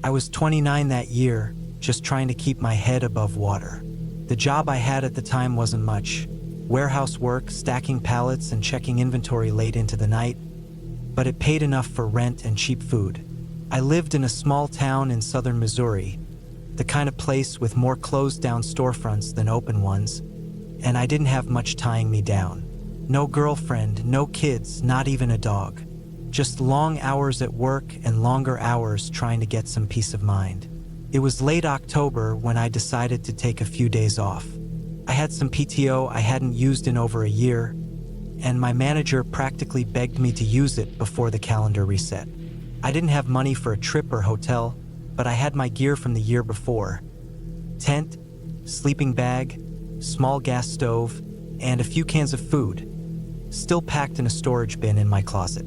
I was 29 that year, just trying to keep my head above water. The job I had at the time wasn't much. Warehouse work, stacking pallets and checking inventory late into the night, but it paid enough for rent and cheap food. I lived in a small town in southern Missouri, the kind of place with more closed-down storefronts than open ones, and I didn't have much tying me down. No girlfriend, no kids, not even a dog. Just long hours at work and longer hours trying to get some peace of mind. It was late October when I decided to take a few days off. I had some PTO I hadn't used in over a year, and my manager practically begged me to use it before the calendar reset. I didn't have money for a trip or hotel, but I had my gear from the year before. Tent, sleeping bag, small gas stove, and a few cans of food, still packed in a storage bin in my closet.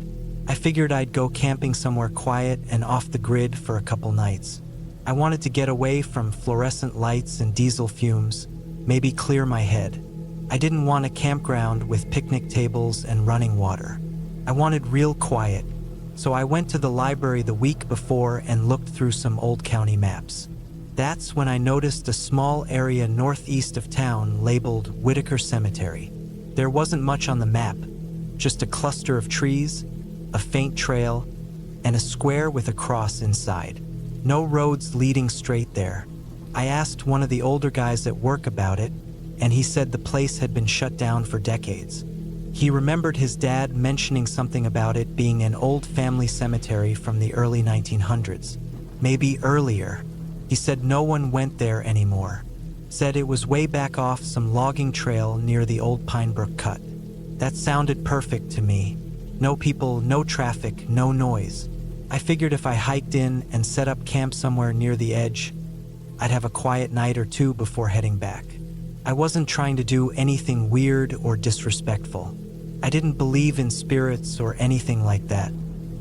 I figured I'd go camping somewhere quiet and off the grid for a couple nights. I wanted to get away from fluorescent lights and diesel fumes, maybe clear my head. I didn't want a campground with picnic tables and running water. I wanted real quiet, so I went to the library the week before and looked through some old county maps. That's when I noticed a small area northeast of town labeled Whitaker Cemetery. There wasn't much on the map, just a cluster of trees, a faint trail, and a square with a cross inside. No roads leading straight there. I asked one of the older guys at work about it, and he said the place had been shut down for decades. He remembered his dad mentioning something about it being an old family cemetery from the early 1900s, maybe earlier. He said no one went there anymore. Said it was way back off some logging trail near the old Pinebrook Cut. That sounded perfect to me. No people, no traffic, no noise. I figured if I hiked in and set up camp somewhere near the edge, I'd have a quiet night or two before heading back. I wasn't trying to do anything weird or disrespectful. I didn't believe in spirits or anything like that.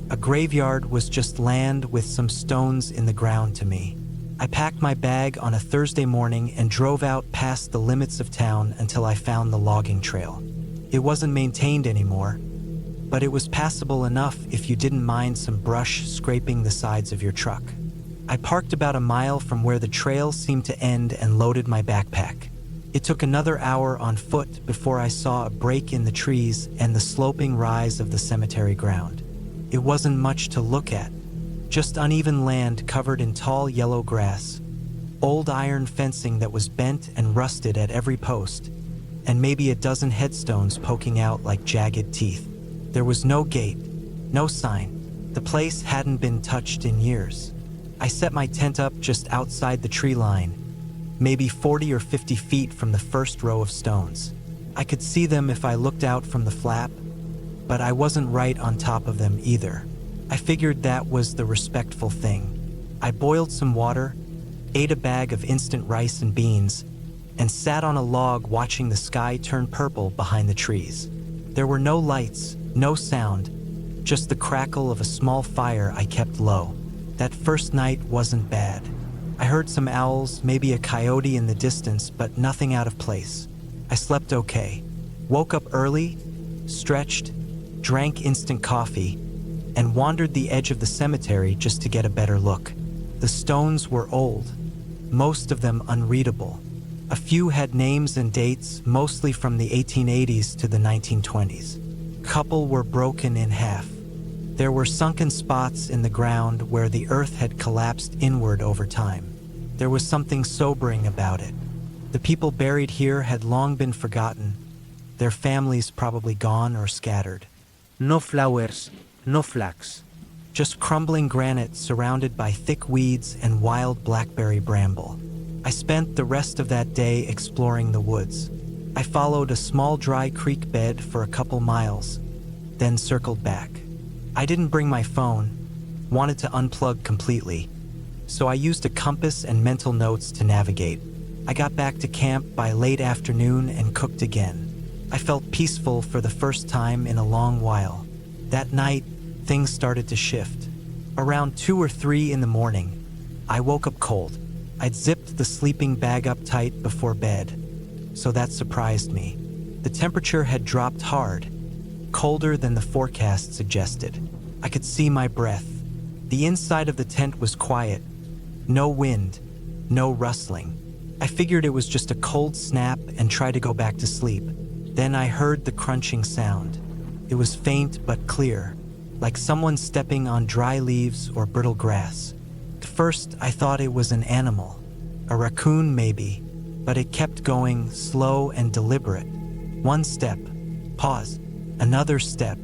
A graveyard was just land with some stones in the ground to me. I packed my bag on a Thursday morning and drove out past the limits of town until I found the logging trail. It wasn't maintained anymore, but it was passable enough if you didn't mind some brush scraping the sides of your truck. I parked about a mile from where the trail seemed to end and loaded my backpack. It took another hour on foot before I saw a break in the trees and the sloping rise of the cemetery ground. It wasn't much to look at, just uneven land covered in tall yellow grass, old iron fencing that was bent and rusted at every post, and maybe a dozen headstones poking out like jagged teeth. There was no gate, no sign. The place hadn't been touched in years. I set my tent up just outside the tree line, maybe 40 or 50 feet from the first row of stones. I could see them if I looked out from the flap, but I wasn't right on top of them either. I figured that was the respectful thing. I boiled some water, ate a bag of instant rice and beans, and sat on a log watching the sky turn purple behind the trees. There were no lights, no sound, just the crackle of a small fire I kept low. That first night wasn't bad. I heard some owls, maybe a coyote in the distance, but nothing out of place. I slept okay. Woke up early, stretched, drank instant coffee, and wandered the edge of the cemetery just to get a better look. The stones were old, most of them unreadable. A few had names and dates, mostly from the 1880s to the 1920s. Couple were broken in half. There were sunken spots in the ground where the earth had collapsed inward over time. There was something sobering about it. The people buried here had long been forgotten, their families probably gone or scattered. No flowers, no flags. Just crumbling granite surrounded by thick weeds and wild blackberry bramble. I spent the rest of that day exploring the woods. I followed a small dry creek bed for a couple miles, then circled back. I didn't bring my phone, wanted to unplug completely, so I used a compass and mental notes to navigate. I got back to camp by late afternoon and cooked again. I felt peaceful for the first time in a long while. That night, things started to shift. Around 2 or 3 in the morning, I woke up cold. I'd zipped the sleeping bag up tight before bed, so that surprised me. The temperature had dropped hard, colder than the forecast suggested. I could see my breath. The inside of the tent was quiet, No wind, no rustling. I figured it was just a cold snap and tried to go back to sleep. Then I heard the crunching sound. It was faint but clear, like someone stepping on dry leaves or brittle grass. At first, I thought it was an animal, a raccoon maybe, but it kept going, slow and deliberate. One step, pause. Another step,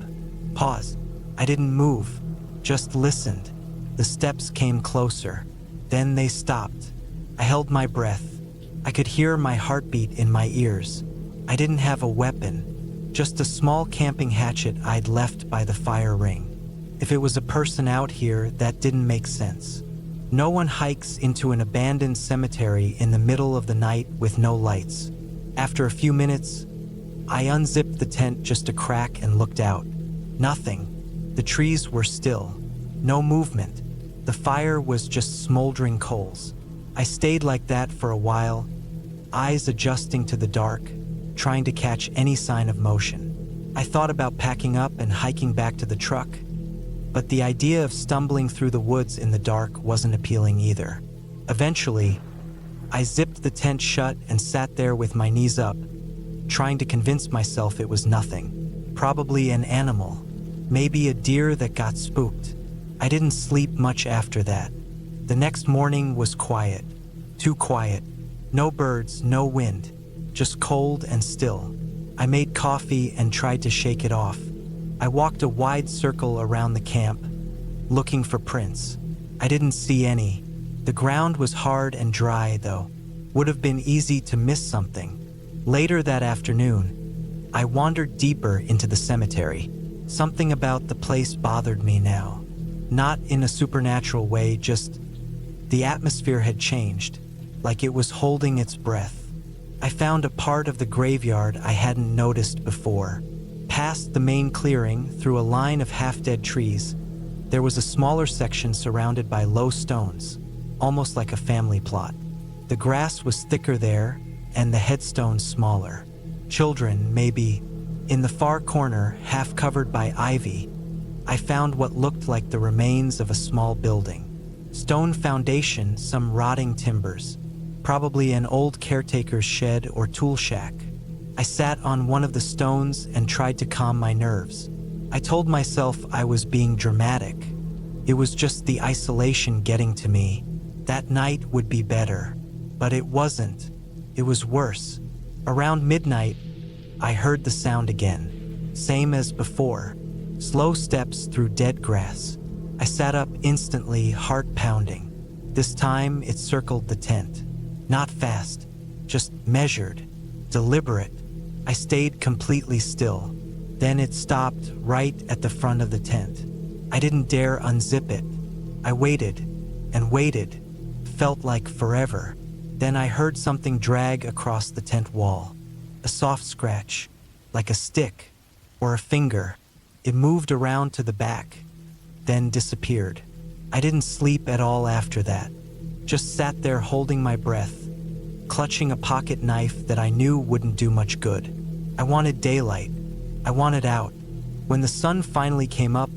pause. I didn't move, just listened. The steps came closer. Then they stopped. I held my breath. I could hear my heartbeat in my ears. I didn't have a weapon, just a small camping hatchet I'd left by the fire ring. If it was a person out here, that didn't make sense. No one hikes into an abandoned cemetery in the middle of the night with no lights. After a few minutes, I unzipped the tent just a crack and looked out. Nothing. The trees were still. No movement. The fire was just smoldering coals. I stayed like that for a while, eyes adjusting to the dark, trying to catch any sign of motion. I thought about packing up and hiking back to the truck, but the idea of stumbling through the woods in the dark wasn't appealing either. Eventually, I zipped the tent shut and sat there with my knees up, trying to convince myself it was nothing. Probably an animal, maybe a deer that got spooked. I didn't sleep much after that. The next morning was quiet, too quiet. No birds, no wind, just cold and still. I made coffee and tried to shake it off. I walked a wide circle around the camp, looking for prints. I didn't see any. The ground was hard and dry, though. Would have been easy to miss something. Later that afternoon, I wandered deeper into the cemetery. Something about the place bothered me now. Not in a supernatural way, just the atmosphere had changed, like it was holding its breath. I found a part of the graveyard I hadn't noticed before. Past the main clearing, through a line of half-dead trees, there was a smaller section surrounded by low stones, almost like a family plot. The grass was thicker there, and the headstones smaller. Children, maybe. In the far corner, half covered by ivy, I found what looked like the remains of a small building. Stone foundation, some rotting timbers, probably an old caretaker's shed or tool shack. I sat on one of the stones and tried to calm my nerves. I told myself I was being dramatic. It was just the isolation getting to me. That night would be better, but it wasn't. It was worse. Around midnight, I heard the sound again, same as before, slow steps through dead grass. I sat up instantly, heart pounding. This time it circled the tent. Not fast, just measured, deliberate. I stayed completely still. Then it stopped right at the front of the tent. I didn't dare unzip it. I waited and waited, felt like forever. Then I heard something drag across the tent wall. A soft scratch, like a stick or a finger. It moved around to the back, then disappeared. I didn't sleep at all after that. Just sat there holding my breath, clutching a pocket knife that I knew wouldn't do much good. I wanted daylight. I wanted out. When the sun finally came up,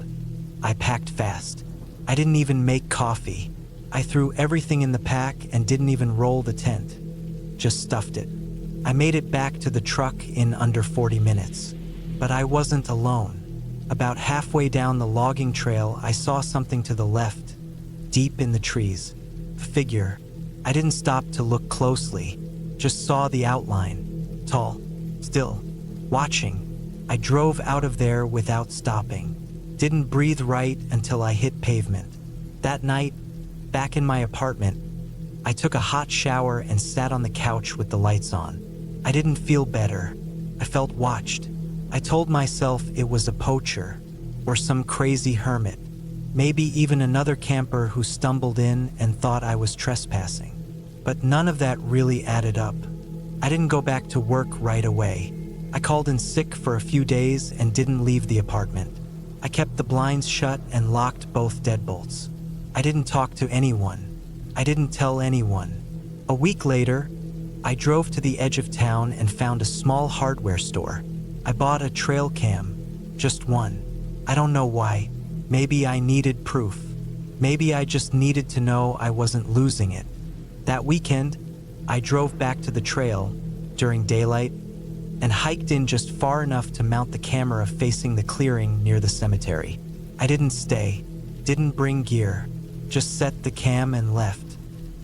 I packed fast. I didn't even make coffee. I threw everything in the pack and didn't even roll the tent. Just stuffed it. I made it back to the truck in under 40 minutes. But I wasn't alone. About halfway down the logging trail, I saw something to the left, deep in the trees. A figure. I didn't stop to look closely, just saw the outline. Tall, still, watching. I drove out of there without stopping. Didn't breathe right until I hit pavement. That night, back in my apartment, I took a hot shower and sat on the couch with the lights on. I didn't feel better. I felt watched. I told myself it was a poacher or some crazy hermit, maybe even another camper who stumbled in and thought I was trespassing. But none of that really added up. I didn't go back to work right away. I called in sick for a few days and didn't leave the apartment. I kept the blinds shut and locked both deadbolts. I didn't talk to anyone. I didn't tell anyone. A week later, I drove to the edge of town and found a small hardware store. I bought a trail cam, just one. I don't know why. Maybe I needed proof. Maybe I just needed to know I wasn't losing it. That weekend, I drove back to the trail during daylight and hiked in just far enough to mount the camera facing the clearing near the cemetery. I didn't stay, didn't bring gear, just set the cam and left.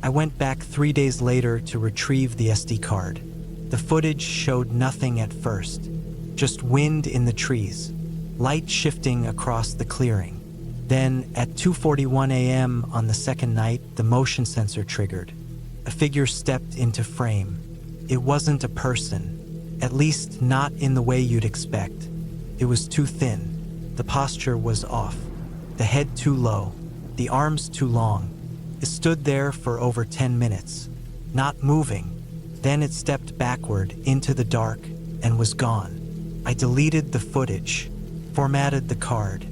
I went back 3 days later to retrieve the SD card. The footage showed nothing at first, just wind in the trees, light shifting across the clearing. Then, at 2:41 a.m. on the second night, the motion sensor triggered. A figure stepped into frame. It wasn't a person, at least not in the way you'd expect. It was too thin. The posture was off. The head too low. The arms too long. It stood there for over 10 minutes, not moving. Then it stepped backward into the dark and was gone. I deleted the footage, formatted the card,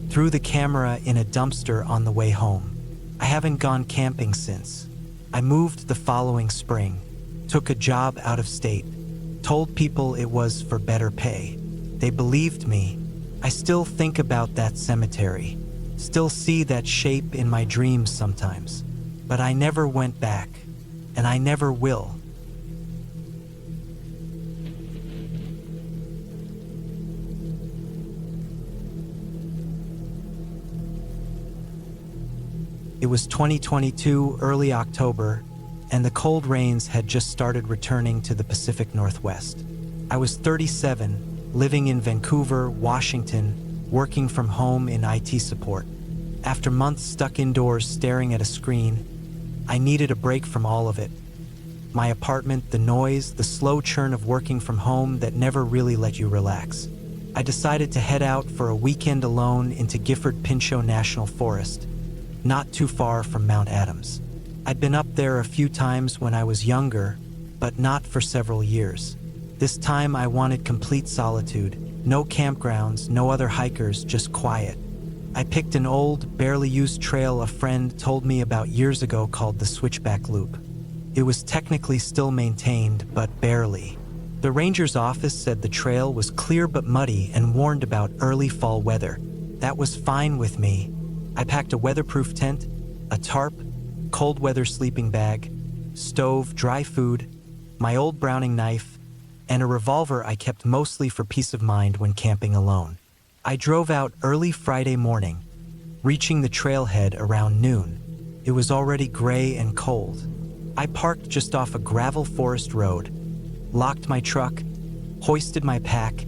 threw the camera in a dumpster on the way home. I haven't gone camping since. I moved the following spring, took a job out of state, told people it was for better pay. They believed me. I still think about that cemetery, still see that shape in my dreams sometimes. But I never went back, and I never will. It was 2022, early October, and the cold rains had just started returning to the Pacific Northwest. I was 37, living in Vancouver, Washington, working from home in IT support. After months stuck indoors staring at a screen, I needed a break from all of it. My apartment, the noise, the slow churn of working from home that never really let you relax. I decided to head out for a weekend alone into Gifford-Pinchot National Forest, not too far from Mount Adams. I'd been up there a few times when I was younger, but not for several years. This time I wanted complete solitude, no campgrounds, no other hikers, just quiet. I picked an old, barely used trail a friend told me about years ago called the Switchback Loop. It was technically still maintained, but barely. The ranger's office said the trail was clear but muddy and warned about early fall weather. That was fine with me. I packed a weatherproof tent, a tarp, cold weather sleeping bag, stove, dry food, my old Browning knife, and a revolver I kept mostly for peace of mind when camping alone. I drove out early Friday morning, reaching the trailhead around noon. It was already gray and cold. I parked just off a gravel forest road, locked my truck, hoisted my pack,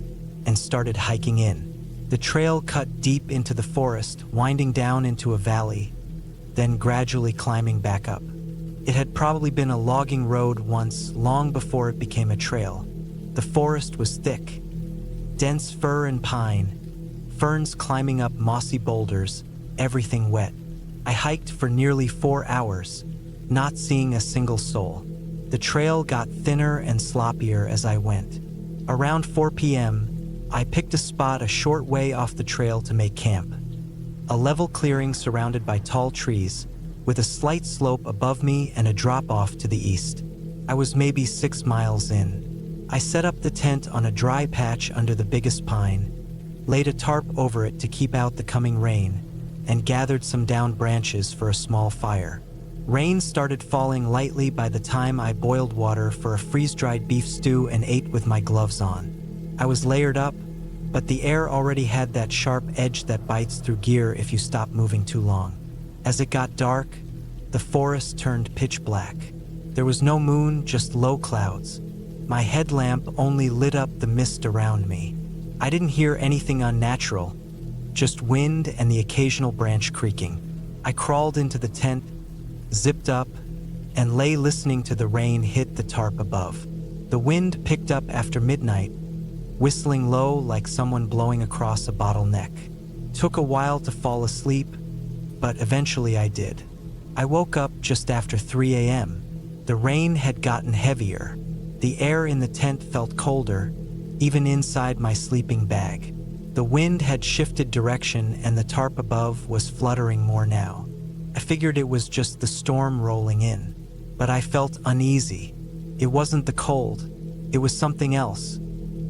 and started hiking in. The trail cut deep into the forest, winding down into a valley, then gradually climbing back up. It had probably been a logging road once, long before it became a trail. The forest was thick, dense fir and pine, ferns climbing up mossy boulders, everything wet. I hiked for nearly 4 hours, not seeing a single soul. The trail got thinner and sloppier as I went. Around 4 p.m., I picked a spot a short way off the trail to make camp. A level clearing surrounded by tall trees, with a slight slope above me and a drop-off to the east. I was maybe 6 miles in. I set up the tent on a dry patch under the biggest pine, laid a tarp over it to keep out the coming rain, and gathered some downed branches for a small fire. Rain started falling lightly by the time I boiled water for a freeze-dried beef stew and ate with my gloves on. I was layered up, but the air already had that sharp edge that bites through gear if you stop moving too long. As it got dark, the forest turned pitch black. There was no moon, just low clouds. My headlamp only lit up the mist around me. I didn't hear anything unnatural, just wind and the occasional branch creaking. I crawled into the tent, zipped up, and lay listening to the rain hit the tarp above. The wind picked up after midnight, whistling low like someone blowing across a bottleneck. Took a while to fall asleep, but eventually I did. I woke up just after 3 a.m. The rain had gotten heavier. The air in the tent felt colder, even inside my sleeping bag. The wind had shifted direction and the tarp above was fluttering more now. I figured it was just the storm rolling in, but I felt uneasy. It wasn't the cold, it was something else.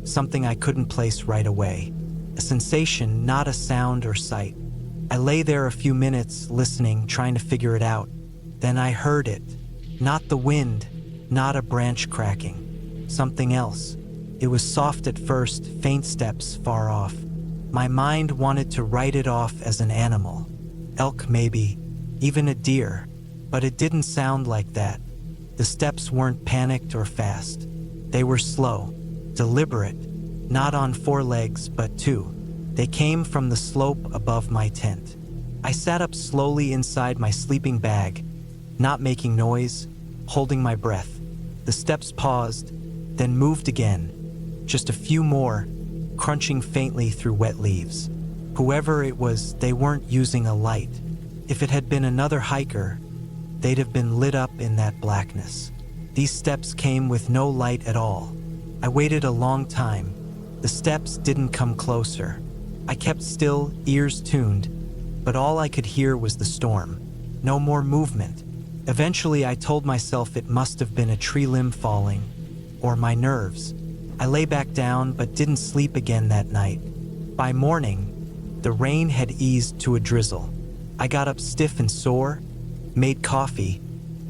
Something I couldn't place right away. A sensation, not a sound or sight. I lay there a few minutes, listening, trying to figure it out. Then I heard it. Not the wind, not a branch cracking. Something else. It was soft at first, faint steps far off. My mind wanted to write it off as an animal. Elk maybe, even a deer. But it didn't sound like that. The steps weren't panicked or fast. They were slow, deliberate, not on 4 legs but 2. They came from the slope above my tent. I sat up slowly inside my sleeping bag, not making noise, holding my breath. The steps paused, then moved again. Just a few more, crunching faintly through wet leaves. Whoever it was, they weren't using a light. If it had been another hiker, they'd have been lit up in that blackness. These steps came with no light at all. I waited a long time. The steps didn't come closer. I kept still, ears tuned, but all I could hear was the storm. No more movement. Eventually, I told myself it must have been a tree limb falling, or my nerves. I lay back down but didn't sleep again that night. By morning, the rain had eased to a drizzle. I got up stiff and sore, made coffee,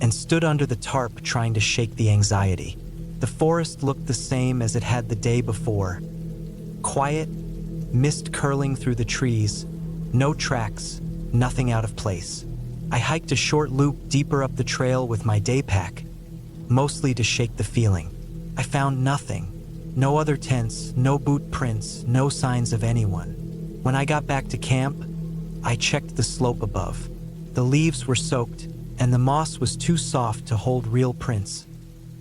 and stood under the tarp trying to shake the anxiety. The forest looked the same as it had the day before. Quiet, mist curling through the trees, no tracks, nothing out of place. I hiked a short loop deeper up the trail with my day pack, mostly to shake the feeling. I found nothing. No other tents, no boot prints, no signs of anyone. When I got back to camp, I checked the slope above. The leaves were soaked, and the moss was too soft to hold real prints.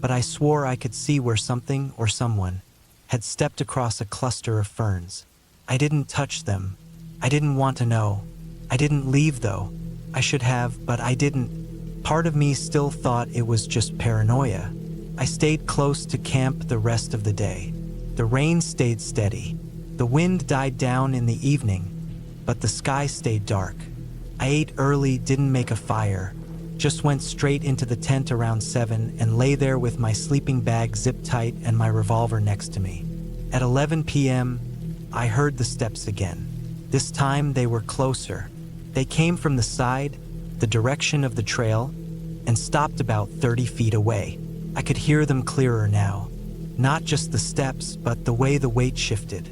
But I swore I could see where something or someone had stepped across a cluster of ferns. I didn't touch them. I didn't want to know. I didn't leave though. I should have, but I didn't. Part of me still thought it was just paranoia. I stayed close to camp the rest of the day. The rain stayed steady. The wind died down in the evening, but the sky stayed dark. I ate early, didn't make a fire, just went straight into the tent around 7 and lay there with my sleeping bag zipped tight and my revolver next to me. At 11 p.m., I heard the steps again. This time they were closer. They came from the side, the direction of the trail, and stopped about 30 feet away. I could hear them clearer now. Not just the steps, but the way the weight shifted.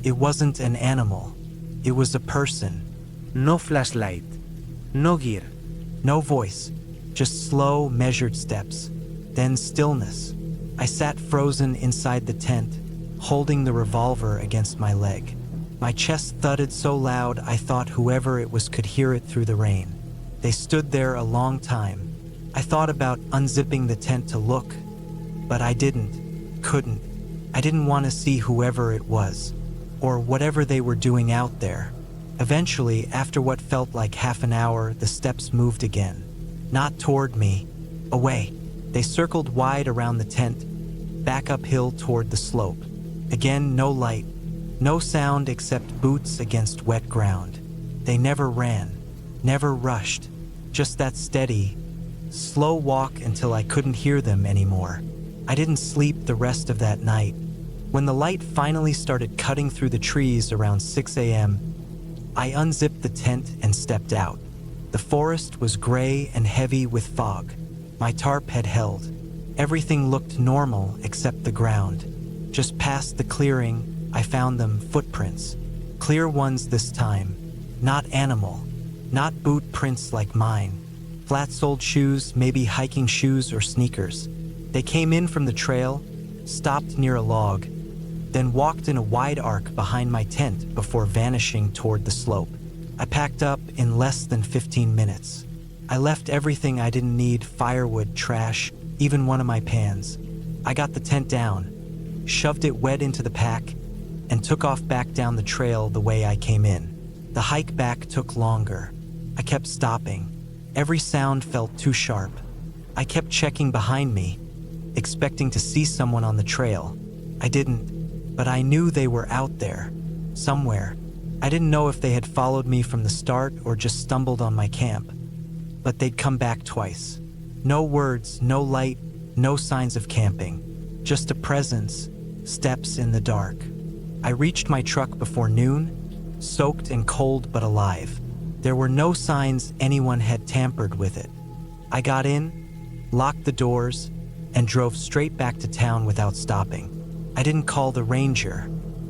It wasn't an animal. It was a person. No flashlight. No gear. No voice. Just slow, measured steps. Then stillness. I sat frozen inside the tent, holding the revolver against my leg. My chest thudded so loud I thought whoever it was could hear it through the rain. They stood there a long time. I thought about unzipping the tent to look, but I couldn't. I didn't want to see whoever it was, or whatever they were doing out there. Eventually, after what felt like half an hour, the steps moved again. Not toward me, away. They circled wide around the tent, back uphill toward the slope. Again, no light, no sound except boots against wet ground. They never ran, never rushed, just that steady, slow walk until I couldn't hear them anymore. I didn't sleep the rest of that night. When the light finally started cutting through the trees around 6 a.m., I unzipped the tent and stepped out. The forest was gray and heavy with fog. My tarp had held. Everything looked normal except the ground. Just past the clearing, I found them footprints. Clear ones this time. Not animal. Not boot prints like mine. Flat-soled shoes, maybe hiking shoes or sneakers. They came in from the trail, stopped near a log, then walked in a wide arc behind my tent before vanishing toward the slope. I packed up in less than 15 minutes. I left everything I didn't need, firewood, trash, even one of my pans. I got the tent down, shoved it wet into the pack, and took off back down the trail the way I came in. The hike back took longer. I kept stopping. Every sound felt too sharp. I kept checking behind me, expecting to see someone on the trail. I didn't, but I knew they were out there, somewhere. I didn't know if they had followed me from the start or just stumbled on my camp, but they'd come back twice. No words, no light, no signs of camping, just a presence, steps in the dark. I reached my truck before noon, soaked and cold but alive. There were no signs anyone had tampered with it. I got in, locked the doors, and drove straight back to town without stopping. I didn't call the ranger.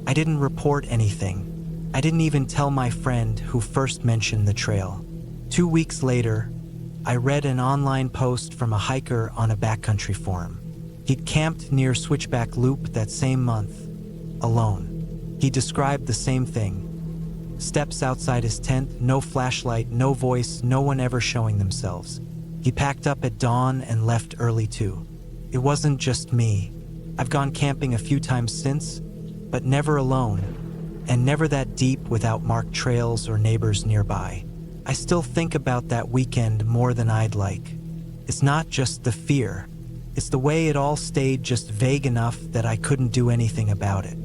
I didn't report anything. I didn't even tell my friend who first mentioned the trail. 2 weeks later, I read an online post from a hiker on a backcountry forum. He'd camped near Switchback Loop that same month, alone. He described the same thing. Steps outside his tent, no flashlight, no voice, no one ever showing themselves. He packed up at dawn and left early too. It wasn't just me. I've gone camping a few times since, but never alone, and never that deep without marked trails or neighbors nearby. I still think about that weekend more than I'd like. It's not just the fear. It's the way it all stayed just vague enough that I couldn't do anything about it.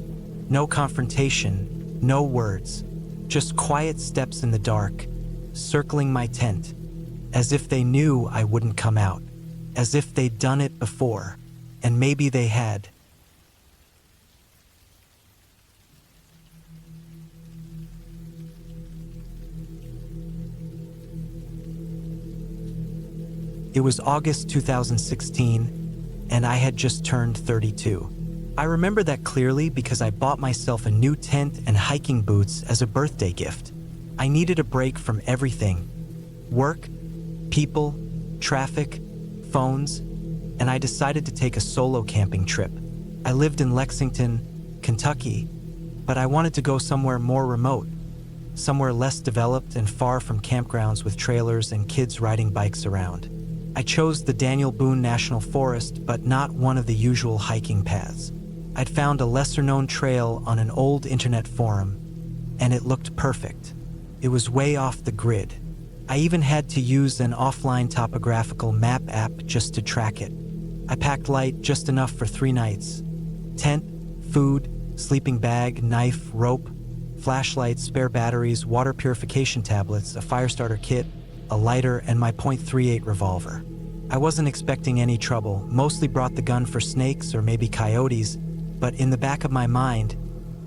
No confrontation, no words, just quiet steps in the dark, circling my tent, as if they knew I wouldn't come out, as if they'd done it before, and maybe they had. It was August 2016, and I had just turned 32. I remember that clearly because I bought myself a new tent and hiking boots as a birthday gift. I needed a break from everything: work, people, traffic, phones, and I decided to take a solo camping trip. I lived in Lexington, Kentucky, but I wanted to go somewhere more remote, somewhere less developed and far from campgrounds with trailers and kids riding bikes around. I chose the Daniel Boone National Forest, but not one of the usual hiking paths. I'd found a lesser-known trail on an old internet forum, and it looked perfect. It was way off the grid. I even had to use an offline topographical map app just to track it. I packed light, just enough for 3 nights. Tent, food, sleeping bag, knife, rope, flashlight, spare batteries, water purification tablets, a fire starter kit, a lighter, and my .38 revolver. I wasn't expecting any trouble, mostly brought the gun for snakes or maybe coyotes, but in the back of my mind,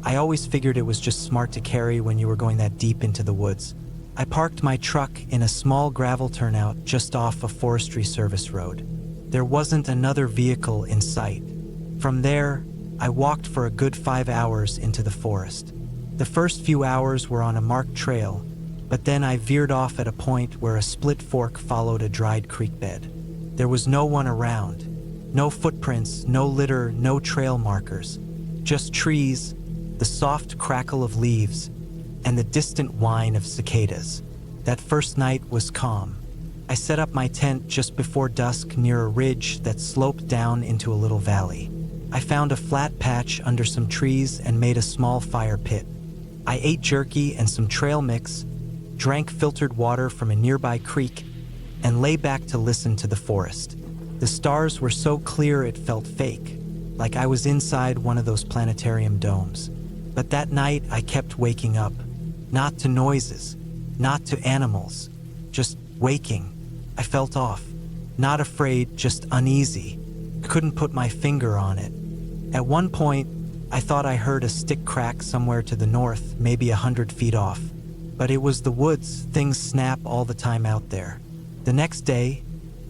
I always figured it was just smart to carry when you were going that deep into the woods. I parked my truck in a small gravel turnout just off a Forestry Service road. There wasn't another vehicle in sight. From there, I walked for a good 5 hours into the forest. The first few hours were on a marked trail, but then I veered off at a point where a split fork followed a dried creek bed. There was no one around. No footprints, no litter, no trail markers. Just trees, the soft crackle of leaves, and the distant whine of cicadas. That first night was calm. I set up my tent just before dusk near a ridge that sloped down into a little valley. I found a flat patch under some trees and made a small fire pit. I ate jerky and some trail mix, drank filtered water from a nearby creek, and lay back to listen to the forest. The stars were so clear it felt fake, like I was inside one of those planetarium domes. But that night I kept waking up, not to noises, not to animals, just waking. I felt off, not afraid, just uneasy. Couldn't put my finger on it. At one point, I thought I heard a stick crack somewhere to the north, maybe 100 feet off. But it was the woods, things snap all the time out there. The next day,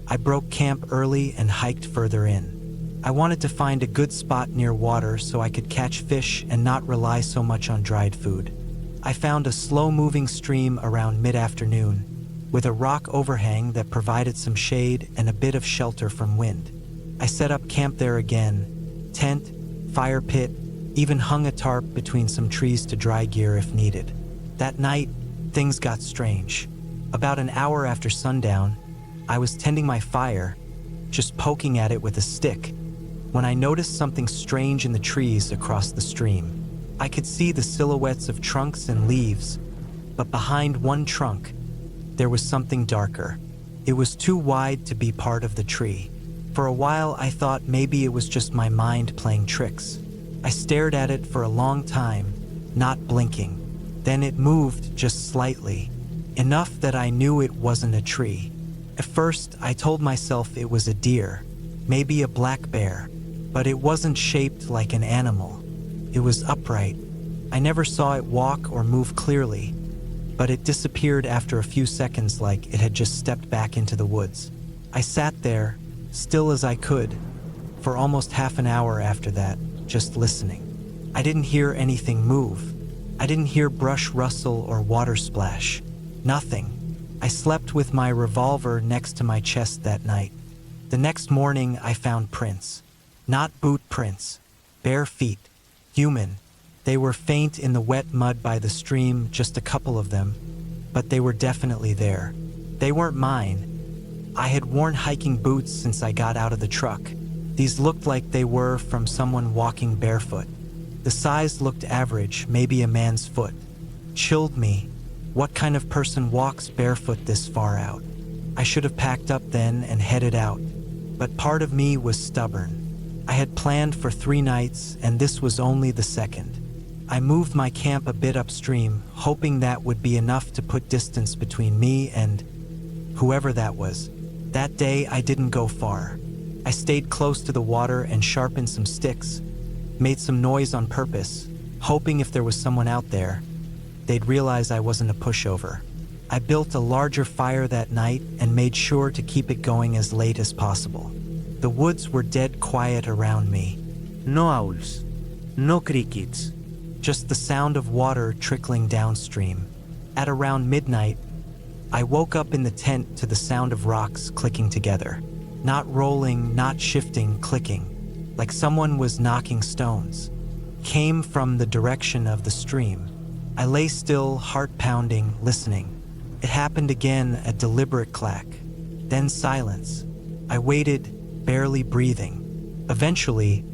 I broke camp early and hiked further in. I wanted to find a good spot near water so I could catch fish and not rely so much on dried food. I found a slow-moving stream around mid-afternoon, with a rock overhang that provided some shade and a bit of shelter from wind. I set up camp there again, tent, fire pit, even hung a tarp between some trees to dry gear if needed. That night, things got strange. About an hour after sundown, I was tending my fire, just poking at it with a stick, when I noticed something strange in the trees across the stream. I could see the silhouettes of trunks and leaves, but behind one trunk, there was something darker. It was too wide to be part of the tree. For a while, I thought maybe it was just my mind playing tricks. I stared at it for a long time, not blinking. Then it moved just slightly, enough that I knew it wasn't a tree. At first, I told myself it was a deer, maybe a black bear, but it wasn't shaped like an animal. It was upright. I never saw it walk or move clearly, but it disappeared after a few seconds like it had just stepped back into the woods. I sat there, still as I could, for almost half an hour after that, just listening. I didn't hear anything move. I didn't hear brush rustle or water splash. Nothing. I slept with my revolver next to my chest that night. The next morning, I found prints. Not boot prints. Bare feet. Human. They were faint in the wet mud by the stream, just a couple of them, but they were definitely there. They weren't mine. I had worn hiking boots since I got out of the truck. These looked like they were from someone walking barefoot. The size looked average, maybe a man's foot. Chilled me. What kind of person walks barefoot this far out? I should have packed up then and headed out. But part of me was stubborn. I had planned for 3 nights, and this was only the second. I moved my camp a bit upstream, hoping that would be enough to put distance between me and whoever that was. That day, I didn't go far. I stayed close to the water and sharpened some sticks, made some noise on purpose, hoping if there was someone out there, they'd realize I wasn't a pushover. I built a larger fire that night and made sure to keep it going as late as possible. The woods were dead quiet around me. No owls. No crickets. Just the sound of water trickling downstream. At around midnight, I woke up in the tent to the sound of rocks clicking together. Not rolling, not shifting, clicking, like someone was knocking stones. Came from the direction of the stream. I lay still, heart pounding, listening. It happened again, a deliberate clack. Then silence. I waited, barely breathing. Eventually,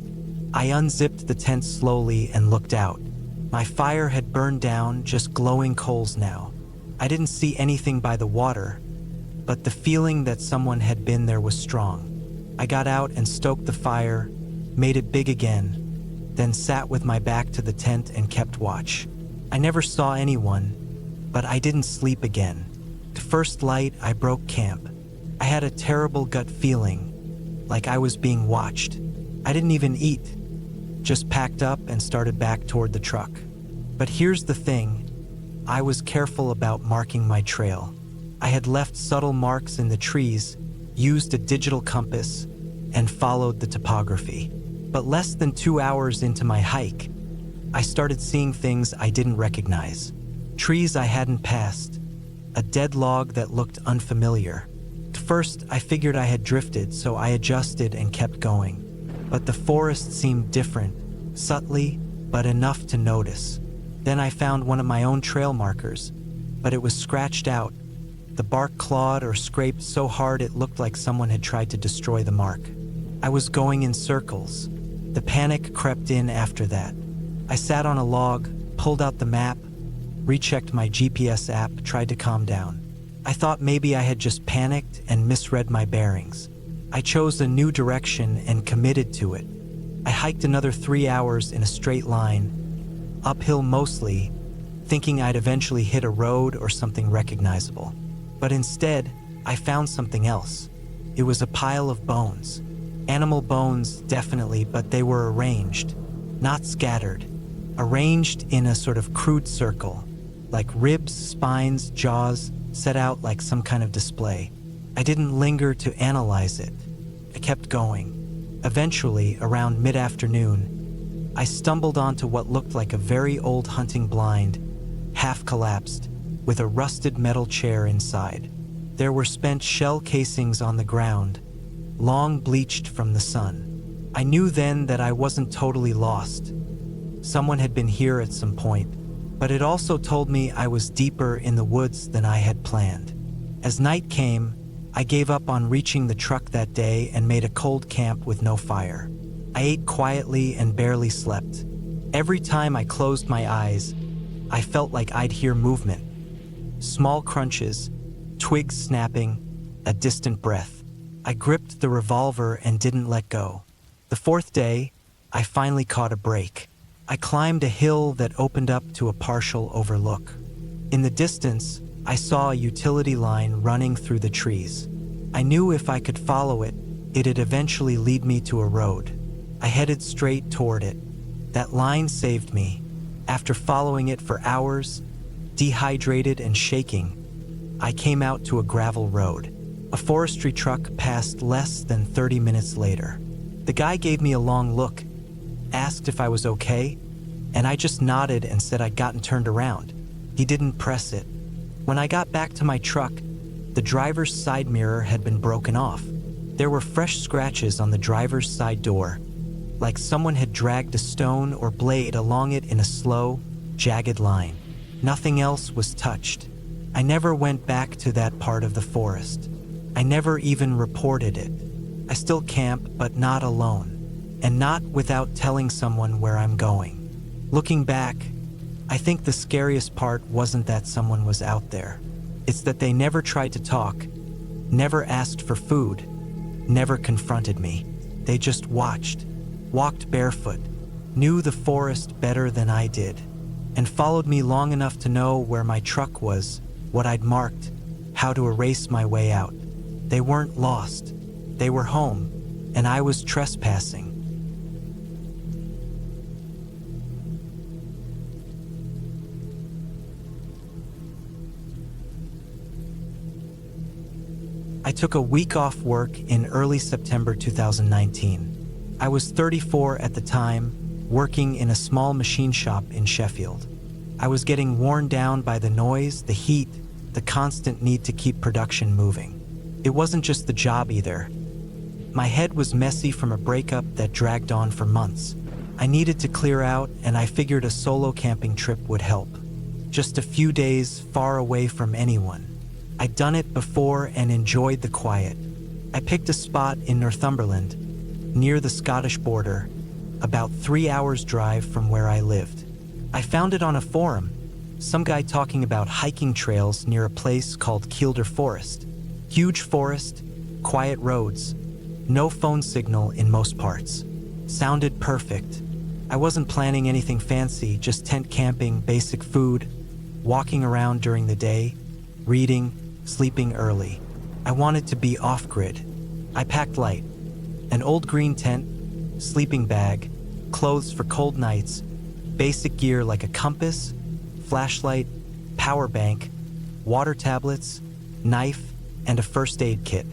I unzipped the tent slowly and looked out. My fire had burned down, just glowing coals now. I didn't see anything by the water, but the feeling that someone had been there was strong. I got out and stoked the fire, made it big again, then sat with my back to the tent and kept watch. I never saw anyone, but I didn't sleep again. To first light, I broke camp. I had a terrible gut feeling, like I was being watched. I didn't even eat, just packed up and started back toward the truck. But here's the thing, I was careful about marking my trail. I had left subtle marks in the trees, used a digital compass, and followed the topography. But less than 2 hours into my hike, I started seeing things I didn't recognize. Trees I hadn't passed, a dead log that looked unfamiliar. At first, I figured I had drifted, so I adjusted and kept going. But the forest seemed different, subtly, but enough to notice. Then I found one of my own trail markers, but it was scratched out. The bark clawed or scraped so hard it looked like someone had tried to destroy the mark. I was going in circles. The panic crept in after that. I sat on a log, pulled out the map, rechecked my GPS app, tried to calm down. I thought maybe I had just panicked and misread my bearings. I chose a new direction and committed to it. I hiked another 3 hours in a straight line, uphill mostly, thinking I'd eventually hit a road or something recognizable. But instead, I found something else. It was a pile of bones. Animal bones, definitely, but they were arranged, not scattered. Arranged in a sort of crude circle, like ribs, spines, jaws, set out like some kind of display. I didn't linger to analyze it. I kept going. Eventually, around mid-afternoon, I stumbled onto what looked like a very old hunting blind, half collapsed, with a rusted metal chair inside. There were spent shell casings on the ground, long bleached from the sun. I knew then that I wasn't totally lost. Someone had been here at some point, but it also told me I was deeper in the woods than I had planned. As night came, I gave up on reaching the truck that day and made a cold camp with no fire. I ate quietly and barely slept. Every time I closed my eyes, I felt like I'd hear movement. Small crunches, twigs snapping, a distant breath. I gripped the revolver and didn't let go. The 4th day, I finally caught a break. I climbed a hill that opened up to a partial overlook. In the distance, I saw a utility line running through the trees. I knew if I could follow it, it'd eventually lead me to a road. I headed straight toward it. That line saved me. After following it for hours, Dehydrated and shaking, I came out to a gravel road. A forestry truck passed less than 30 minutes later. The guy gave me a long look, asked if I was okay, and I just nodded and said I'd gotten turned around. He didn't press it. When I got back to my truck, the driver's side mirror had been broken off. There were fresh scratches on the driver's side door, like someone had dragged a stone or blade along it in a slow, jagged line. Nothing else was touched. I never went back to that part of the forest. I never even reported it. I still camp, but not alone, and not without telling someone where I'm going. Looking back, I think the scariest part wasn't that someone was out there. It's that they never tried to talk, never asked for food, never confronted me. They just watched, walked barefoot, knew the forest better than I did, and followed me long enough to know where my truck was, what I'd marked, how to erase my way out. They weren't lost. They were home, and I was trespassing. I took a week off work in early September 2019. I was 34 at the time, working in a small machine shop in Sheffield. I was getting worn down by the noise, the heat, the constant need to keep production moving. It wasn't just the job either. My head was messy from a breakup that dragged on for months. I needed to clear out, and I figured a solo camping trip would help. Just a few days far away from anyone. I'd done it before and enjoyed the quiet. I picked a spot in Northumberland, near the Scottish border, about 3 hours' drive from where I lived. I found it on a forum, some guy talking about hiking trails near a place called Kielder Forest. Huge forest, quiet roads, no phone signal in most parts. Sounded perfect. I wasn't planning anything fancy, just tent camping, basic food, walking around during the day, reading, sleeping early. I wanted to be off-grid. I packed light. An old green tent, sleeping bag, clothes for cold nights, basic gear like a compass, flashlight, power bank, water tablets, knife, and a first aid kit.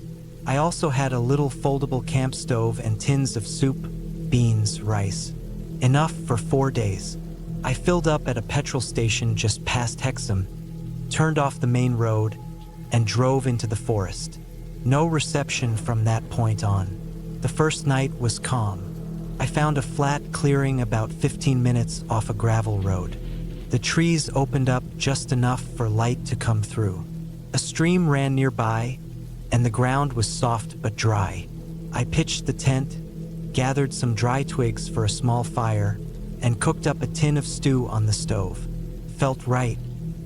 I also had a little foldable camp stove and tins of soup, beans, rice. Enough for 4 days. I filled up at a petrol station just past Hexham, turned off the main road, and drove into the forest. No reception from that point on. The first night was calm. I found a flat clearing about 15 minutes off a gravel road. The trees opened up just enough for light to come through. A stream ran nearby, and the ground was soft but dry. I pitched the tent, gathered some dry twigs for a small fire, and cooked up a tin of stew on the stove. Felt right.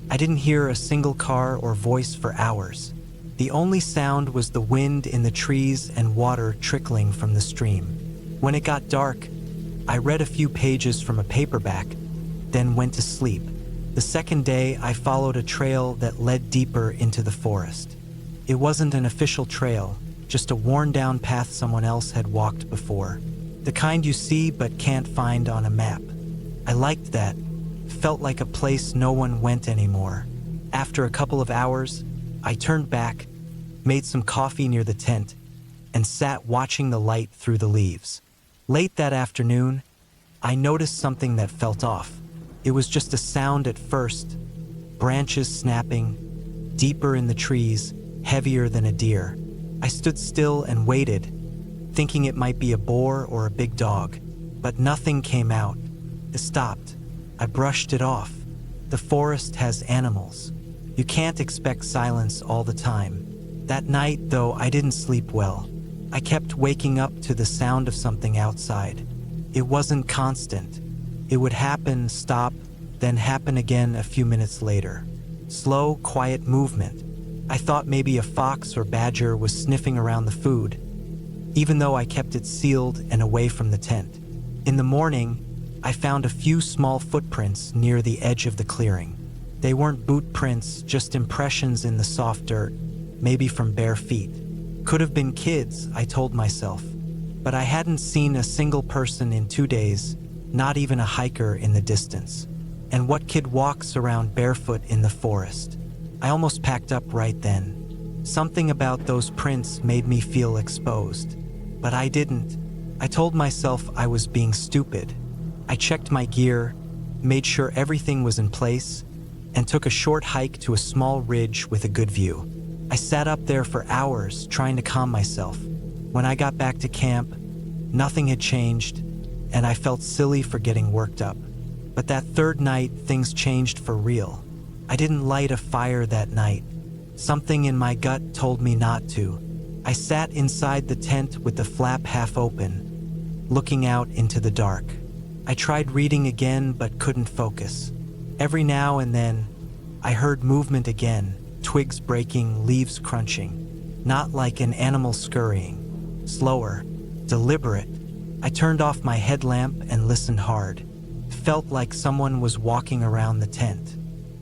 I didn't hear a single car or voice for hours. The only sound was the wind in the trees and water trickling from the stream. When it got dark, I read a few pages from a paperback, then went to sleep. The second day, I followed a trail that led deeper into the forest. It wasn't an official trail, just a worn-down path someone else had walked before. The kind you see but can't find on a map. I liked that. Felt like a place no one went anymore. After a couple of hours, I turned back, made some coffee near the tent, and sat watching the light through the leaves. Late that afternoon, I noticed something that felt off. It was just a sound at first, branches snapping, deeper in the trees, heavier than a deer. I stood still and waited, thinking it might be a boar or a big dog, but nothing came out. It stopped. I brushed it off. The forest has animals. You can't expect silence all the time. That night, though, I didn't sleep well. I kept waking up to the sound of something outside. It wasn't constant. It would happen, stop, then happen again a few minutes later. Slow, quiet movement. I thought maybe a fox or badger was sniffing around the food, even though I kept it sealed and away from the tent. In the morning, I found a few small footprints near the edge of the clearing. They weren't boot prints, just impressions in the soft dirt, maybe from bare feet. Could have been kids, I told myself. But I hadn't seen a single person in 2 days, not even a hiker in the distance. And what kid walks around barefoot in the forest? I almost packed up right then. Something about those prints made me feel exposed. But I didn't. I told myself I was being stupid. I checked my gear, made sure everything was in place, and took a short hike to a small ridge with a good view. I sat up there for hours trying to calm myself. When I got back to camp, nothing had changed, and I felt silly for getting worked up. But that third night, things changed for real. I didn't light a fire that night. Something in my gut told me not to. I sat inside the tent with the flap half open, looking out into the dark. I tried reading again but couldn't focus. Every now and then, I heard movement again, twigs breaking, leaves crunching. Not like an animal scurrying. Slower, deliberate. I turned off my headlamp and listened hard. Felt like someone was walking around the tent.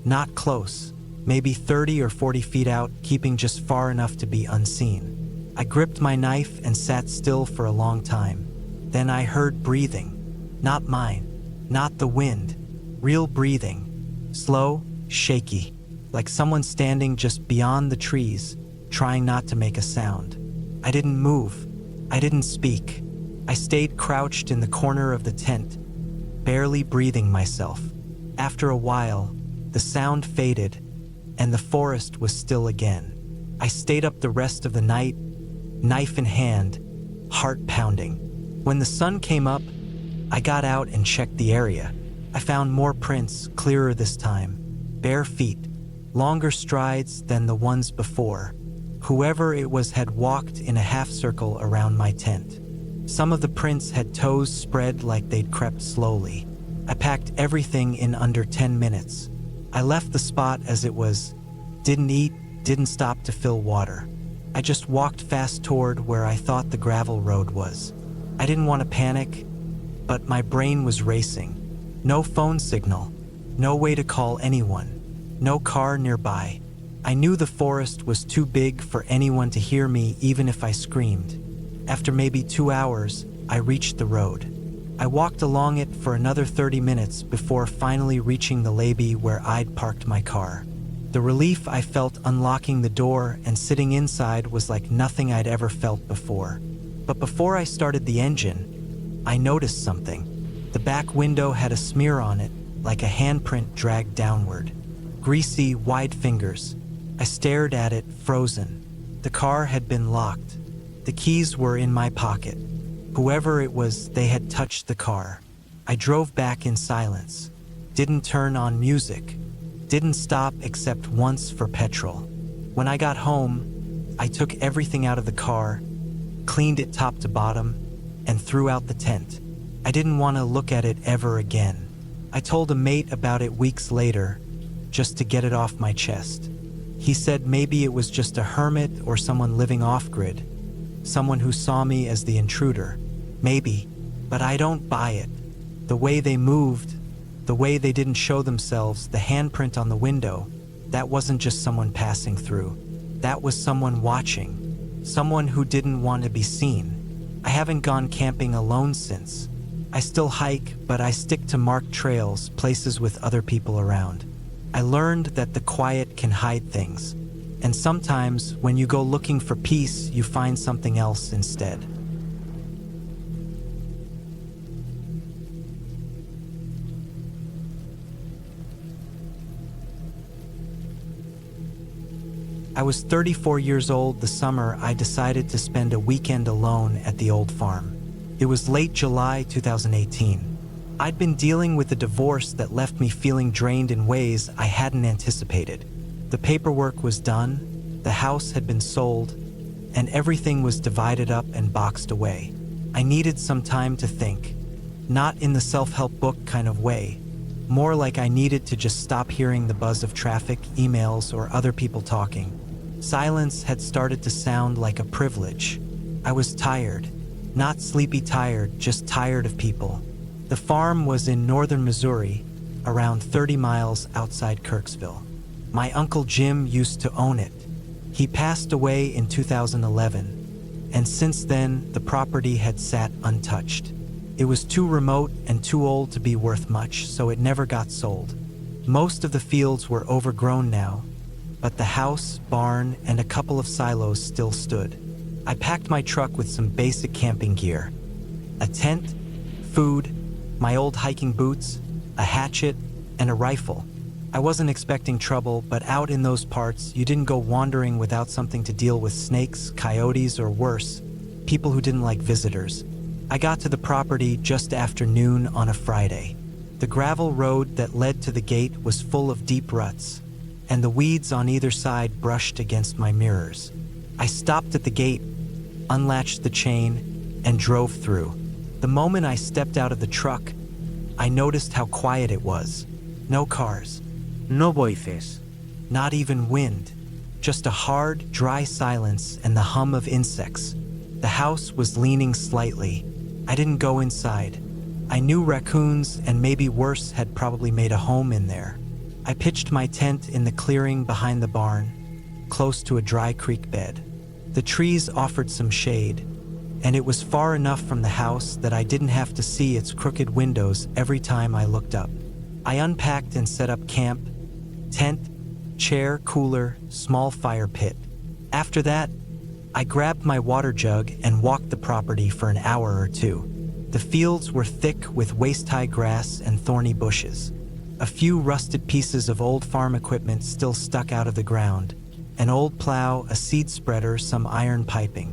Not close, maybe 30 or 40 feet out, keeping just far enough to be unseen. I gripped my knife and sat still for a long time. Then I heard breathing. Not mine, not the wind. Real breathing. Slow, shaky, like someone standing just beyond the trees, trying not to make a sound. I didn't move. I didn't speak. I stayed crouched in the corner of the tent, barely breathing myself. After a while, the sound faded, and the forest was still again. I stayed up the rest of the night, knife in hand, heart pounding. When the sun came up, I got out and checked the area. I found more prints, clearer this time. Bare feet, longer strides than the ones before. Whoever it was had walked in a half circle around my tent. Some of the prints had toes spread like they'd crept slowly. I packed everything in under 10 minutes. I left the spot as it was. Didn't eat, didn't stop to fill water. I just walked fast toward where I thought the gravel road was. I didn't want to panic, but my brain was racing. No phone signal, no way to call anyone, no car nearby. I knew the forest was too big for anyone to hear me even if I screamed. After maybe 2 hours, I reached the road. I walked along it for another 30 minutes before finally reaching the levee where I'd parked my car. The relief I felt unlocking the door and sitting inside was like nothing I'd ever felt before. But before I started the engine, I noticed something. The back window had a smear on it, like a handprint dragged downward. Greasy, wide fingers. I stared at it, frozen. The car had been locked. The keys were in my pocket. Whoever it was, they had touched the car. I drove back in silence. Didn't turn on music. Didn't stop except once for petrol. When I got home, I took everything out of the car, cleaned it top to bottom, and threw out the tent. I didn't want to look at it ever again. I told a mate about it weeks later, just to get it off my chest. He said maybe it was just a hermit or someone living off-grid, someone who saw me as the intruder. Maybe, but I don't buy it. The way they moved, the way they didn't show themselves, the handprint on the window, that wasn't just someone passing through. That was someone watching, someone who didn't want to be seen. I haven't gone camping alone since. I still hike, but I stick to marked trails, places with other people around. I learned that the quiet can hide things, and sometimes when you go looking for peace, you find something else instead. I was 34 years old the summer I decided to spend a weekend alone at the old farm. It was late July 2018. I'd been dealing with a divorce that left me feeling drained in ways I hadn't anticipated. The paperwork was done, the house had been sold, and everything was divided up and boxed away. I needed some time to think, not in the self-help book kind of way, more like I needed to just stop hearing the buzz of traffic, emails, or other people talking. Silence had started to sound like a privilege. I was tired, not sleepy tired, just tired of people. The farm was in northern Missouri, around 30 miles outside Kirksville. My Uncle Jim used to own it. He passed away in 2011, and since then, the property had sat untouched. It was too remote and too old to be worth much, so it never got sold. Most of the fields were overgrown now, but the house, barn, and a couple of silos still stood. I packed my truck with some basic camping gear: a tent, food, my old hiking boots, a hatchet, and a rifle. I wasn't expecting trouble, but out in those parts, you didn't go wandering without something to deal with: snakes, coyotes, or worse, people who didn't like visitors. I got to the property just after noon on a Friday. The gravel road that led to the gate was full of deep ruts, and the weeds on either side brushed against my mirrors. I stopped at the gate, unlatched the chain, and drove through. The moment I stepped out of the truck, I noticed how quiet it was. No cars. No voices. Not even wind. Just a hard, dry silence and the hum of insects. The house was leaning slightly. I didn't go inside. I knew raccoons and maybe worse had probably made a home in there. I pitched my tent in the clearing behind the barn, close to a dry creek bed. The trees offered some shade, and it was far enough from the house that I didn't have to see its crooked windows every time I looked up. I unpacked and set up camp: tent, chair, cooler, small fire pit. After that, I grabbed my water jug and walked the property for an hour or two. The fields were thick with waist-high grass and thorny bushes. A few rusted pieces of old farm equipment still stuck out of the ground: an old plow, a seed spreader, some iron piping.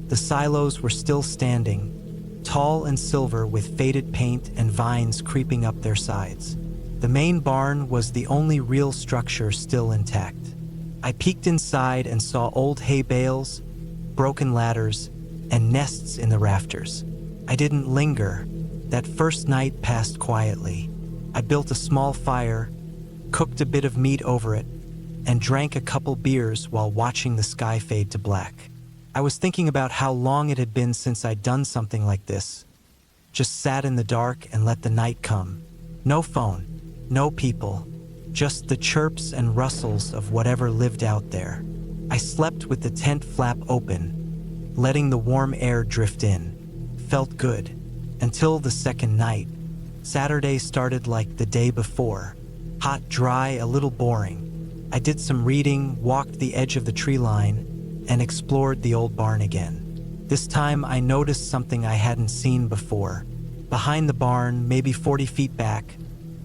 The silos were still standing, tall and silver with faded paint and vines creeping up their sides. The main barn was the only real structure still intact. I peeked inside and saw old hay bales, broken ladders, and nests in the rafters. I didn't linger. That first night passed quietly. I built a small fire, cooked a bit of meat over it, and drank a couple beers while watching the sky fade to black. I was thinking about how long it had been since I'd done something like this. Just sat in the dark and let the night come. No phone, no people, just the chirps and rustles of whatever lived out there. I slept with the tent flap open, letting the warm air drift in. Felt good. Until the second night. Saturday started like the day before. Hot, dry, a little boring. I did some reading, walked the edge of the tree line, and explored the old barn again. This time I noticed something I hadn't seen before. Behind the barn, maybe 40 feet back,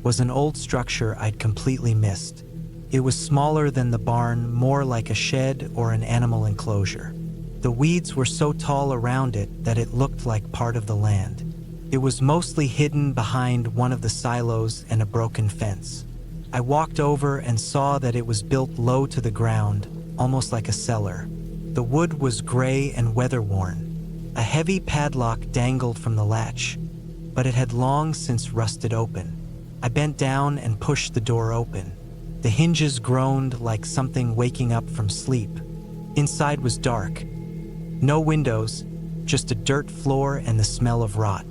was an old structure I'd completely missed. It was smaller than the barn, more like a shed or an animal enclosure. The weeds were so tall around it that it looked like part of the land. It was mostly hidden behind one of the silos and a broken fence. I walked over and saw that it was built low to the ground, almost like a cellar. The wood was gray and weather-worn. A heavy padlock dangled from the latch, but it had long since rusted open. I bent down and pushed the door open. The hinges groaned like something waking up from sleep. Inside was dark. No windows, just a dirt floor and the smell of rot.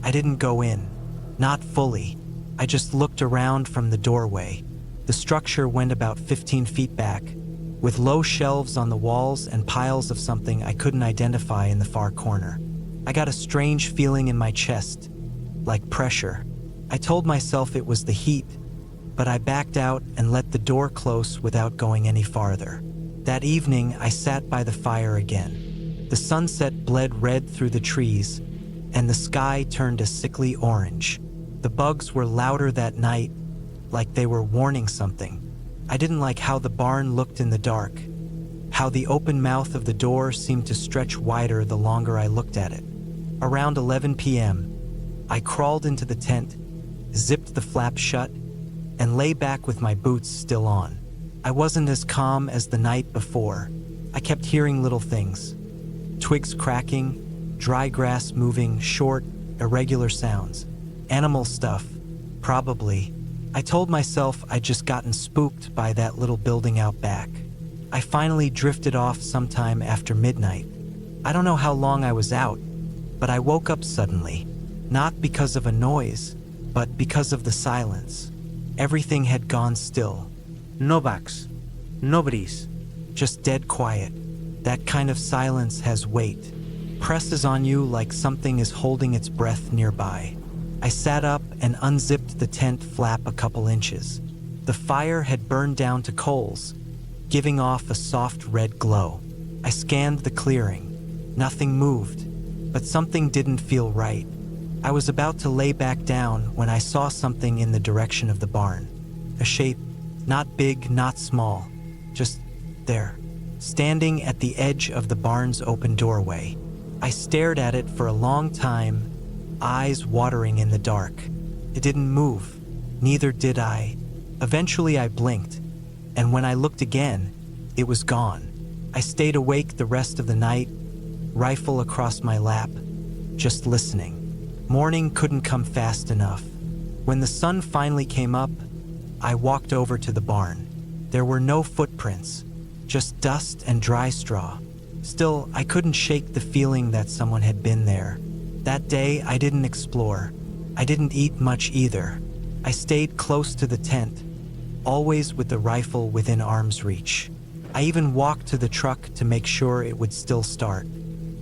I didn't go in. Not fully. I just looked around from the doorway. The structure went about 15 feet back, with low shelves on the walls and piles of something I couldn't identify in the far corner. I got a strange feeling in my chest, like pressure. I told myself it was the heat, but I backed out and let the door close without going any farther. That evening, I sat by the fire again. The sunset bled red through the trees, and the sky turned a sickly orange. The bugs were louder that night, like they were warning something. I didn't like how the barn looked in the dark, how the open mouth of the door seemed to stretch wider the longer I looked at it. Around 11 p.m., I crawled into the tent, zipped the flap shut, and lay back with my boots still on. I wasn't as calm as the night before. I kept hearing little things. Twigs cracking, dry grass moving, short, irregular sounds. Animal stuff, probably. I told myself I'd just gotten spooked by that little building out back. I finally drifted off sometime after midnight. I don't know how long I was out, but I woke up suddenly. Not because of a noise, but because of the silence. Everything had gone still. No bugs. No breeze. Just dead quiet. That kind of silence has weight. presses on you like something is holding its breath nearby. I sat up and unzipped the tent flap a couple inches. The fire had burned down to coals, giving off a soft red glow. I scanned the clearing. Nothing moved, but something didn't feel right. I was about to lay back down when I saw something in the direction of the barn. A shape, not big, not small, just there, standing at the edge of the barn's open doorway. I stared at it for a long time, eyes watering in the dark. It didn't move, neither did I. Eventually I blinked, and when I looked again, it was gone. I stayed awake the rest of the night, rifle across my lap, just listening. Morning couldn't come fast enough. When the sun finally came up, I walked over to the barn. There were no footprints, just dust and dry straw. Still, I couldn't shake the feeling that someone had been there. That day, I didn't explore. I didn't eat much either. I stayed close to the tent, always with the rifle within arm's reach. I even walked to the truck to make sure it would still start.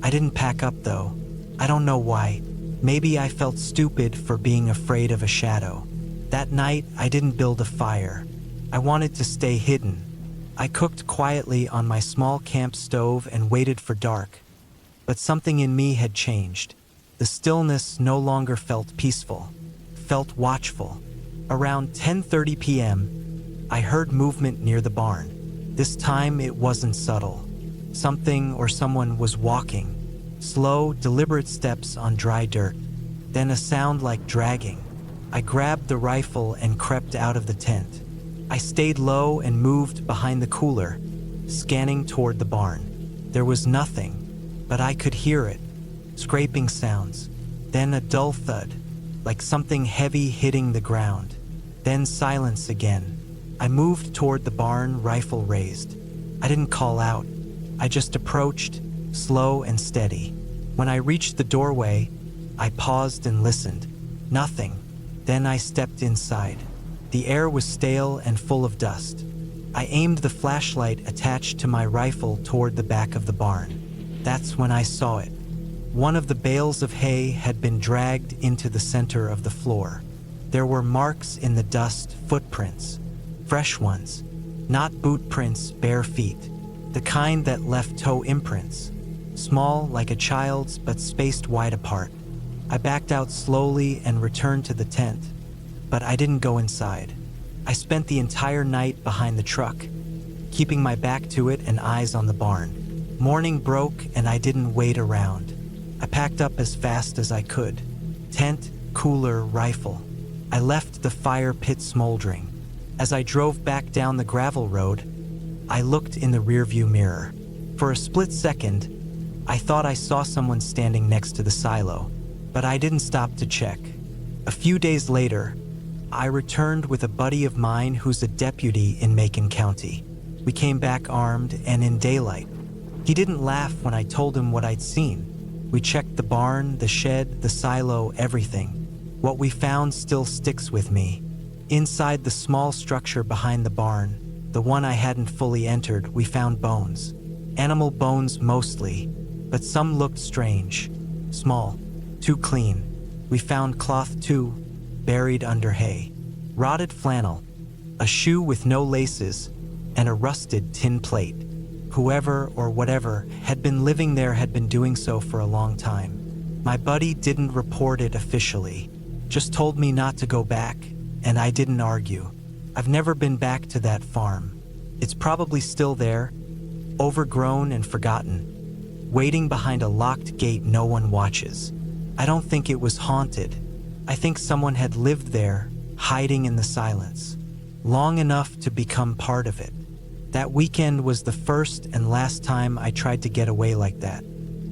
I didn't pack up though. I don't know why. Maybe I felt stupid for being afraid of a shadow. That night, I didn't build a fire. I wanted to stay hidden. I cooked quietly on my small camp stove and waited for dark. But something in me had changed. The stillness no longer felt peaceful, felt watchful. Around 10:30 p.m., I heard movement near the barn. This time it wasn't subtle. Something or someone was walking. Slow, deliberate steps on dry dirt. Then a sound like dragging. I grabbed the rifle and crept out of the tent. I stayed low and moved behind the cooler, scanning toward the barn. There was nothing, but I could hear it. Scraping sounds. Then a dull thud, like something heavy hitting the ground. Then silence again. I moved toward the barn, rifle raised. I didn't call out. I just approached, slow and steady. When I reached the doorway, I paused and listened. Nothing. Then I stepped inside. The air was stale and full of dust. I aimed the flashlight attached to my rifle toward the back of the barn. That's when I saw it. One of the bales of hay had been dragged into the center of the floor. There were marks in the dust, footprints. Fresh ones. Not boot prints, bare feet. The kind that left toe imprints. Small, like a child's, but spaced wide apart. I backed out slowly and returned to the tent. But I didn't go inside. I spent the entire night behind the truck, keeping my back to it and eyes on the barn. Morning broke and I didn't wait around. I packed up as fast as I could. Tent, cooler, rifle. I left the fire pit smoldering. As I drove back down the gravel road, I looked in the rearview mirror. For a split second, I thought I saw someone standing next to the silo, but I didn't stop to check. A few days later, I returned with a buddy of mine who's a deputy in Macon County. We came back armed and in daylight. He didn't laugh when I told him what I'd seen. We checked the barn, the shed, the silo, everything. What we found still sticks with me. Inside the small structure behind the barn, the one I hadn't fully entered, we found bones. Animal bones mostly, but some looked strange. Small, too clean. We found cloth too, buried under hay. Rotted flannel, a shoe with no laces, and a rusted tin plate. Whoever or whatever had been living there had been doing so for a long time. My buddy didn't report it officially, just told me not to go back, and I didn't argue. I've never been back to that farm. It's probably still there, overgrown and forgotten, waiting behind a locked gate no one watches. I don't think it was haunted. I think someone had lived there, hiding in the silence, long enough to become part of it. That weekend was the first and last time I tried to get away like that.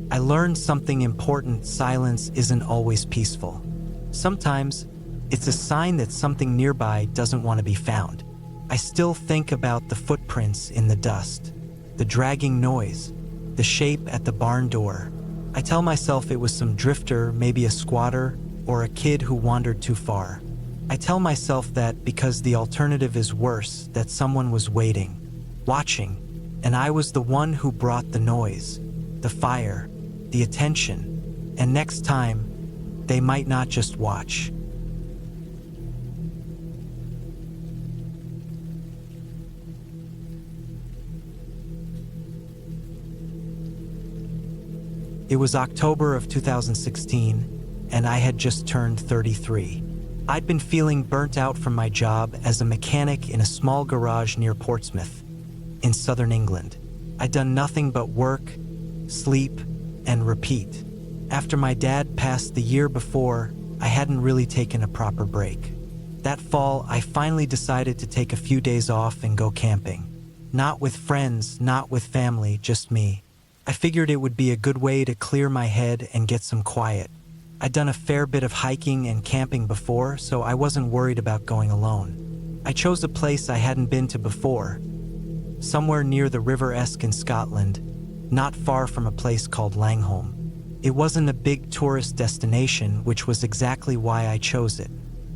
I learned something important: silence isn't always peaceful. Sometimes, it's a sign that something nearby doesn't want to be found. I still think about the footprints in the dust, the dragging noise, the shape at the barn door. I tell myself it was some drifter, maybe a squatter, or a kid who wandered too far. I tell myself that because the alternative is worse, that someone was waiting, watching, and I was the one who brought the noise, the fire, the attention, and next time, they might not just watch. It was October of 2016, and I had just turned 33. I'd been feeling burnt out from my job as a mechanic in a small garage near Portsmouth, in southern England. I'd done nothing but work, sleep, and repeat. After my dad passed the year before, I hadn't really taken a proper break. That fall, I finally decided to take a few days off and go camping. Not with friends, not with family, just me. I figured it would be a good way to clear my head and get some quiet. I'd done a fair bit of hiking and camping before, so I wasn't worried about going alone. I chose a place I hadn't been to before, somewhere near the River Esk in Scotland, not far from a place called Langholm. It wasn't a big tourist destination, which was exactly why I chose it.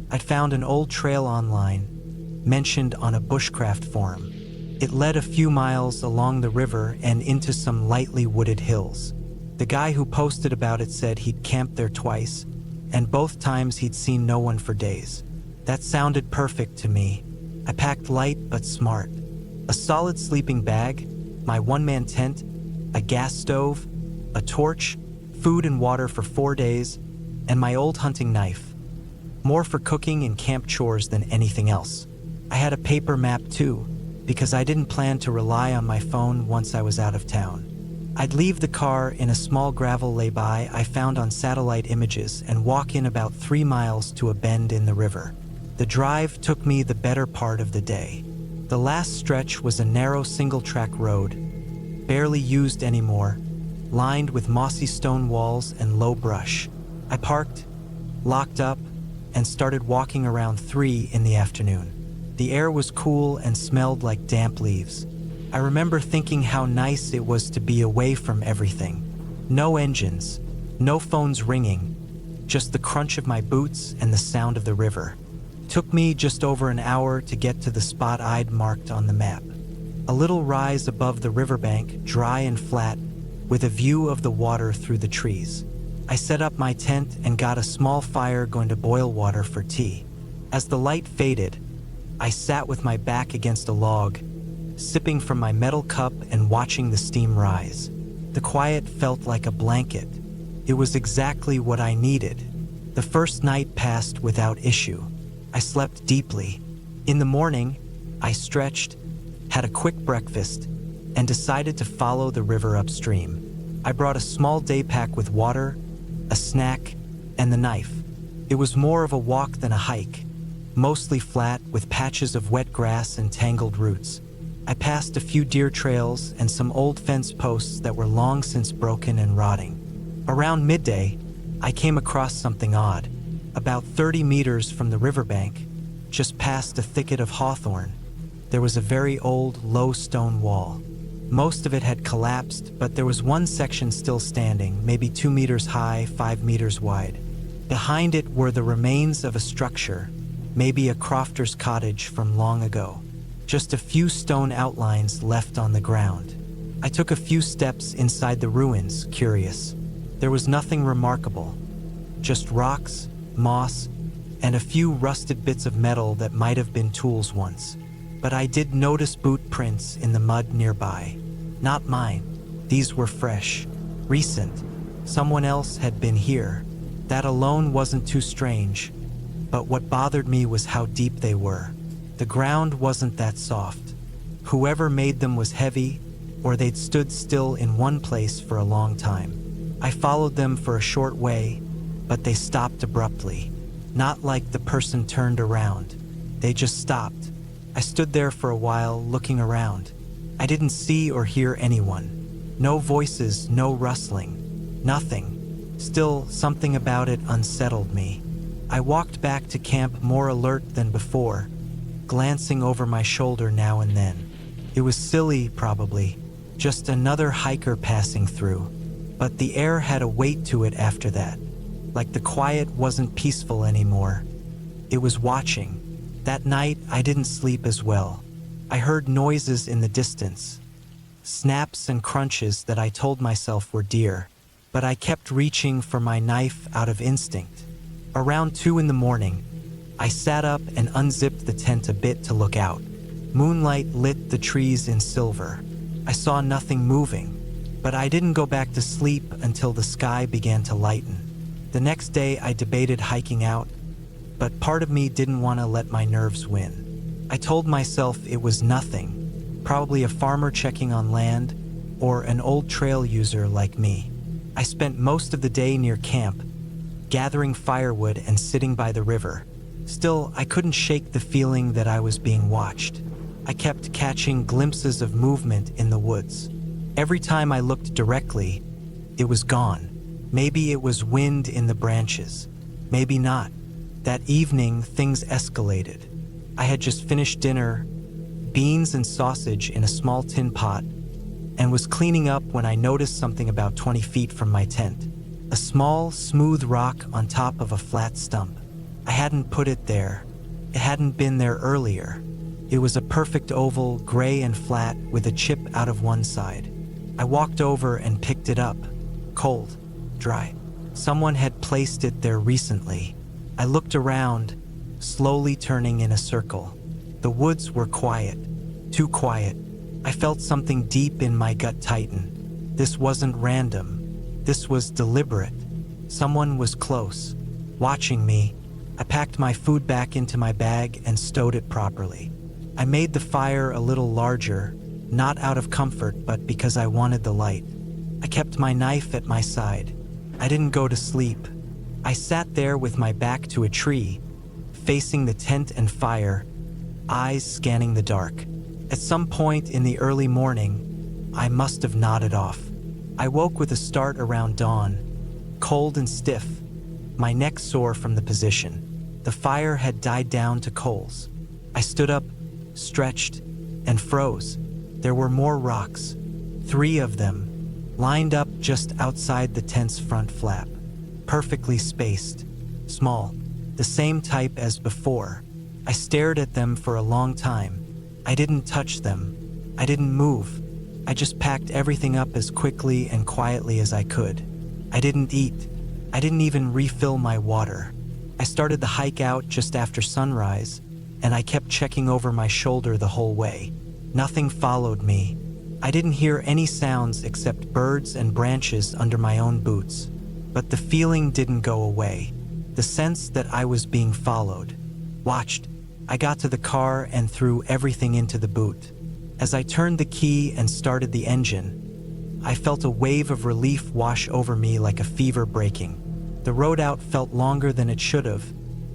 I'd found an old trail online, mentioned on a bushcraft forum. It led a few miles along the river and into some lightly wooded hills. The guy who posted about it said he'd camped there twice, and both times he'd seen no one for days. That sounded perfect to me. I packed light but smart. A solid sleeping bag, my one-man tent, a gas stove, a torch, food and water for 4 days, and my old hunting knife. More for cooking and camp chores than anything else. I had a paper map too, because I didn't plan to rely on my phone once I was out of town. I'd leave the car in a small gravel lay-by I found on satellite images and walk in about 3 miles to a bend in the river. The drive took me the better part of the day. The last stretch was a narrow single-track road, barely used anymore, lined with mossy stone walls and low brush. I parked, locked up, and started walking around 3 in the afternoon. The air was cool and smelled like damp leaves. I remember thinking how nice it was to be away from everything. No engines, no phones ringing, just the crunch of my boots and the sound of the river. Took me just over an hour to get to the spot I'd marked on the map. A little rise above the riverbank, dry and flat, with a view of the water through the trees. I set up my tent and got a small fire going to boil water for tea. As the light faded, I sat with my back against a log, sipping from my metal cup and watching the steam rise. The quiet felt like a blanket. It was exactly what I needed. The first night passed without issue. I slept deeply. In the morning, I stretched, had a quick breakfast, and decided to follow the river upstream. I brought a small day pack with water, a snack, and the knife. It was more of a walk than a hike, mostly flat with patches of wet grass and tangled roots. I passed a few deer trails and some old fence posts that were long since broken and rotting. Around midday, I came across something odd. About 30 meters from the riverbank, just past a thicket of hawthorn, there was a very old, low stone wall. Most of it had collapsed, but there was one section still standing, maybe 2 meters high, 5 meters wide. Behind it were the remains of a structure, maybe a crofter's cottage from long ago. Just a few stone outlines left on the ground. I took a few steps inside the ruins, curious. There was nothing remarkable, just rocks, moss, and a few rusted bits of metal that might have been tools once. But I did notice boot prints in the mud nearby. Not mine. These were fresh, recent. Someone else had been here. That alone wasn't too strange. But what bothered me was how deep they were. The ground wasn't that soft. Whoever made them was heavy, or they'd stood still in one place for a long time. I followed them for a short way, but they stopped abruptly. Not like the person turned around. They just stopped. I stood there for a while, looking around. I didn't see or hear anyone. No voices, no rustling. Nothing. Still, something about it unsettled me. I walked back to camp more alert than before, glancing over my shoulder now and then. It was silly, probably, just another hiker passing through. But the air had a weight to it after that. Like the quiet wasn't peaceful anymore. It was watching. That night, I didn't sleep as well. I heard noises in the distance, snaps and crunches that I told myself were deer, but I kept reaching for my knife out of instinct. Around 2 in the morning, I sat up and unzipped the tent a bit to look out. Moonlight lit the trees in silver. I saw nothing moving, but I didn't go back to sleep until the sky began to lighten. The next day I debated hiking out, but part of me didn't want to let my nerves win. I told myself it was nothing, probably a farmer checking on land or an old trail user like me. I spent most of the day near camp, gathering firewood and sitting by the river. Still, I couldn't shake the feeling that I was being watched. I kept catching glimpses of movement in the woods. Every time I looked directly, it was gone. Maybe it was wind in the branches. Maybe not. That evening, things escalated. I had just finished dinner, beans and sausage in a small tin pot, and was cleaning up when I noticed something about 20 feet from my tent. A small, smooth rock on top of a flat stump. I hadn't put it there. It hadn't been there earlier. It was a perfect oval, gray and flat, with a chip out of one side. I walked over and picked it up. Cold, dry. Someone had placed it there recently. I looked around, slowly turning in a circle. The woods were quiet, too quiet. I felt something deep in my gut tighten. This wasn't random. This was deliberate. Someone was close, watching me. I packed my food back into my bag and stowed it properly. I made the fire a little larger, not out of comfort, but because I wanted the light. I kept my knife at my side. I didn't go to sleep. I sat there with my back to a tree, facing the tent and fire, eyes scanning the dark. At some point in the early morning, I must have nodded off. I woke with a start around dawn, cold and stiff, my neck sore from the position. The fire had died down to coals. I stood up, stretched, and froze. There were more rocks, 3 of them, lined up just outside the tent's front flap, perfectly spaced, small, the same type as before. I stared at them for a long time. I didn't touch them. I didn't move. I just packed everything up as quickly and quietly as I could. I didn't eat. I didn't even refill my water. I started the hike out just after sunrise, and I kept checking over my shoulder the whole way. Nothing followed me. I didn't hear any sounds except birds and branches under my own boots. But the feeling didn't go away. The sense that I was being followed, watched. I got to the car and threw everything into the boot. As I turned the key and started the engine, I felt a wave of relief wash over me like a fever breaking. The road out felt longer than it should have,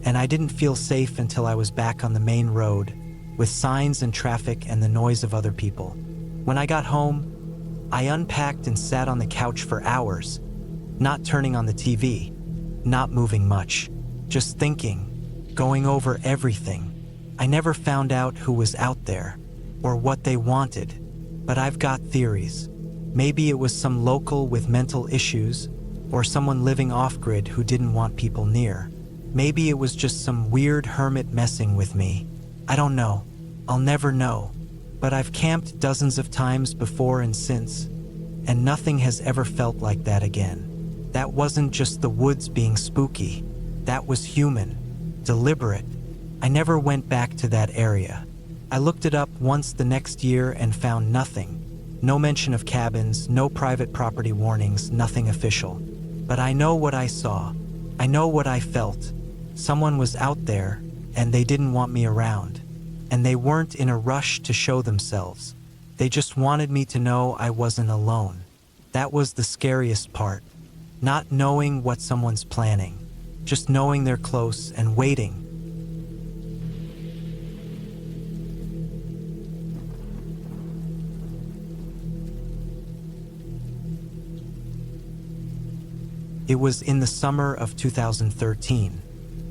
and I didn't feel safe until I was back on the main road, with signs and traffic and the noise of other people. When I got home, I unpacked and sat on the couch for hours, not turning on the TV, not moving much, just thinking, going over everything. I never found out who was out there, or what they wanted, but I've got theories. Maybe it was some local with mental issues, or someone living off-grid who didn't want people near. Maybe it was just some weird hermit messing with me. I don't know. I'll never know. But I've camped dozens of times before and since, and nothing has ever felt like that again. That wasn't just the woods being spooky. That was human, deliberate. I never went back to that area. I looked it up once the next year and found nothing. No mention of cabins, no private property warnings, nothing official. But I know what I saw. I know what I felt. Someone was out there, and they didn't want me around. And they weren't in a rush to show themselves. They just wanted me to know I wasn't alone. That was the scariest part. Not knowing what someone's planning, just knowing they're close and waiting. It was in the summer of 2013.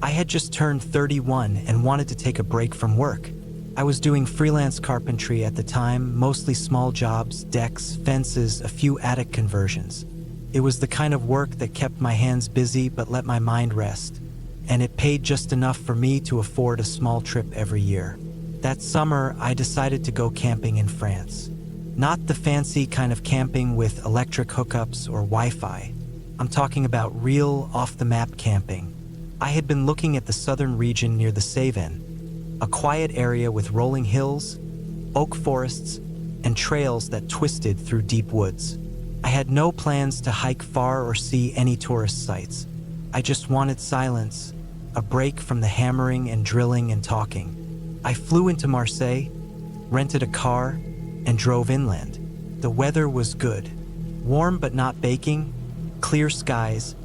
I had just turned 31 and wanted to take a break from work. I was doing freelance carpentry at the time, mostly small jobs, decks, fences, a few attic conversions. It was the kind of work that kept my hands busy but let my mind rest, and it paid just enough for me to afford a small trip every year. That summer, I decided to go camping in France. Not the fancy kind of camping with electric hookups or Wi-Fi. I'm talking about real, off-the-map camping. I had been looking at the southern region near the Savan, a quiet area with rolling hills, oak forests, and trails that twisted through deep woods. I had no plans to hike far or see any tourist sites. I just wanted silence, a break from the hammering and drilling and talking. I flew into Marseille, rented a car, and drove inland. The weather was good, warm but not baking, clear skies,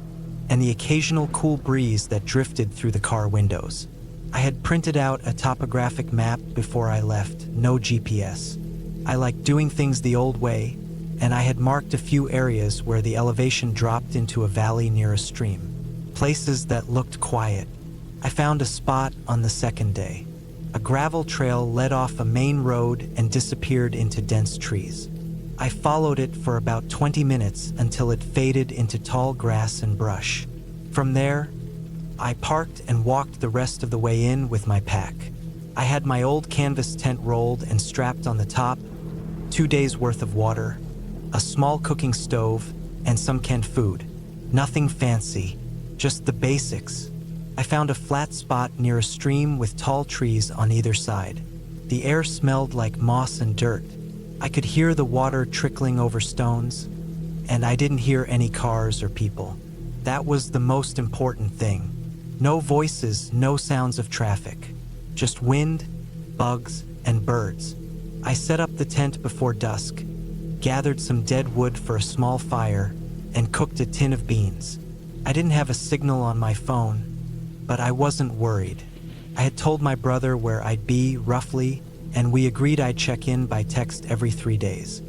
and the occasional cool breeze that drifted through the car windows. I had printed out a topographic map before I left, no GPS. I liked doing things the old way, and I had marked a few areas where the elevation dropped into a valley near a stream, places that looked quiet. I found a spot on the second day. A gravel trail led off a main road and disappeared into dense trees. I followed it for about 20 minutes until it faded into tall grass and brush. From there, I parked and walked the rest of the way in with my pack. I had my old canvas tent rolled and strapped on the top, 2 days worth of water, a small cooking stove, and some canned food. Nothing fancy, just the basics. I found a flat spot near a stream with tall trees on either side. The air smelled like moss and dirt. I could hear the water trickling over stones, and I didn't hear any cars or people. That was the most important thing. No voices, no sounds of traffic. Just wind, bugs, and birds. I set up the tent before dusk, gathered some dead wood for a small fire, and cooked a tin of beans. I didn't have a signal on my phone, but I wasn't worried. I had told my brother where I'd be, roughly, and we agreed I'd check in by text every 3 days.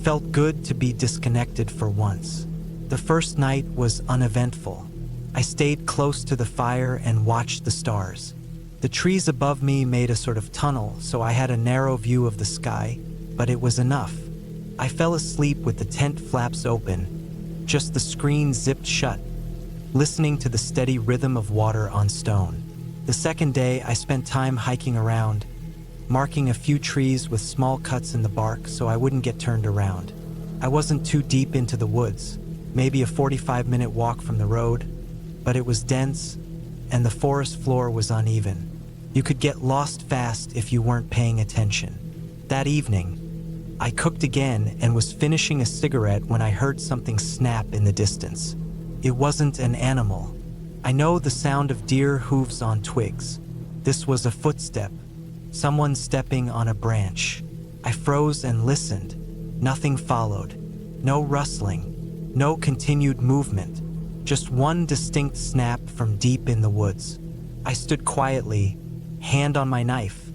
Felt good to be disconnected for once. The first night was uneventful. I stayed close to the fire and watched the stars. The trees above me made a sort of tunnel, so I had a narrow view of the sky, but it was enough. I fell asleep with the tent flaps open, just the screen zipped shut, listening to the steady rhythm of water on stone. The second day, I spent time hiking around, marking a few trees with small cuts in the bark so I wouldn't get turned around. I wasn't too deep into the woods, maybe a 45-minute walk from the road, but it was dense, and the forest floor was uneven. You could get lost fast if you weren't paying attention. That evening, I cooked again and was finishing a cigarette when I heard something snap in the distance. It wasn't an animal. I know the sound of deer hooves on twigs. This was a footstep, someone stepping on a branch. I froze and listened. Nothing followed. No rustling, no continued movement, just one distinct snap from deep in the woods. I stood quietly, hand on my knife.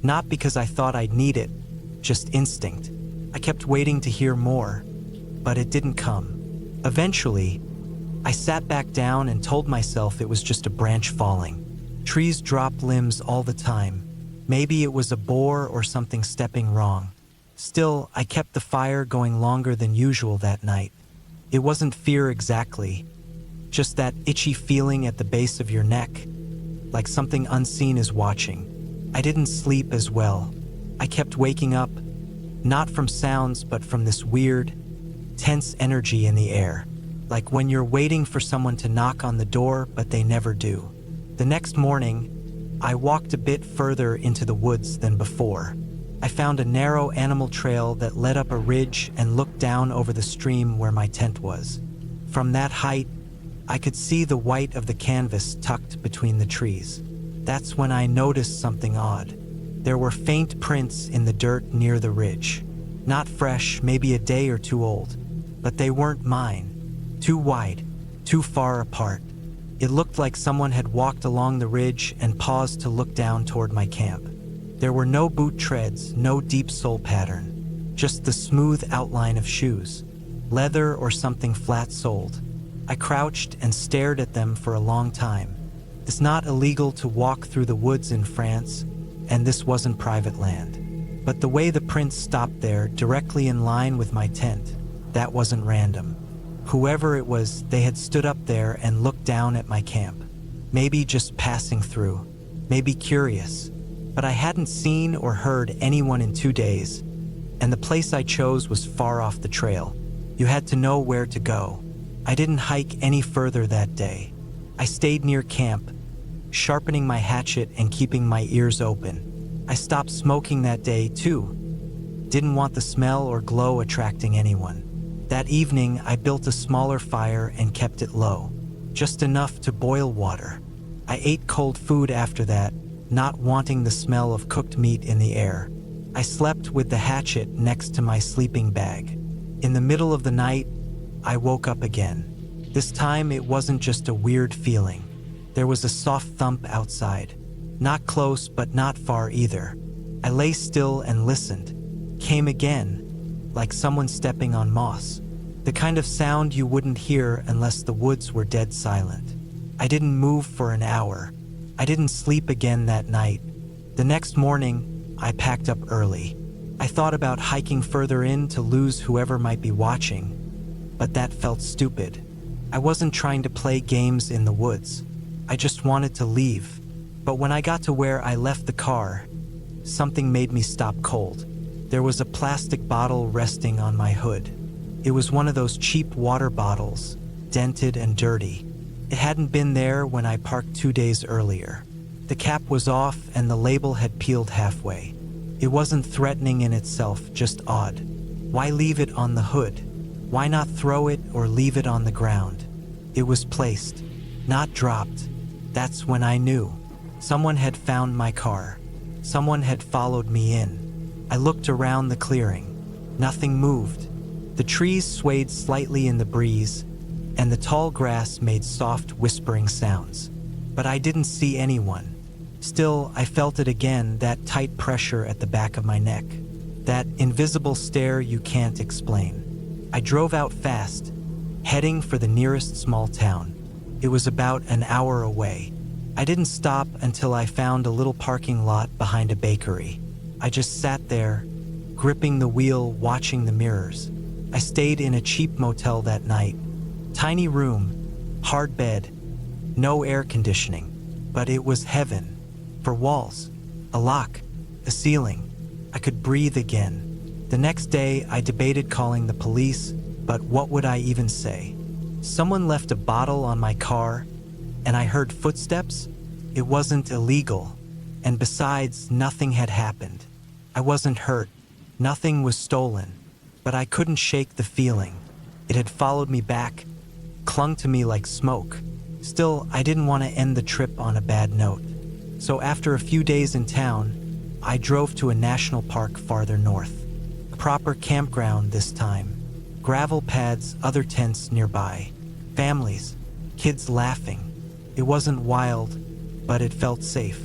Not because I thought I'd need it, just instinct. I kept waiting to hear more, but it didn't come. Eventually, I sat back down and told myself it was just a branch falling. Trees drop limbs all the time. Maybe it was a boar or something stepping wrong. Still, I kept the fire going longer than usual that night. It wasn't fear exactly, just that itchy feeling at the base of your neck, like something unseen is watching. I didn't sleep as well. I kept waking up, not from sounds, but from this weird, tense energy in the air, like when you're waiting for someone to knock on the door, but they never do. The next morning, I walked a bit further into the woods than before. I found a narrow animal trail that led up a ridge and looked down over the stream where my tent was. From that height, I could see the white of the canvas tucked between the trees. That's when I noticed something odd. There were faint prints in the dirt near the ridge. Not fresh, maybe a day or two old, but they weren't mine. Too wide, too far apart. It looked like someone had walked along the ridge and paused to look down toward my camp. There were no boot treads, no deep sole pattern, just the smooth outline of shoes, leather or something flat-soled. I crouched and stared at them for a long time. It's not illegal to walk through the woods in France, and this wasn't private land. But the way the prints stopped there, directly in line with my tent, that wasn't random. Whoever it was, they had stood up there and looked down at my camp. Maybe just passing through, maybe curious. But I hadn't seen or heard anyone in 2 days, and the place I chose was far off the trail. You had to know where to go. I didn't hike any further that day. I stayed near camp, sharpening my hatchet and keeping my ears open. I stopped smoking that day too. Didn't want the smell or glow attracting anyone. That evening, I built a smaller fire and kept it low, just enough to boil water. I ate cold food after that, not wanting the smell of cooked meat in the air. I slept with the hatchet next to my sleeping bag. In the middle of the night, I woke up again. This time, it wasn't just a weird feeling. There was a soft thump outside. Not close, but not far either. I lay still and listened. Came again, like someone stepping on moss. The kind of sound you wouldn't hear unless the woods were dead silent. I didn't move for an hour. I didn't sleep again that night. The next morning, I packed up early. I thought about hiking further in to lose whoever might be watching, but that felt stupid. I wasn't trying to play games in the woods. I just wanted to leave. But when I got to where I left the car, something made me stop cold. There was a plastic bottle resting on my hood. It was one of those cheap water bottles, dented and dirty. It hadn't been there when I parked 2 days earlier. The cap was off and the label had peeled halfway. It wasn't threatening in itself, just odd. Why leave it on the hood? Why not throw it or leave it on the ground? It was placed, not dropped. That's when I knew. Someone had found my car. Someone had followed me in. I looked around the clearing. Nothing moved. The trees swayed slightly in the breeze, and the tall grass made soft whispering sounds. But I didn't see anyone. Still, I felt it again, that tight pressure at the back of my neck. That invisible stare you can't explain. I drove out fast, heading for the nearest small town. It was about an hour away. I didn't stop until I found a little parking lot behind a bakery. I just sat there, gripping the wheel, watching the mirrors. I stayed in a cheap motel that night. Tiny room, hard bed, no air conditioning, but it was heaven. For walls, a lock, a ceiling. I could breathe again. The next day, I debated calling the police, but what would I even say? Someone left a bottle on my car, and I heard footsteps. It wasn't illegal, and besides, nothing had happened. I wasn't hurt. Nothing was stolen, but I couldn't shake the feeling. It had followed me back, clung to me like smoke. Still, I didn't want to end the trip on a bad note. So after a few days in town, I drove to a national park farther north. A proper campground this time. Gravel pads, other tents nearby. Families, kids laughing. It wasn't wild, but it felt safe.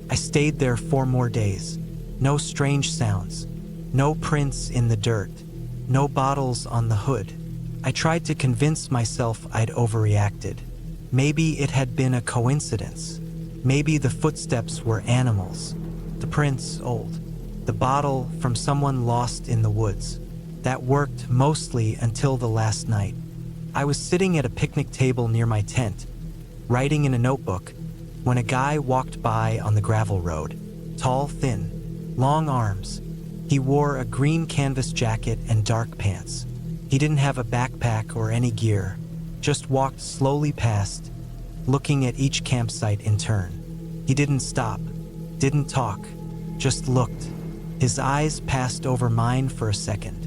I stayed there 4 more days. No strange sounds. No prints in the dirt. No bottles on the hood. I tried to convince myself I'd overreacted. Maybe it had been a coincidence. Maybe the footsteps were animals. The prints old. The bottle from someone lost in the woods. That worked mostly until the last night. I was sitting at a picnic table near my tent, writing in a notebook, when a guy walked by on the gravel road. Tall, thin, long arms. He wore a green canvas jacket and dark pants. He didn't have a backpack or any gear, just walked slowly past, looking at each campsite in turn. He didn't stop, didn't talk, just looked. His eyes passed over mine for a second.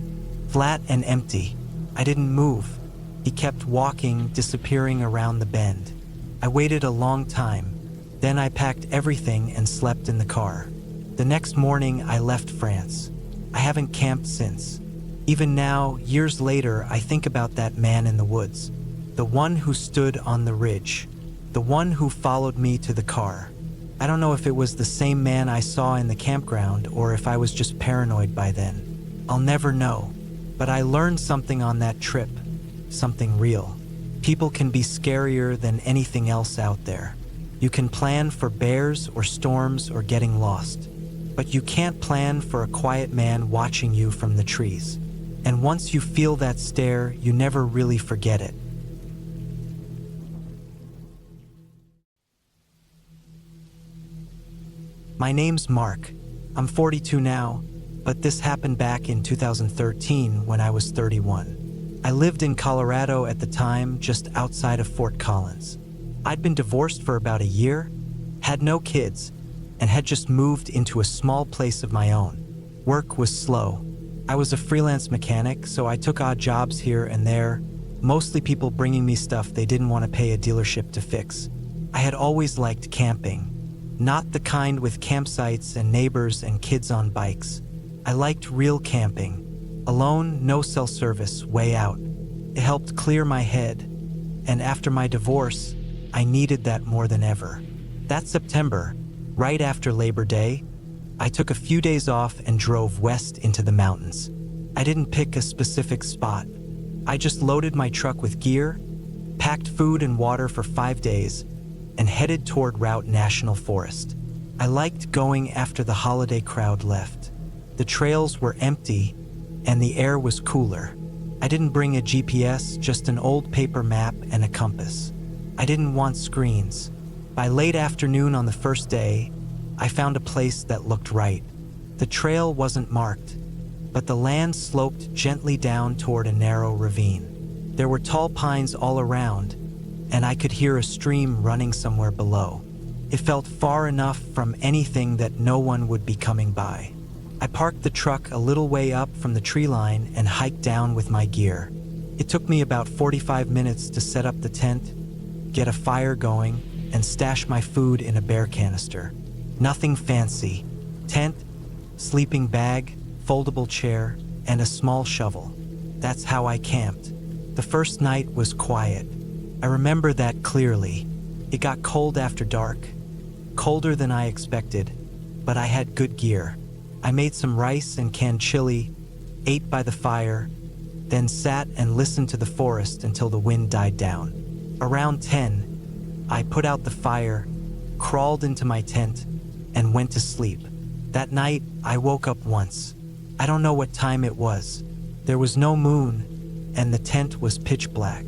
Flat and empty. I didn't move. He kept walking, disappearing around the bend. I waited a long time. Then I packed everything and slept in the car. The next morning, I left France. I haven't camped since. Even now, years later, I think about that man in the woods. The one who stood on the ridge. The one who followed me to the car. I don't know if it was the same man I saw in the campground or if I was just paranoid by then. I'll never know. But I learned something on that trip. Something real. People can be scarier than anything else out there. You can plan for bears or storms or getting lost. But you can't plan for a quiet man watching you from the trees. And once you feel that stare, you never really forget it. My name's Mark. I'm 42 now, but this happened back in 2013 when I was 31. I lived in Colorado at the time, just outside of Fort Collins. I'd been divorced for about a year, had no kids, and had just moved into a small place of my own. Work was slow. I was a freelance mechanic, so I took odd jobs here and there, mostly people bringing me stuff they didn't want to pay a dealership to fix. I had always liked camping, not the kind with campsites and neighbors and kids on bikes. I liked real camping, alone, no cell service, way out. It helped clear my head, and after my divorce, I needed that more than ever. That September, right after Labor Day, I took a few days off and drove west into the mountains. I didn't pick a specific spot. I just loaded my truck with gear, packed food and water for 5 days, and headed toward Route National Forest. I liked going after the holiday crowd left. The trails were empty, and the air was cooler. I didn't bring a GPS, just an old paper map and a compass. I didn't want screens. By late afternoon on the first day, I found a place that looked right. The trail wasn't marked, but the land sloped gently down toward a narrow ravine. There were tall pines all around, and I could hear a stream running somewhere below. It felt far enough from anything that no one would be coming by. I parked the truck a little way up from the tree line and hiked down with my gear. It took me about 45 minutes to set up the tent, get a fire going, and stash my food in a bear canister. Nothing fancy. Tent, sleeping bag, foldable chair, and a small shovel. That's how I camped. The first night was quiet. I remember that clearly. It got cold after dark, colder than I expected, but I had good gear. I made some rice and canned chili, ate by the fire, then sat and listened to the forest until the wind died down. Around 10, I put out the fire, crawled into my tent, and went to sleep. That night, I woke up once. I don't know what time it was. There was no moon, and the tent was pitch black.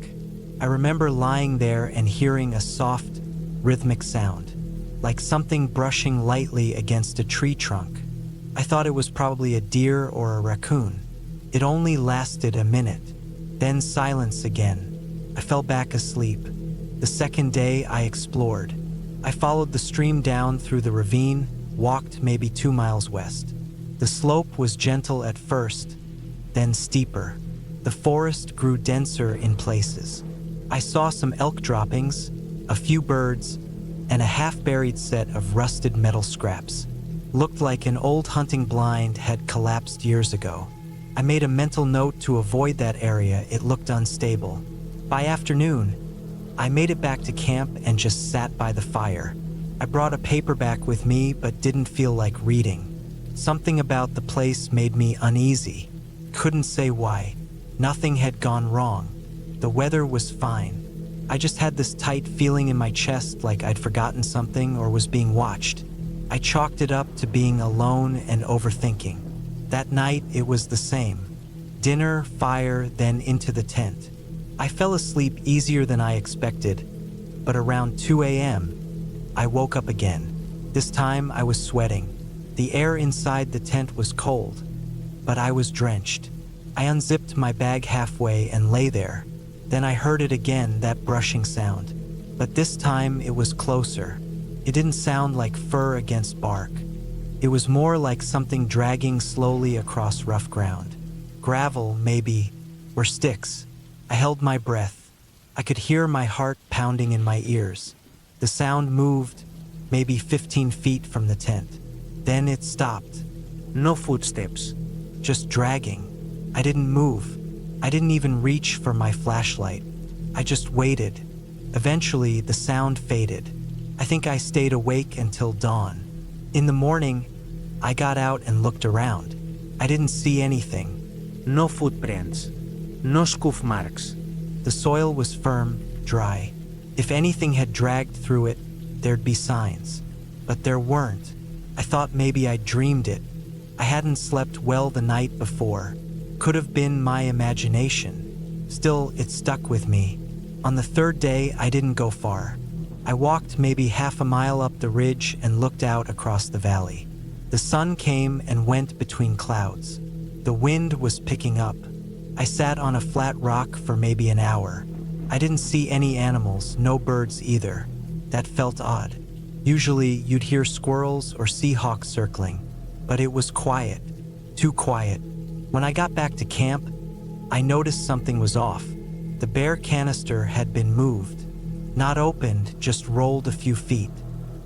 I remember lying there and hearing a soft, rhythmic sound, like something brushing lightly against a tree trunk. I thought it was probably a deer or a raccoon. It only lasted a minute, then silence again. I fell back asleep. The second day, I explored. I followed the stream down through the ravine, walked maybe 2 miles west. The slope was gentle at first, then steeper. The forest grew denser in places. I saw some elk droppings, a few birds, and a half-buried set of rusted metal scraps. Looked like an old hunting blind had collapsed years ago. I made a mental note to avoid that area. It looked unstable. By afternoon, I made it back to camp and just sat by the fire. I brought a paperback with me but didn't feel like reading. Something about the place made me uneasy. Couldn't say why. Nothing had gone wrong. The weather was fine. I just had this tight feeling in my chest like I'd forgotten something or was being watched. I chalked it up to being alone and overthinking. That night, it was the same. Dinner, fire, then into the tent. I fell asleep easier than I expected, but around 2 a.m., I woke up again. This time, I was sweating. The air inside the tent was cold, but I was drenched. I unzipped my bag halfway and lay there. Then I heard it again, that brushing sound. But this time, it was closer. It didn't sound like fur against bark. It was more like something dragging slowly across rough ground. Gravel, maybe, or sticks. I held my breath. I could hear my heart pounding in my ears. The sound moved, maybe 15 feet from the tent. Then it stopped. No footsteps. Just dragging. I didn't move. I didn't even reach for my flashlight. I just waited. Eventually, the sound faded. I think I stayed awake until dawn. In the morning, I got out and looked around. I didn't see anything. No footprints. No scoof marks. The soil was firm, dry. If anything had dragged through it, there'd be signs. But there weren't. I thought maybe I dreamed it. I hadn't slept well the night before. Could have been my imagination. Still, it stuck with me. On the third day, I didn't go far. I walked maybe half a mile up the ridge and looked out across the valley. The sun came and went between clouds. The wind was picking up. I sat on a flat rock for maybe an hour. I didn't see any animals, no birds either. That felt odd. Usually you'd hear squirrels or seahawks circling, but it was quiet, too quiet. When I got back to camp, I noticed something was off. The bear canister had been moved. Not opened, just rolled a few feet.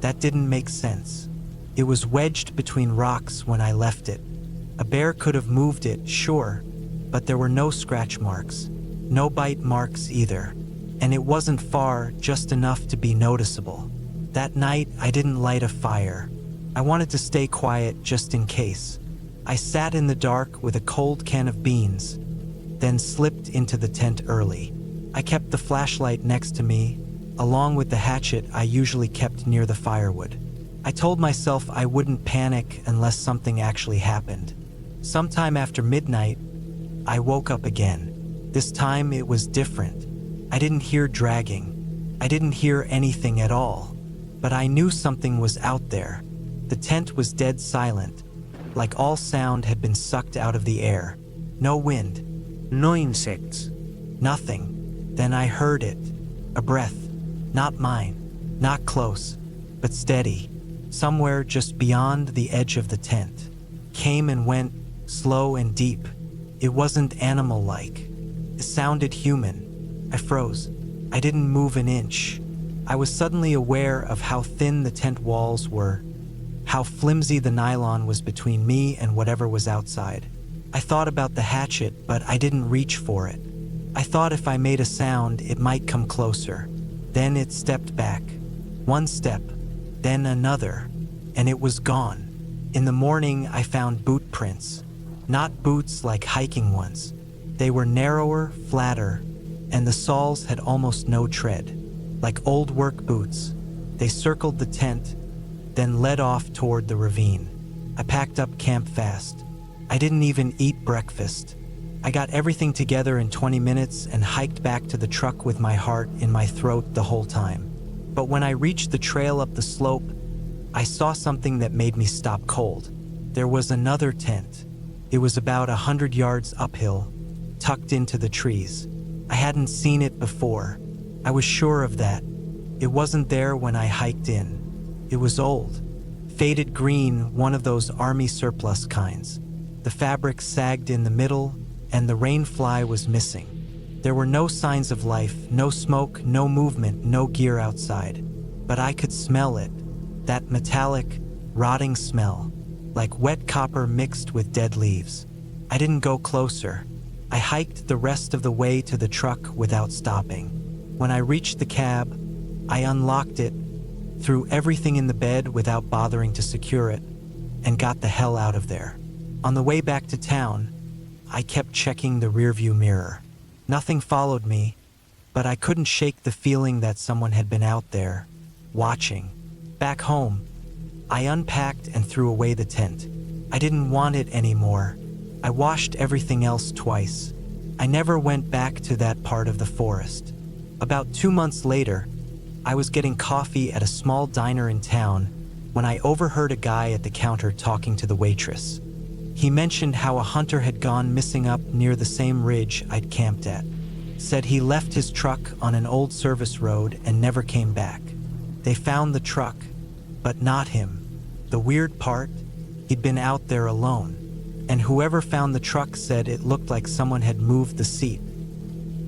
That didn't make sense. It was wedged between rocks when I left it. A bear could have moved it, sure, but there were no scratch marks, no bite marks either, and it wasn't far, just enough to be noticeable. That night, I didn't light a fire. I wanted to stay quiet just in case. I sat in the dark with a cold can of beans, then slipped into the tent early. I kept the flashlight next to me, along with the hatchet I usually kept near the firewood. I told myself I wouldn't panic unless something actually happened. Sometime after midnight, I woke up again. This time it was different. I didn't hear dragging. I didn't hear anything at all. But I knew something was out there. The tent was dead silent, like all sound had been sucked out of the air. No wind. No insects. Nothing. Then I heard it. A breath. Not mine. Not close, but steady. Somewhere just beyond the edge of the tent. Came and went, slow and deep. It wasn't animal-like. It sounded human. I froze. I didn't move an inch. I was suddenly aware of how thin the tent walls were, how flimsy the nylon was between me and whatever was outside. I thought about the hatchet, but I didn't reach for it. I thought if I made a sound, it might come closer. Then it stepped back. One step, then another, and it was gone. In the morning, I found boot prints. Not boots like hiking ones. They were narrower, flatter, and the soles had almost no tread. Like old work boots. They circled the tent, then led off toward the ravine. I packed up camp fast. I didn't even eat breakfast. I got everything together in 20 minutes and hiked back to the truck with my heart in my throat the whole time. But when I reached the trail up the slope, I saw something that made me stop cold. There was another tent. It was about 100 yards uphill, tucked into the trees. I hadn't seen it before. I was sure of that. It wasn't there when I hiked in. It was old. Faded green, one of those army surplus kinds. The fabric sagged in the middle, and the rain fly was missing. There were no signs of life, no smoke, no movement, no gear outside. But I could smell it. That metallic, rotting smell, like wet copper mixed with dead leaves. I didn't go closer. I hiked the rest of the way to the truck without stopping. When I reached the cab, I unlocked it, threw everything in the bed without bothering to secure it, and got the hell out of there. On the way back to town, I kept checking the rearview mirror. Nothing followed me, but I couldn't shake the feeling that someone had been out there, watching. Back home, I unpacked and threw away the tent. I didn't want it anymore. I washed everything else twice. I never went back to that part of the forest. About 2 months later, I was getting coffee at a small diner in town when I overheard a guy at the counter talking to the waitress. He mentioned how a hunter had gone missing up near the same ridge I'd camped at. Said he left his truck on an old service road and never came back. They found the truck, but not him. The weird part, he'd been out there alone. And whoever found the truck said it looked like someone had moved the seat,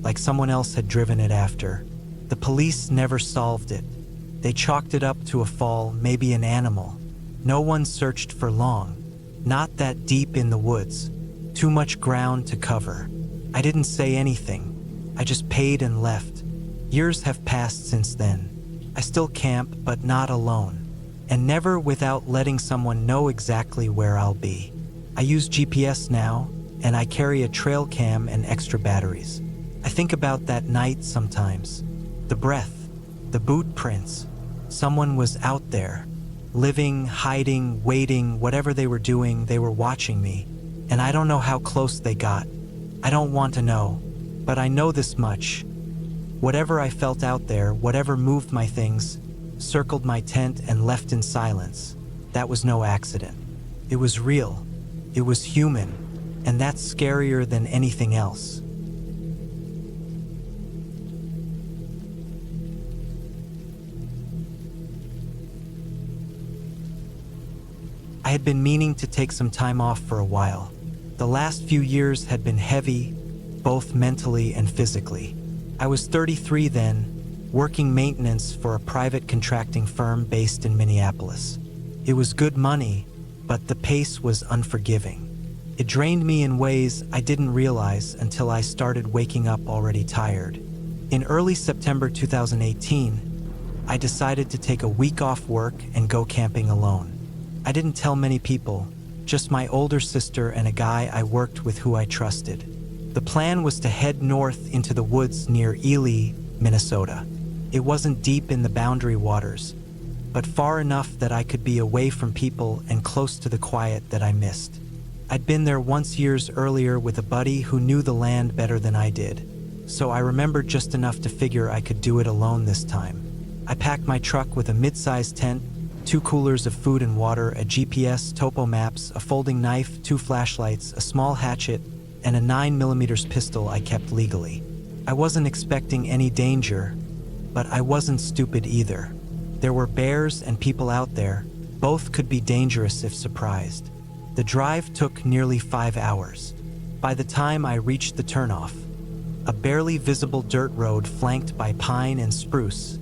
like someone else had driven it after. The police never solved it. They chalked it up to a fall, maybe an animal. No one searched for long. Not that deep in the woods. Too much ground to cover. I didn't say anything. I just paid and left. Years have passed since then. I still camp, but not alone. And never without letting someone know exactly where I'll be. I use GPS now, and I carry a trail cam and extra batteries. I think about that night sometimes. The breath, the boot prints. Someone was out there. Living, hiding, waiting, whatever they were doing, they were watching me. And I don't know how close they got. I don't want to know. But I know this much. Whatever I felt out there, whatever moved my things, circled my tent and left in silence, that was no accident. It was real. It was human. and that's scarier than anything else. I had been meaning to take some time off for a while. The last few years had been heavy, both mentally and physically. I was 33 then, working maintenance for a private contracting firm based in Minneapolis. It was good money, but the pace was unforgiving. It drained me in ways I didn't realize until I started waking up already tired. In early September 2018, I decided to take a week off work and go camping alone. I didn't tell many people, just my older sister and a guy I worked with who I trusted. The plan was to head north into the woods near Eerie, Minnesota. It wasn't deep in the boundary waters, but far enough that I could be away from people and close to the quiet that I missed. I'd been there once years earlier with a buddy who knew the land better than I did, so I remembered just enough to figure I could do it alone this time. I packed my truck with a mid-sized tent, 2 coolers of food and water, a GPS, topo maps, a folding knife, 2 flashlights, a small hatchet, and a 9mm pistol I kept legally. I wasn't expecting any danger, but I wasn't stupid either. There were bears and people out there. Both could be dangerous if surprised. The drive took nearly 5 hours. By the time I reached the turnoff, a barely visible dirt road flanked by pine and spruce,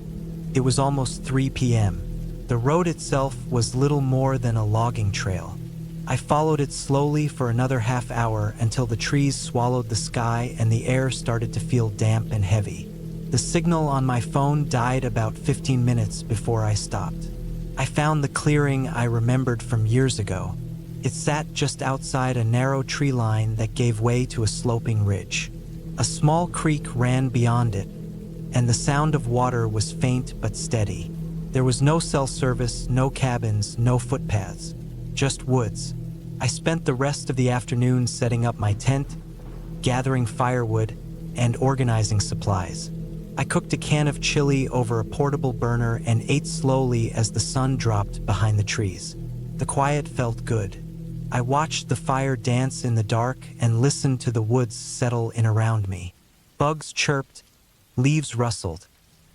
it was almost 3 p.m. The road itself was little more than a logging trail. I followed it slowly for another half hour until the trees swallowed the sky and the air started to feel damp and heavy. The signal on my phone died about 15 minutes before I stopped. I found the clearing I remembered from years ago. It sat just outside a narrow tree line that gave way to a sloping ridge. A small creek ran beyond it, and the sound of water was faint but steady. There was no cell service, no cabins, no footpaths, just woods. I spent the rest of the afternoon setting up my tent, gathering firewood, and organizing supplies. I cooked a can of chili over a portable burner and ate slowly as the sun dropped behind the trees. The quiet felt good. I watched the fire dance in the dark and listened to the woods settle in around me. Bugs chirped, leaves rustled,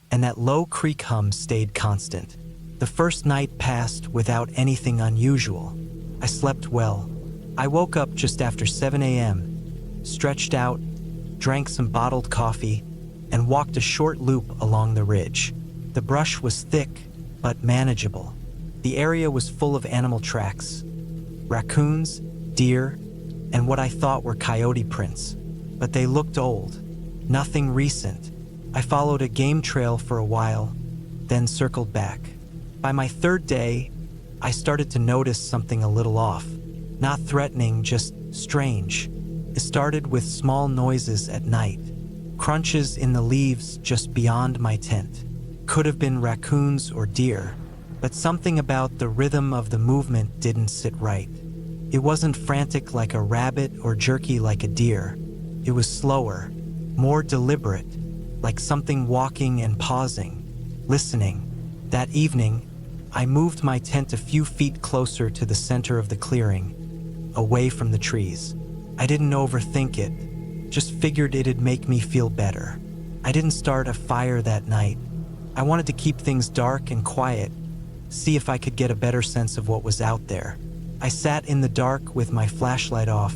and that low creek hum stayed constant. The first night passed without anything unusual. I slept well. I woke up just after 7 a.m., stretched out, drank some bottled coffee, and walked a short loop along the ridge. The brush was thick, but manageable. The area was full of animal tracks, raccoons, deer, and what I thought were coyote prints, but they looked old, nothing recent. I followed a game trail for a while, then circled back. By my 3rd day, I started to notice something a little off. Not threatening, just strange. It started with small noises at night. Crunches in the leaves just beyond my tent. Could have been raccoons or deer, but something about the rhythm of the movement didn't sit right. It wasn't frantic like a rabbit or jerky like a deer. It was slower, more deliberate, like something walking and pausing, listening. That evening, I moved my tent a few feet closer to the center of the clearing, away from the trees. I didn't overthink it, just figured it'd make me feel better. I didn't start a fire that night. I wanted to keep things dark and quiet, see if I could get a better sense of what was out there. I sat in the dark with my flashlight off,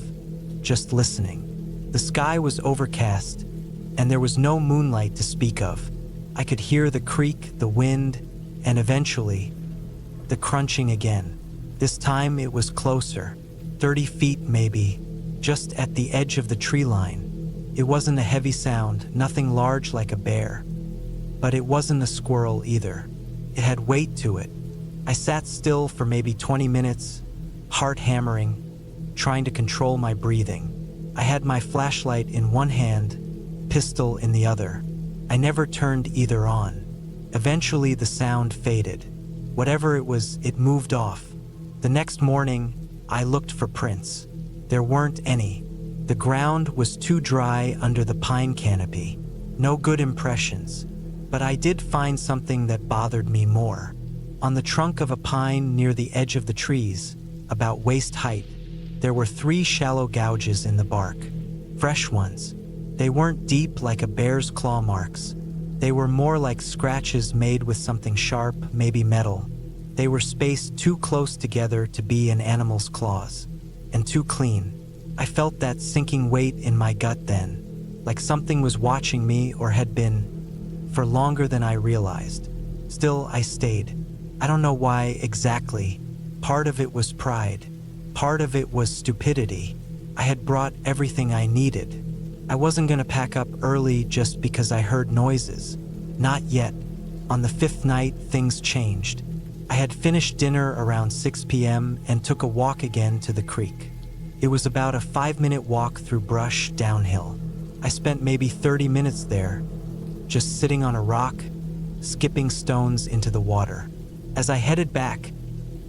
just listening. The sky was overcast, and there was no moonlight to speak of. I could hear the creek, the wind, and eventually, the crunching again. This time it was closer, 30 feet maybe, just at the edge of the tree line. It wasn't a heavy sound, nothing large like a bear. But it wasn't a squirrel either. It had weight to it. I sat still for maybe 20 minutes, heart hammering, trying to control my breathing. I had my flashlight in one hand, pistol in the other. I never turned either on. Eventually the sound faded. Whatever it was, it moved off. The next morning, I looked for prints. There weren't any. The ground was too dry under the pine canopy. No good impressions. But I did find something that bothered me more. On the trunk of a pine near the edge of the trees, about waist height, There were 3 shallow gouges in the bark. Fresh ones. They weren't deep like a bear's claw marks. They were more like scratches made with something sharp, maybe metal. They were spaced too close together to be an animal's claws. And too clean. I felt that sinking weight in my gut then, like something was watching me or had been, for longer than I realized. Still, I stayed. I don't know why exactly. Part of it was pride. Part of it was stupidity. I had brought everything I needed. I wasn't gonna pack up early just because I heard noises. Not yet. On the 5th night, things changed. I had finished dinner around 6 p.m. and took a walk again to the creek. It was about a 5-minute walk through brush downhill. I spent maybe 30 minutes there, just sitting on a rock, skipping stones into the water. As I headed back,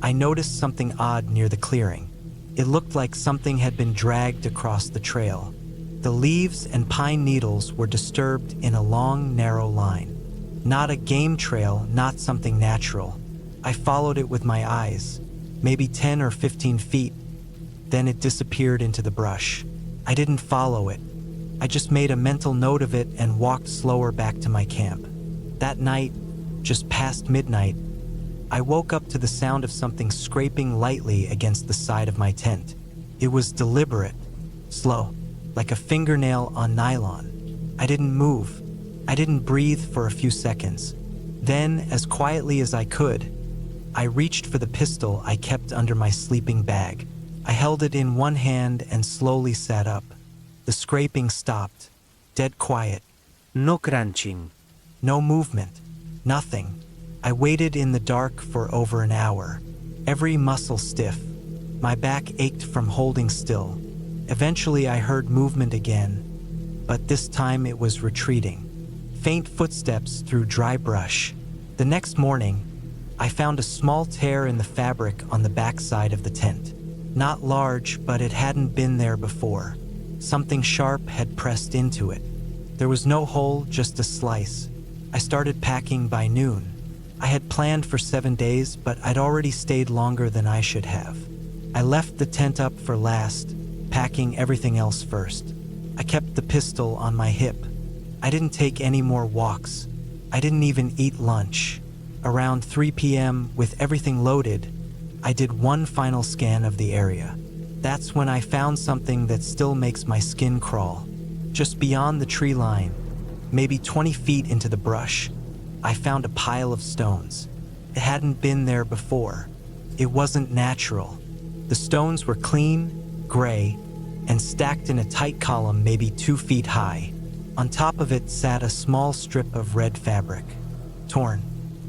I noticed something odd near the clearing. It looked like something had been dragged across the trail. The leaves and pine needles were disturbed in a long, narrow line. Not a game trail, not something natural. I followed it with my eyes, maybe 10 or 15 feet. Then it disappeared into the brush. I didn't follow it. I just made a mental note of it and walked slower back to my camp. That night, just past midnight, I woke up to the sound of something scraping lightly against the side of my tent. It was deliberate, slow, like a fingernail on nylon. I didn't move. I didn't breathe for a few seconds. Then, as quietly as I could, I reached for the pistol I kept under my sleeping bag. I held it in one hand and slowly sat up. The scraping stopped. Dead quiet. No crunching. No movement. Nothing. I waited in the dark for over an hour. Every muscle stiff. My back ached from holding still. Eventually I heard movement again, but this time it was retreating. Faint footsteps through dry brush. The next morning, I found a small tear in the fabric on the backside of the tent. Not large, but it hadn't been there before. Something sharp had pressed into it. There was no hole, just a slice. I started packing by noon. I had planned for 7 days, but I'd already stayed longer than I should have. I left the tent up for last, packing everything else first. I kept the pistol on my hip. I didn't take any more walks. I didn't even eat lunch. Around 3 p.m., with everything loaded, I did one final scan of the area. That's when I found something that still makes my skin crawl. Just beyond the tree line, maybe 20 feet into the brush, I found a pile of stones. It hadn't been there before. It wasn't natural. The stones were clean, gray, and stacked in a tight column maybe 2 feet high. On top of it sat a small strip of red fabric. Torn,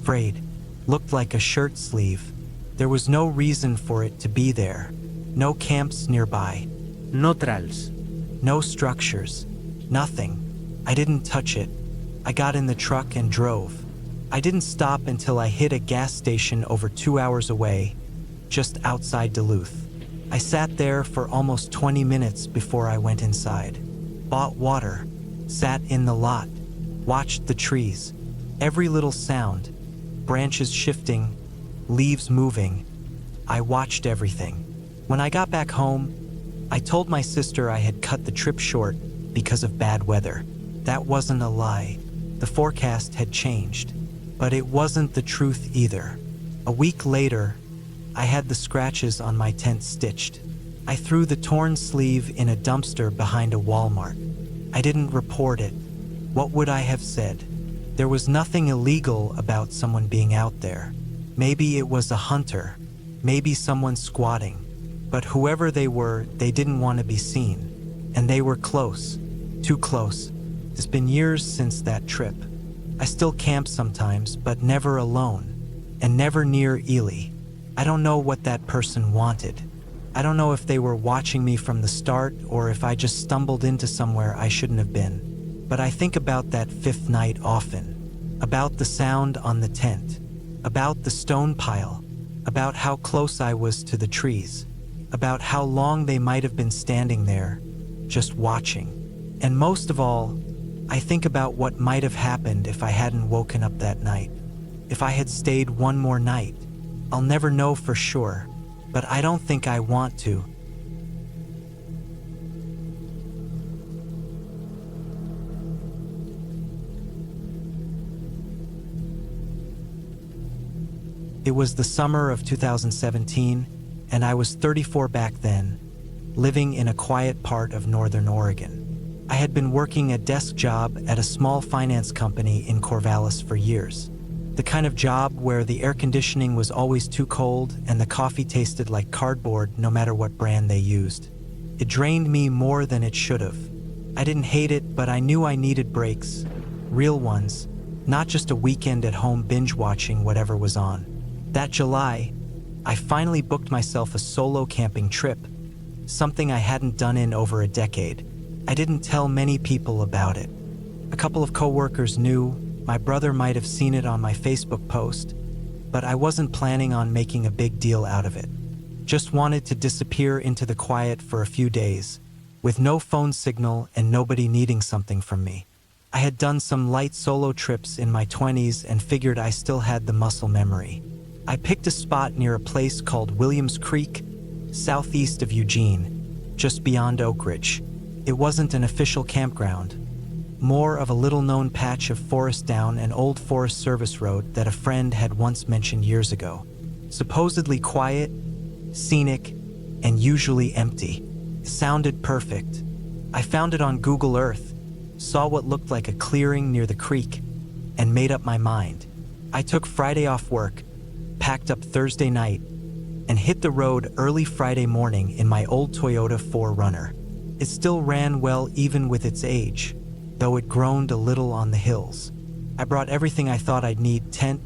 frayed, looked like a shirt sleeve. There was no reason for it to be there. No camps nearby. No trails. No structures. Nothing. I didn't touch it. I got in the truck and drove. I didn't stop until I hit a gas station over 2 hours away, just outside Duluth. I sat there for almost 20 minutes before I went inside. Bought water, sat in the lot, watched the trees. Every little sound, branches shifting, leaves moving. I watched everything. When I got back home, I told my sister I had cut the trip short because of bad weather. That wasn't a lie. The forecast had changed. But it wasn't the truth either. A week later, I had the scratches on my tent stitched. I threw the torn sleeve in a dumpster behind a Walmart. I didn't report it. What would I have said? There was nothing illegal about someone being out there. Maybe it was a hunter. Maybe someone squatting. But whoever they were, they didn't want to be seen. And they were close. Too close. It's been years since that trip. I still camp sometimes, but never alone. And never near Ely. I don't know what that person wanted. I don't know if they were watching me from the start or if I just stumbled into somewhere I shouldn't have been. But I think about that 5th night often. About the sound on the tent. About the stone pile. About how close I was to the trees. About how long they might have been standing there, just watching. And most of all, I think about what might have happened if I hadn't woken up that night. If I had stayed one more night. I'll never know for sure, but I don't think I want to. It was the summer of 2017, and I was 34 back then, living in a quiet part of northern Oregon. I had been working a desk job at a small finance company in Corvallis for years. The kind of job where the air conditioning was always too cold and the coffee tasted like cardboard no matter what brand they used. It drained me more than it should have. I didn't hate it, but I knew I needed breaks, real ones, not just a weekend at home binge watching whatever was on. That July, I finally booked myself a solo camping trip, something I hadn't done in over a decade. I didn't tell many people about it. A couple of coworkers knew, my brother might have seen it on my Facebook post, but I wasn't planning on making a big deal out of it. Just wanted to disappear into the quiet for a few days, with no phone signal and nobody needing something from me. I had done some light solo trips in my 20s and figured I still had the muscle memory. I picked a spot near a place called Williams Creek, southeast of Eugene, just beyond Oak Ridge. It wasn't an official campground, more of a little-known patch of forest down an old Forest Service road that a friend had once mentioned years ago. Supposedly quiet, scenic, and usually empty. Sounded perfect. I found it on Google Earth, saw what looked like a clearing near the creek, and made up my mind. I took Friday off work, packed up Thursday night, and hit the road early Friday morning in my old Toyota 4Runner. It still ran well even with its age, though it groaned a little on the hills. I brought everything I thought I'd need: tent,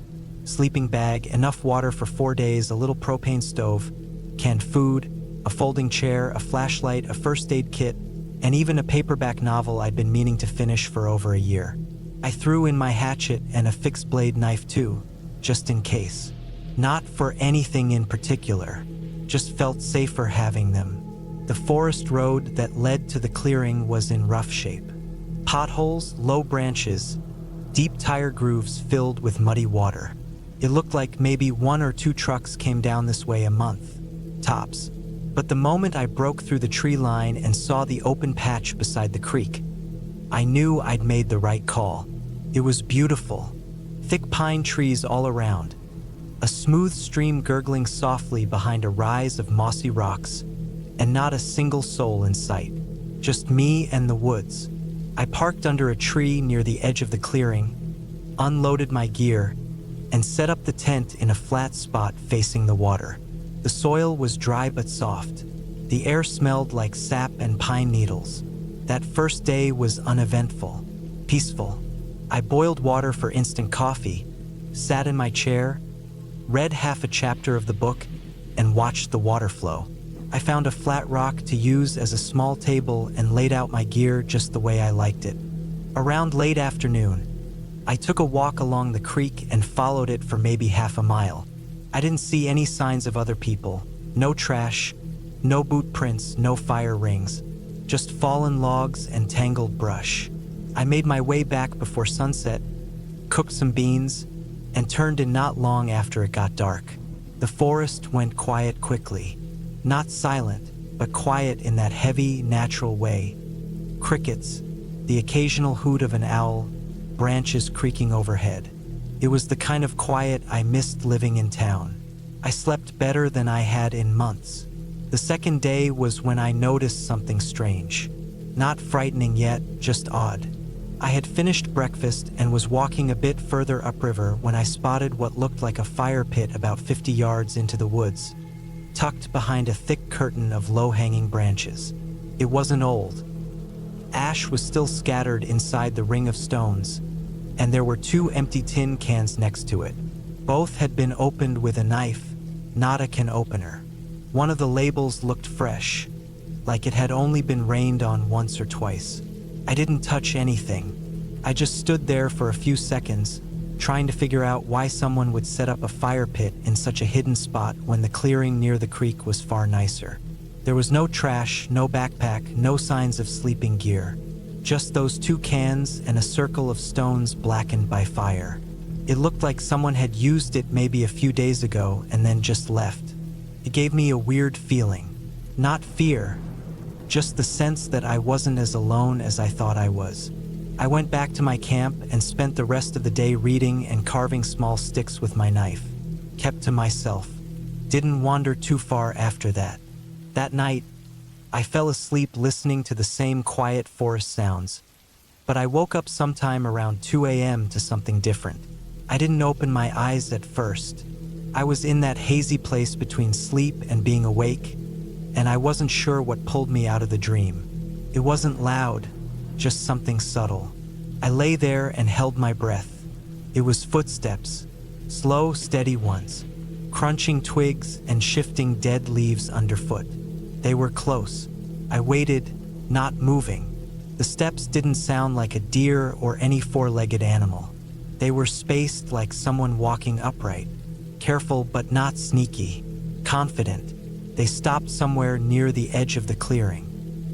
sleeping bag, enough water for 4 days, a little propane stove, canned food, a folding chair, a flashlight, a first aid kit, and even a paperback novel I'd been meaning to finish for over a year. I threw in my hatchet and a fixed blade knife too, just in case. Not for anything in particular, just felt safer having them. The forest road that led to the clearing was in rough shape. Potholes, low branches, deep tire grooves filled with muddy water. It looked like maybe 1 or 2 trucks came down this way a month, tops. But the moment I broke through the tree line and saw the open patch beside the creek, I knew I'd made the right call. It was beautiful. Thick pine trees all around. A smooth stream gurgling softly behind a rise of mossy rocks, and not a single soul in sight. Just me and the woods. I parked under a tree near the edge of the clearing, unloaded my gear, and set up the tent in a flat spot facing the water. The soil was dry but soft. The air smelled like sap and pine needles. That first day was uneventful, peaceful. I boiled water for instant coffee, sat in my chair, read half a chapter of the book, and watched the water flow. I found a flat rock to use as a small table and laid out my gear just the way I liked it. Around late afternoon, I took a walk along the creek and followed it for maybe half a mile. I didn't see any signs of other people. No trash, no boot prints, no fire rings, just fallen logs and tangled brush. I made my way back before sunset, cooked some beans, and turned in not long after it got dark. The forest went quiet quickly. Not silent, but quiet in that heavy, natural way. Crickets, the occasional hoot of an owl, branches creaking overhead. It was the kind of quiet I missed living in town. I slept better than I had in months. The second day was when I noticed something strange. Not frightening yet, just odd. I had finished breakfast and was walking a bit further upriver when I spotted what looked like a fire pit about 50 yards into the woods, tucked behind a thick curtain of low-hanging branches. It wasn't old. Ash was still scattered inside the ring of stones, and there were 2 empty tin cans next to it. Both had been opened with a knife, not a can opener. One of the labels looked fresh, like it had only been rained on once or twice. I didn't touch anything. I just stood there for a few seconds, trying to figure out why someone would set up a fire pit in such a hidden spot when the clearing near the creek was far nicer. There was no trash, no backpack, no signs of sleeping gear. Just those 2 cans and a circle of stones blackened by fire. It looked like someone had used it maybe a few days ago and then just left. It gave me a weird feeling. Not fear, just the sense that I wasn't as alone as I thought I was. I went back to my camp and spent the rest of the day reading and carving small sticks with my knife. kept to myself. Didn't wander too far after that. That night, I fell asleep listening to the same quiet forest sounds, but I woke up sometime around 2 a.m. to something different. I didn't open my eyes at first. I was in that hazy place between sleep and being awake, and I wasn't sure what pulled me out of the dream. It wasn't loud, just something subtle. I lay there and held my breath. It was footsteps, slow, steady ones, crunching twigs and shifting dead leaves underfoot. They were close. I waited, not moving. The steps didn't sound like a deer or any four-legged animal. They were spaced like someone walking upright, careful but not sneaky, confident. They stopped somewhere near the edge of the clearing.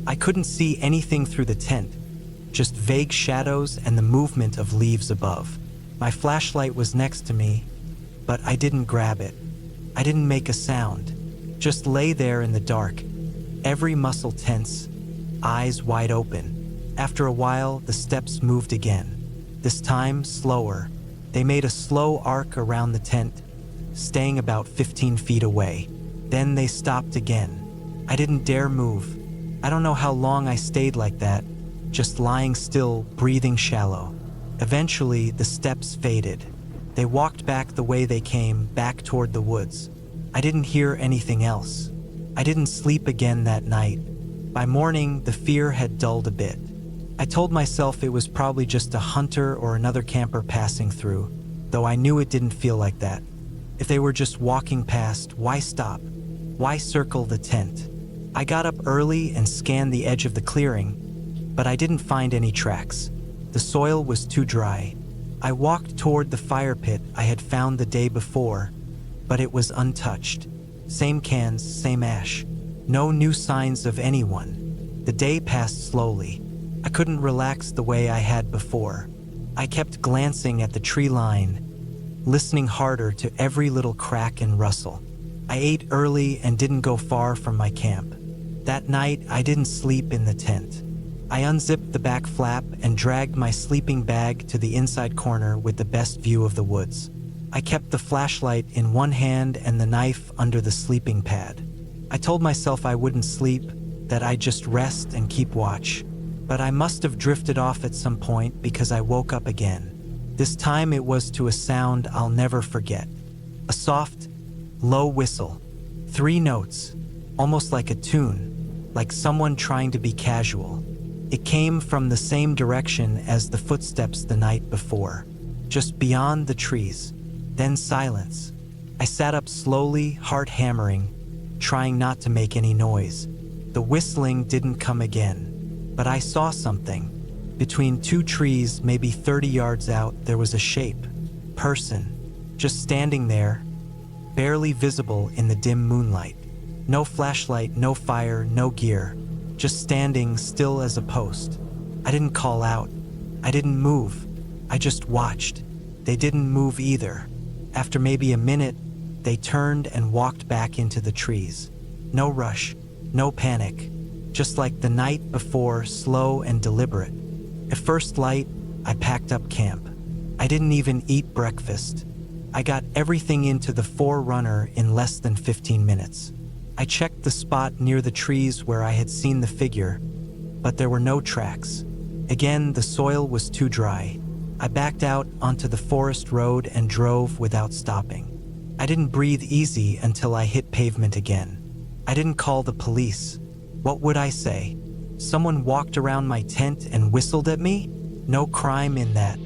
I couldn't see anything through the tent, just vague shadows and the movement of leaves above. My flashlight was next to me, but I didn't grab it. I didn't make a sound, just lay there in the dark, every muscle tense, eyes wide open. After a while, the steps moved again. This time, slower. They made a slow arc around the tent, staying about 15 feet away. Then they stopped again. I didn't dare move. I don't know how long I stayed like that, just lying still, breathing shallow. Eventually, the steps faded. They walked back the way they came, back toward the woods. I didn't hear anything else. I didn't sleep again that night. By morning, the fear had dulled a bit. I told myself it was probably just a hunter or another camper passing through, though I knew it didn't feel like that. If they were just walking past, why stop? Why circle the tent? I got up early and scanned the edge of the clearing, but I didn't find any tracks. The soil was too dry. I walked toward the fire pit I had found the day before, but it was untouched. Same cans, same ash. No new signs of anyone. The day passed slowly. I couldn't relax the way I had before. I kept glancing at the tree line, listening harder to every little crack and rustle. I ate early and didn't go far from my camp. That night, I didn't sleep in the tent. I unzipped the back flap and dragged my sleeping bag to the inside corner with the best view of the woods. I kept the flashlight in one hand and the knife under the sleeping pad. I told myself I wouldn't sleep, that I'd just rest and keep watch. But I must have drifted off at some point because I woke up again. This time it was to a sound I'll never forget. A soft, low whistle. 3 notes, almost like a tune, like someone trying to be casual. It came from the same direction as the footsteps the night before, just beyond the trees. Then silence. I sat up slowly, heart hammering, trying not to make any noise. The whistling didn't come again, but I saw something. Between 2 trees, maybe 30 yards out, there was a shape. Person. Just standing there, barely visible in the dim moonlight. No flashlight, no fire, no gear. Just standing still as a post. I didn't call out. I didn't move. I just watched. They didn't move either. After maybe a minute, they turned and walked back into the trees. No rush, no panic. Just like the night before, slow and deliberate. At first light, I packed up camp. I didn't even eat breakfast. I got everything into the 4Runner in less than 15 minutes. I checked the spot near the trees where I had seen the figure, but there were no tracks. Again, the soil was too dry. I backed out onto the forest road and drove without stopping. I didn't breathe easy until I hit pavement again. I didn't call the police. What would I say? Someone walked around my tent and whistled at me? No crime in that.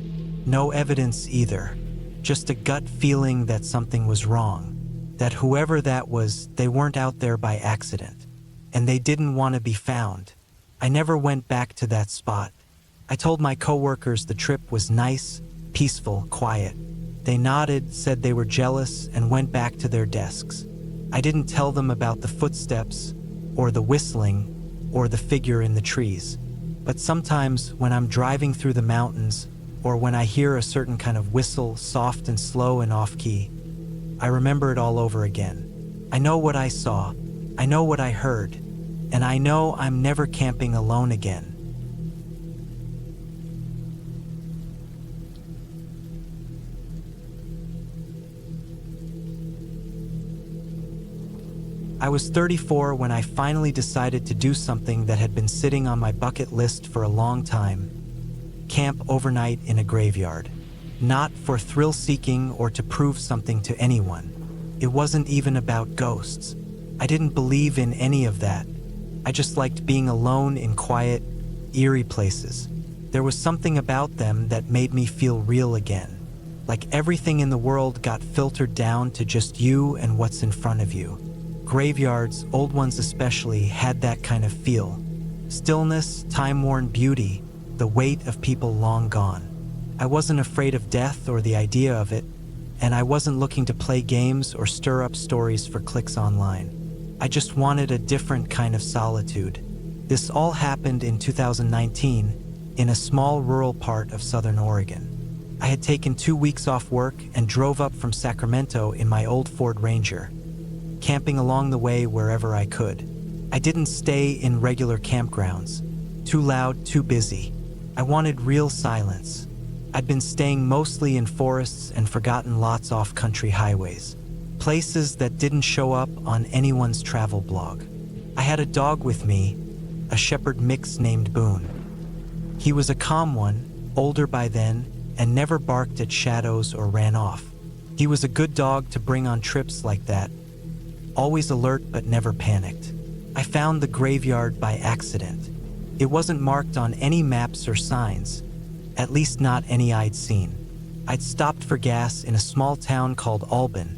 No evidence either. Just a gut feeling that something was wrong. That whoever that was, they weren't out there by accident. And they didn't want to be found. I never went back to that spot. I told my coworkers the trip was nice, peaceful, quiet. They nodded, said they were jealous, and went back to their desks. I didn't tell them about the footsteps, or the whistling, or the figure in the trees. But sometimes when I'm driving through the mountains, or when I hear a certain kind of whistle, soft and slow and off-key, I remember it all over again. I know what I saw, I know what I heard, and I know I'm never camping alone again. I was 34 when I finally decided to do something that had been sitting on my bucket list for a long time: camp overnight in a graveyard. Not for thrill-seeking or to prove something to anyone. It wasn't even about ghosts. I didn't believe in any of that. I just liked being alone in quiet, eerie places. There was something about them that made me feel real again. Like everything in the world got filtered down to just you and what's in front of you. Graveyards, old ones especially, had that kind of feel. Stillness, time-worn beauty, the weight of people long gone. I wasn't afraid of death or the idea of it, and I wasn't looking to play games or stir up stories for clicks online. I just wanted a different kind of solitude. This all happened in 2019 in a small rural part of Southern Oregon. I had taken 2 weeks off work and drove up from Sacramento in my old Ford Ranger, camping along the way wherever I could. I didn't stay in regular campgrounds. Too loud, too busy. I wanted real silence. I'd been staying mostly in forests and forgotten lots off country highways. Places that didn't show up on anyone's travel blog. I had a dog with me, a shepherd mix named Boone. He was a calm one, older by then, and never barked at shadows or ran off. He was a good dog to bring on trips like that, always alert but never panicked. I found the graveyard by accident. It wasn't marked on any maps or signs, at least not any I'd seen. I'd stopped for gas in a small town called Albin,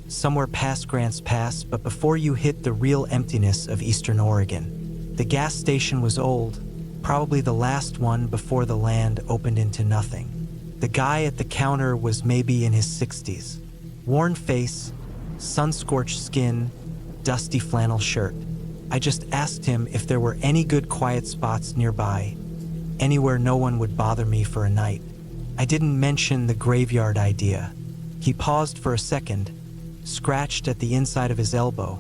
somewhere past Grants Pass, but before you hit the real emptiness of Eastern Oregon. The gas station was old, probably the last one before the land opened into nothing. The guy at the counter was maybe in his 60s. Worn face, sun-scorched skin, dusty flannel shirt. I just asked him if there were any good quiet spots nearby, anywhere no one would bother me for a night. I didn't mention the graveyard idea. He paused for a second, scratched at the inside of his elbow,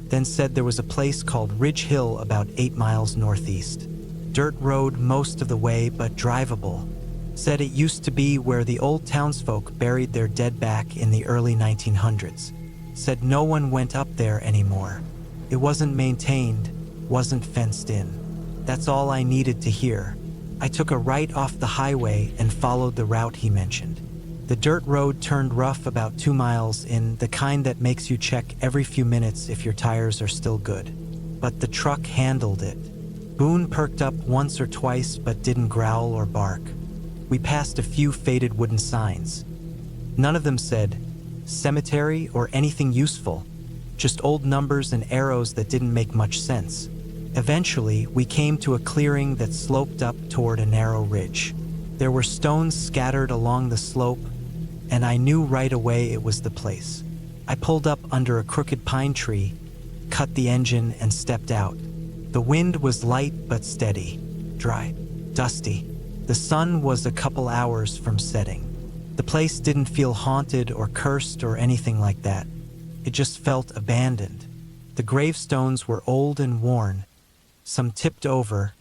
then said there was a place called Ridge Hill about 8 miles northeast. Dirt road most of the way, but drivable. Said it used to be where the old townsfolk buried their dead back in the early 1900s. Said no one went up there anymore. It wasn't maintained, wasn't fenced in. That's all I needed to hear. I took a right off the highway and followed the route he mentioned. The dirt road turned rough about 2 miles in, the kind that makes you check every few minutes if your tires are still good. But the truck handled it. Boone perked up once or twice but didn't growl or bark. We passed a few faded wooden signs. None of them said cemetery or anything useful, just old numbers and arrows that didn't make much sense. Eventually, we came to a clearing that sloped up toward a narrow ridge. There were stones scattered along the slope, and I knew right away it was the place. I pulled up under a crooked pine tree, cut the engine, and stepped out. The wind was light but steady, dry, dusty. The sun was a couple hours from setting. The place didn't feel haunted or cursed or anything like that. It just felt abandoned. The gravestones were old and worn, some tipped over,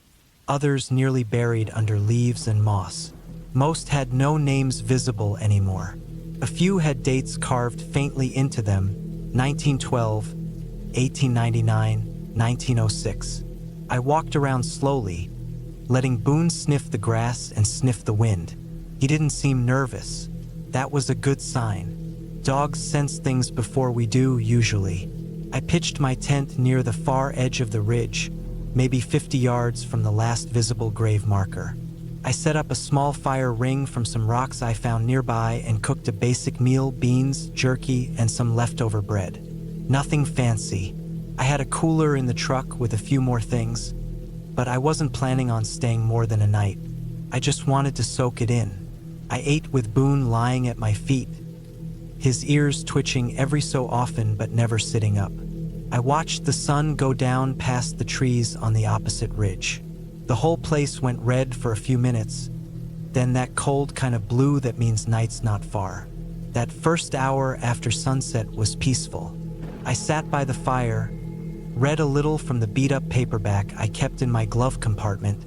others nearly buried under leaves and moss. Most had no names visible anymore. A few had dates carved faintly into them: 1912, 1899, 1906. I walked around slowly, letting Boone sniff the grass and sniff the wind. He didn't seem nervous. That was a good sign. Dogs sense things before we do, usually. I pitched my tent near the far edge of the ridge, maybe 50 yards from the last visible grave marker. I set up a small fire ring from some rocks I found nearby and cooked a basic meal: beans, jerky, and some leftover bread. Nothing fancy. I had a cooler in the truck with a few more things, but I wasn't planning on staying more than a night. I just wanted to soak it in. I ate with Boone lying at my feet, his ears twitching every so often but never sitting up. I watched the sun go down past the trees on the opposite ridge. The whole place went red for a few minutes, then that cold kind of blue that means night's not far. That first hour after sunset was peaceful. I sat by the fire, read a little from the beat-up paperback I kept in my glove compartment,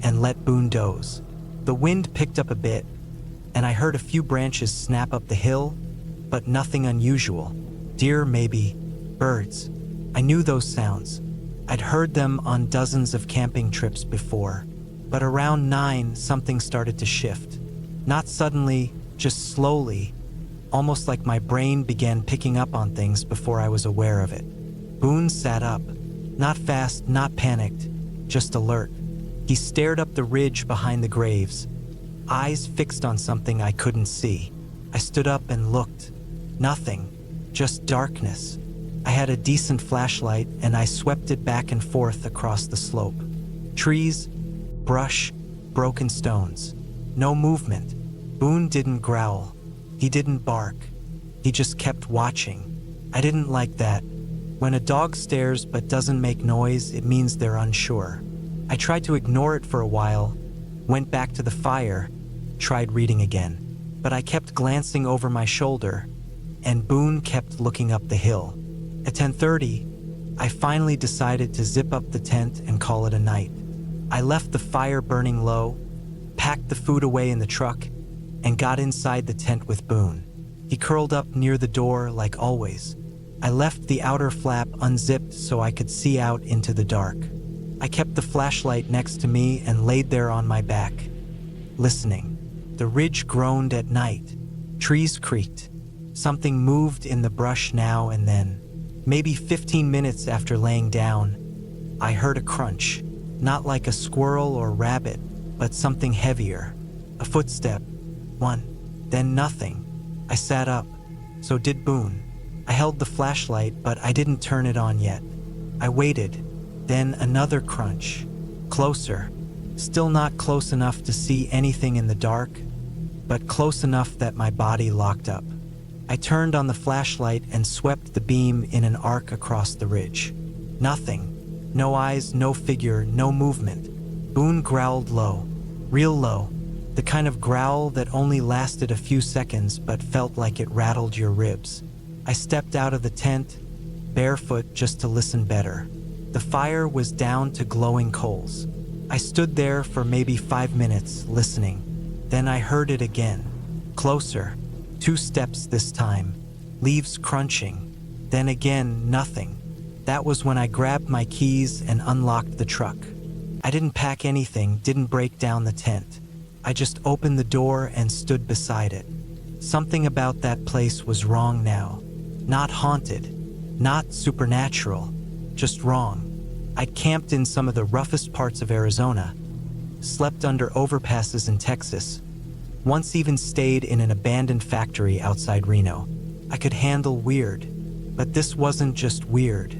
and let Boone doze. The wind picked up a bit, and I heard a few branches snap up the hill, but nothing unusual. Deer maybe, birds. I knew those sounds. I'd heard them on dozens of camping trips before. But around 9, something started to shift. Not suddenly, just slowly, almost like my brain began picking up on things before I was aware of it. Boone sat up, not fast, not panicked, just alert. He stared up the ridge behind the graves, eyes fixed on something I couldn't see. I stood up and looked. Nothing, just darkness. I had a decent flashlight and I swept it back and forth across the slope. Trees, brush, broken stones. No movement. Boone didn't growl. He didn't bark. He just kept watching. I didn't like that. When a dog stares but doesn't make noise, it means they're unsure. I tried to ignore it for a while, went back to the fire, tried reading again. But I kept glancing over my shoulder, and Boone kept looking up the hill. At 10:30, I finally decided to zip up the tent and call it a night. I left the fire burning low, packed the food away in the truck, and got inside the tent with Boone. He curled up near the door like always. I left the outer flap unzipped so I could see out into the dark. I kept the flashlight next to me and laid there on my back, listening. The ridge groaned at night. Trees creaked. Something moved in the brush now and then. Maybe 15 minutes after laying down, I heard a crunch, not like a squirrel or rabbit, but something heavier. A footstep. One. Then nothing. I sat up. So did Boone. I held the flashlight, but I didn't turn it on yet. I waited. Then another crunch. Closer. Still not close enough to see anything in the dark, but close enough that my body locked up. I turned on the flashlight and swept the beam in an arc across the ridge. Nothing. No eyes, no figure, no movement. Boone growled low. Real low. The kind of growl that only lasted a few seconds but felt like it rattled your ribs. I stepped out of the tent, barefoot, just to listen better. The fire was down to glowing coals. I stood there for maybe 5 minutes, listening. Then I heard it again. Closer. 2 steps this time. Leaves crunching. Then again, nothing. That was when I grabbed my keys and unlocked the truck. I didn't pack anything, didn't break down the tent. I just opened the door and stood beside it. Something about that place was wrong now. Not haunted, not supernatural, just wrong. I'd camped in some of the roughest parts of Arizona, slept under overpasses in Texas, once even stayed in an abandoned factory outside Reno. I could handle weird, but this wasn't just weird.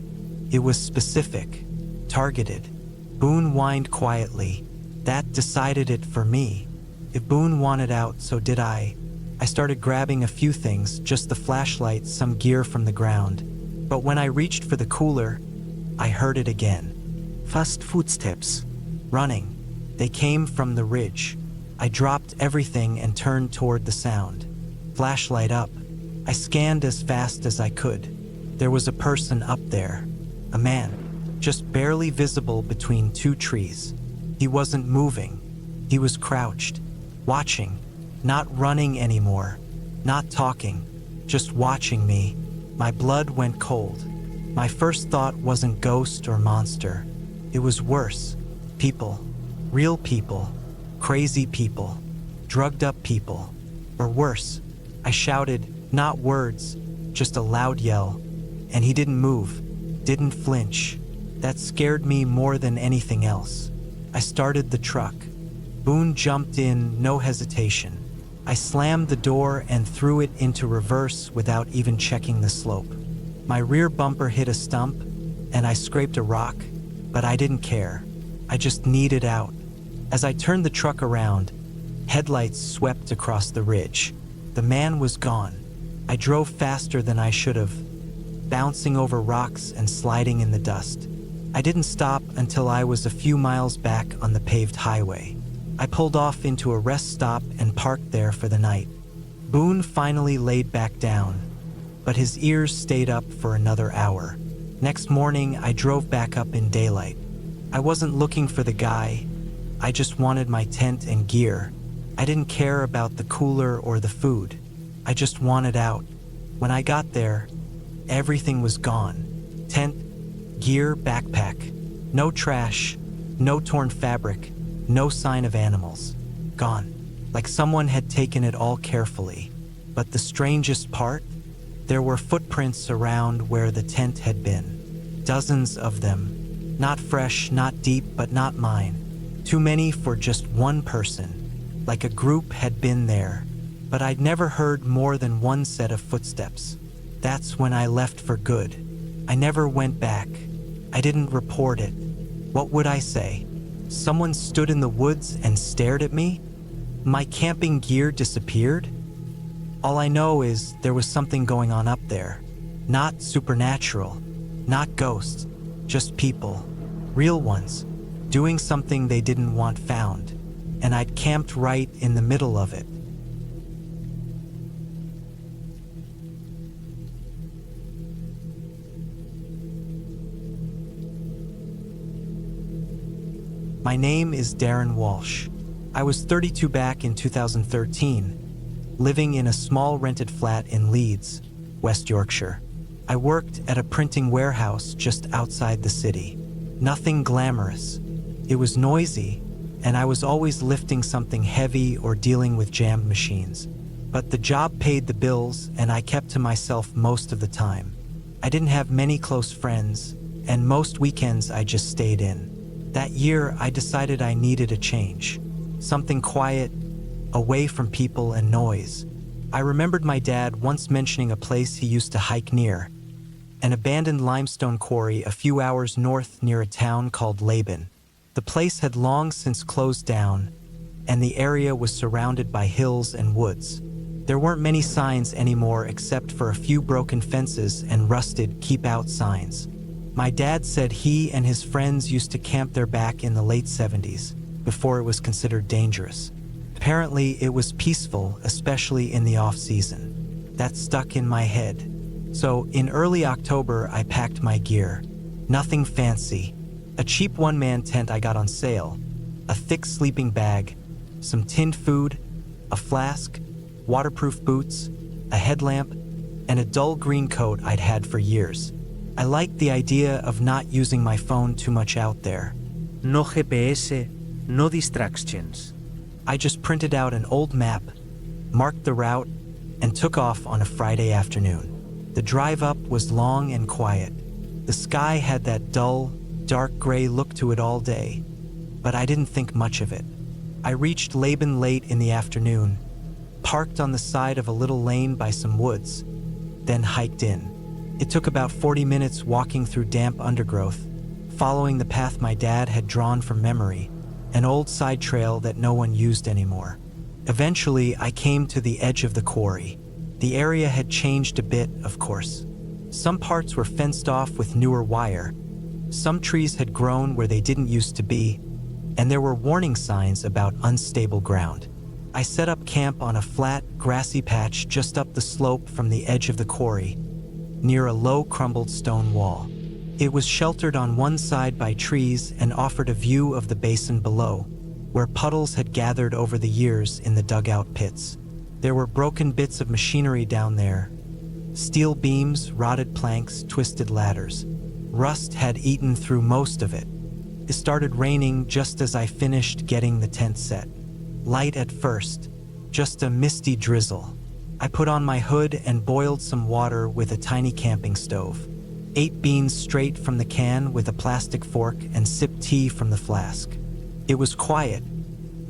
It was specific, targeted. Boone whined quietly. That decided it for me. If Boone wanted out, so did I. I started grabbing a few things, just the flashlight, some gear from the ground. But when I reached for the cooler, I heard it again. Fast footsteps. Running. They came from the ridge. I dropped everything and turned toward the sound. Flashlight up. I scanned as fast as I could. There was a person up there. A man. Just barely visible between 2 trees. He wasn't moving. He was crouched. Watching. Not running anymore. Not talking. Just watching me. My blood went cold. My first thought wasn't ghost or monster. It was worse. People. Real people. Crazy people. Drugged up people. Or worse. I shouted, not words, just a loud yell. And he didn't move. Didn't flinch. That scared me more than anything else. I started the truck. Boone jumped in, no hesitation. I slammed the door and threw it into reverse without even checking the slope. My rear bumper hit a stump, and I scraped a rock, but I didn't care. I just needed out. As I turned the truck around, headlights swept across the ridge. The man was gone. I drove faster than I should have, bouncing over rocks and sliding in the dust. I didn't stop until I was a few miles back on the paved highway. I pulled off into a rest stop and parked there for the night. Boone finally laid back down, but his ears stayed up for another hour. Next morning, I drove back up in daylight. I wasn't looking for the guy. I just wanted my tent and gear. I didn't care about the cooler or the food. I just wanted out. When I got there, everything was gone. Tent, gear, backpack. No trash, no torn fabric, no sign of animals. Gone. Like someone had taken it all carefully. But the strangest part? There were footprints around where the tent had been. Dozens of them. Not fresh, not deep, but not mine. Too many for just one person. Like a group had been there. But I'd never heard more than one set of footsteps. That's when I left for good. I never went back. I didn't report it. What would I say? Someone stood in the woods and stared at me? My camping gear disappeared? All I know is there was something going on up there. Not supernatural, not ghosts, just people, real ones, doing something they didn't want found. And I'd camped right in the middle of it. My name is Darren Walsh. I was 32 back in 2013, living in a small rented flat in Leeds, West Yorkshire. I worked at a printing warehouse just outside the city. Nothing glamorous. It was noisy, and I was always lifting something heavy or dealing with jammed machines. But the job paid the bills, and I kept to myself most of the time. I didn't have many close friends, and most weekends I just stayed in. That year, I decided I needed a change. Something quiet, away from people and noise. I remembered my dad once mentioning a place he used to hike near, an abandoned limestone quarry a few hours north near a town called Laban. The place had long since closed down, and the area was surrounded by hills and woods. There weren't many signs anymore except for a few broken fences and rusted keep out signs. My dad said he and his friends used to camp there back in the late 70s, before it was considered dangerous. Apparently, it was peaceful, especially in the off-season. That stuck in my head. So, in early October, I packed my gear. Nothing fancy. A cheap one-man tent I got on sale, a thick sleeping bag, some tinned food, a flask, waterproof boots, a headlamp, and a dull green coat I'd had for years. I liked the idea of not using my phone too much out there. No GPS, no distractions. I just printed out an old map, marked the route, and took off on a Friday afternoon. The drive up was long and quiet. The sky had that dull, dark gray look to it all day, but I didn't think much of it. I reached Laban late in the afternoon, parked on the side of a little lane by some woods, then hiked in. It took about 40 minutes walking through damp undergrowth, following the path my dad had drawn from memory, an old side trail that no one used anymore. Eventually, I came to the edge of the quarry. The area had changed a bit, of course. Some parts were fenced off with newer wire. Some trees had grown where they didn't used to be, and there were warning signs about unstable ground. I set up camp on a flat, grassy patch just up the slope from the edge of the quarry, near a low, crumbled stone wall. It was sheltered on one side by trees and offered a view of the basin below, where puddles had gathered over the years in the dugout pits. There were broken bits of machinery down there, steel beams, rotted planks, twisted ladders. Rust had eaten through most of it. It started raining just as I finished getting the tent set. Light at first, just a misty drizzle. I put on my hood and boiled some water with a tiny camping stove. Ate beans straight from the can with a plastic fork and sipped tea from the flask. It was quiet,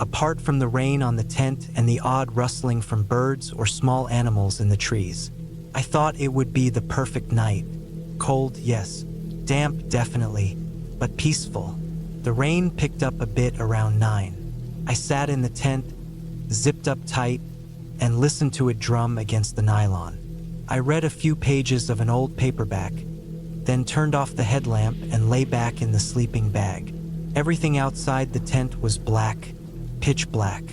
apart from the rain on the tent and the odd rustling from birds or small animals in the trees. I thought it would be the perfect night. Cold, yes. Damp, definitely, but peaceful. The rain picked up a bit around 9. I sat in the tent, zipped up tight, and listened to it drum against the nylon. I read a few pages of an old paperback, then turned off the headlamp and lay back in the sleeping bag. Everything outside the tent was black, pitch black.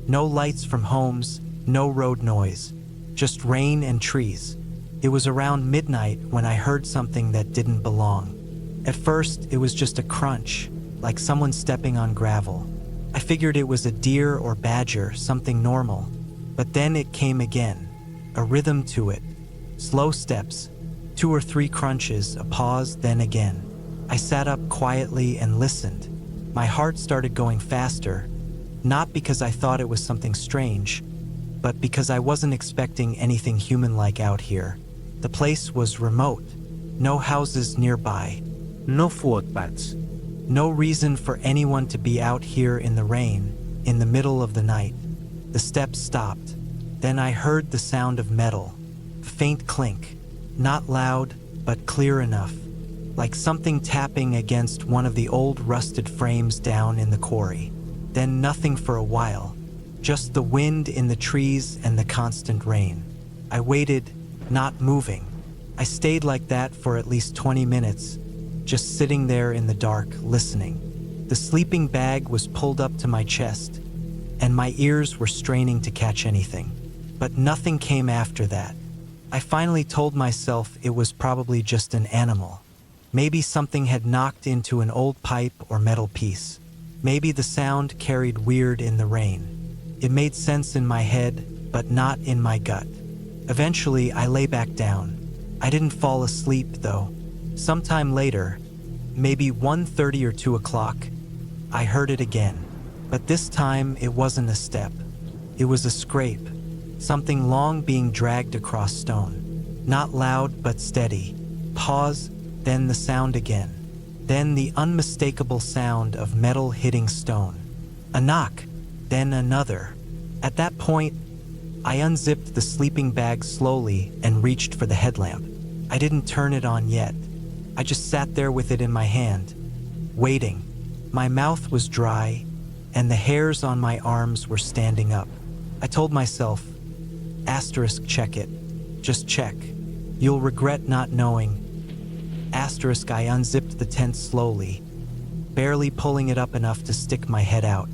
No lights from homes, no road noise, just rain and trees. It was around midnight when I heard something that didn't belong. At first, it was just a crunch, like someone stepping on gravel. I figured it was a deer or badger, something normal. But then it came again, a rhythm to it. Slow steps, 2 or 3 crunches, a pause, then again. I sat up quietly and listened. My heart started going faster, not because I thought it was something strange, but because I wasn't expecting anything human-like out here. The place was remote. No houses nearby. No footpaths. No reason for anyone to be out here in the rain, in the middle of the night. The steps stopped. Then I heard the sound of metal. A faint clink. Not loud, but clear enough. Like something tapping against one of the old rusted frames down in the quarry. Then nothing for a while. Just the wind in the trees and the constant rain. I waited, not moving. I stayed like that for at least 20 minutes, just sitting there in the dark, listening. The sleeping bag was pulled up to my chest, and my ears were straining to catch anything. But nothing came after that. I finally told myself it was probably just an animal. Maybe something had knocked into an old pipe or metal piece. Maybe the sound carried weird in the rain. It made sense in my head, but not in my gut. Eventually, I lay back down. I didn't fall asleep, though. Sometime later, maybe 1:30 or 2 o'clock, I heard it again. But this time, it wasn't a step. It was a scrape, something long being dragged across stone. Not loud, but steady. Pause, then the sound again. Then the unmistakable sound of metal hitting stone. A knock, then another. At that point, I unzipped the sleeping bag slowly and reached for the headlamp. I didn't turn it on yet. I just sat there with it in my hand, waiting. My mouth was dry, and the hairs on my arms were standing up. I told myself, asterisk check it. Just check. You'll regret not knowing. Asterisk I unzipped the tent slowly, barely pulling it up enough to stick my head out.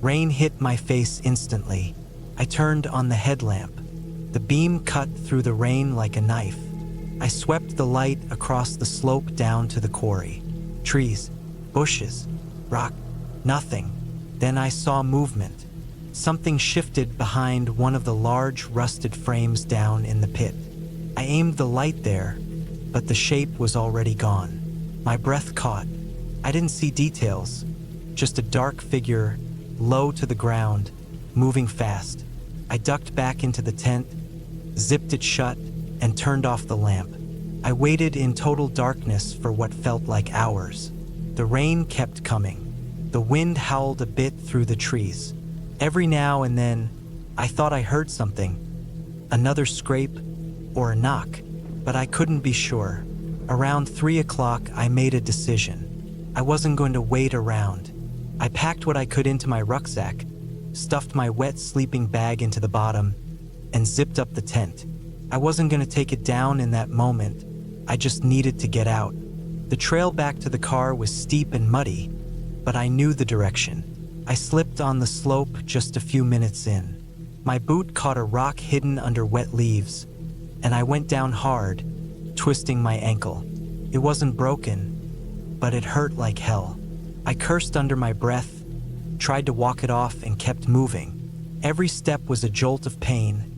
Rain hit my face instantly. I turned on the headlamp. The beam cut through the rain like a knife. I swept the light across the slope down to the quarry. Trees, bushes, rock, nothing. Then I saw movement. Something shifted behind one of the large rusted frames down in the pit. I aimed the light there, but the shape was already gone. My breath caught. I didn't see details, just a dark figure, low to the ground, moving fast. I ducked back into the tent, zipped it shut, and turned off the lamp. I waited in total darkness for what felt like hours. The rain kept coming. The wind howled a bit through the trees. Every now and then, I thought I heard something. Another scrape or a knock, but I couldn't be sure. Around 3 o'clock, I made a decision. I wasn't going to wait around. I packed what I could into my rucksack, stuffed my wet sleeping bag into the bottom, and zipped up the tent. I wasn't going to take it down in that moment. I just needed to get out. The trail back to the car was steep and muddy, but I knew the direction. I slipped on the slope just a few minutes in. My boot caught a rock hidden under wet leaves, and I went down hard, twisting my ankle. It wasn't broken, but it hurt like hell. I cursed under my breath, tried to walk it off, and kept moving. Every step was a jolt of pain,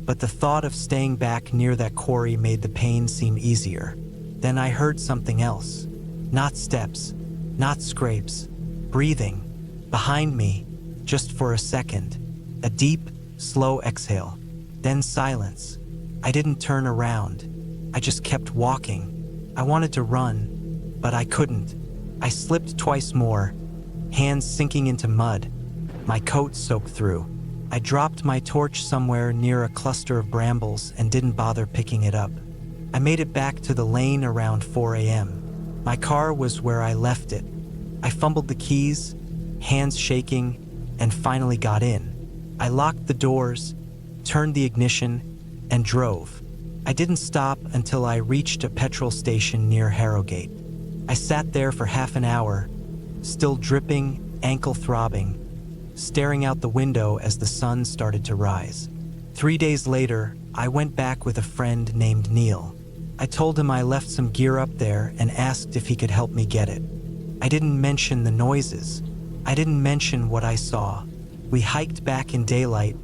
but the thought of staying back near that quarry made the pain seem easier. Then I heard something else. Not steps, not scrapes, breathing. Behind me, just for a second. A deep, slow exhale. Then silence. I didn't turn around. I just kept walking. I wanted to run, but I couldn't. I slipped twice more, hands sinking into mud, my coat soaked through. I dropped my torch somewhere near a cluster of brambles and didn't bother picking it up. I made it back to the lane around 4 a.m. My car was where I left it. I fumbled the keys, hands shaking, and finally got in. I locked the doors, turned the ignition, and drove. I didn't stop until I reached a petrol station near Harrogate. I sat there for half an hour, still dripping, ankle throbbing, staring out the window as the sun started to rise. 3 days later, I went back with a friend named Neil. I told him I left some gear up there and asked if he could help me get it. I didn't mention the noises. I didn't mention what I saw. We hiked back in daylight,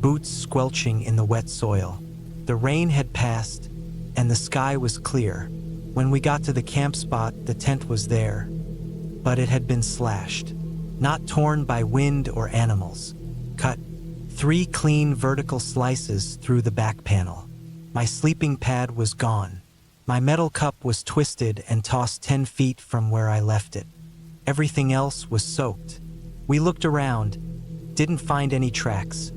boots squelching in the wet soil. The rain had passed, and the sky was clear. When we got to the camp spot, the tent was there, but it had been slashed. Not torn by wind or animals. Cut 3 clean vertical slices through the back panel. My sleeping pad was gone. My metal cup was twisted and tossed 10 feet from where I left it. Everything else was soaked. We looked around, didn't find any tracks.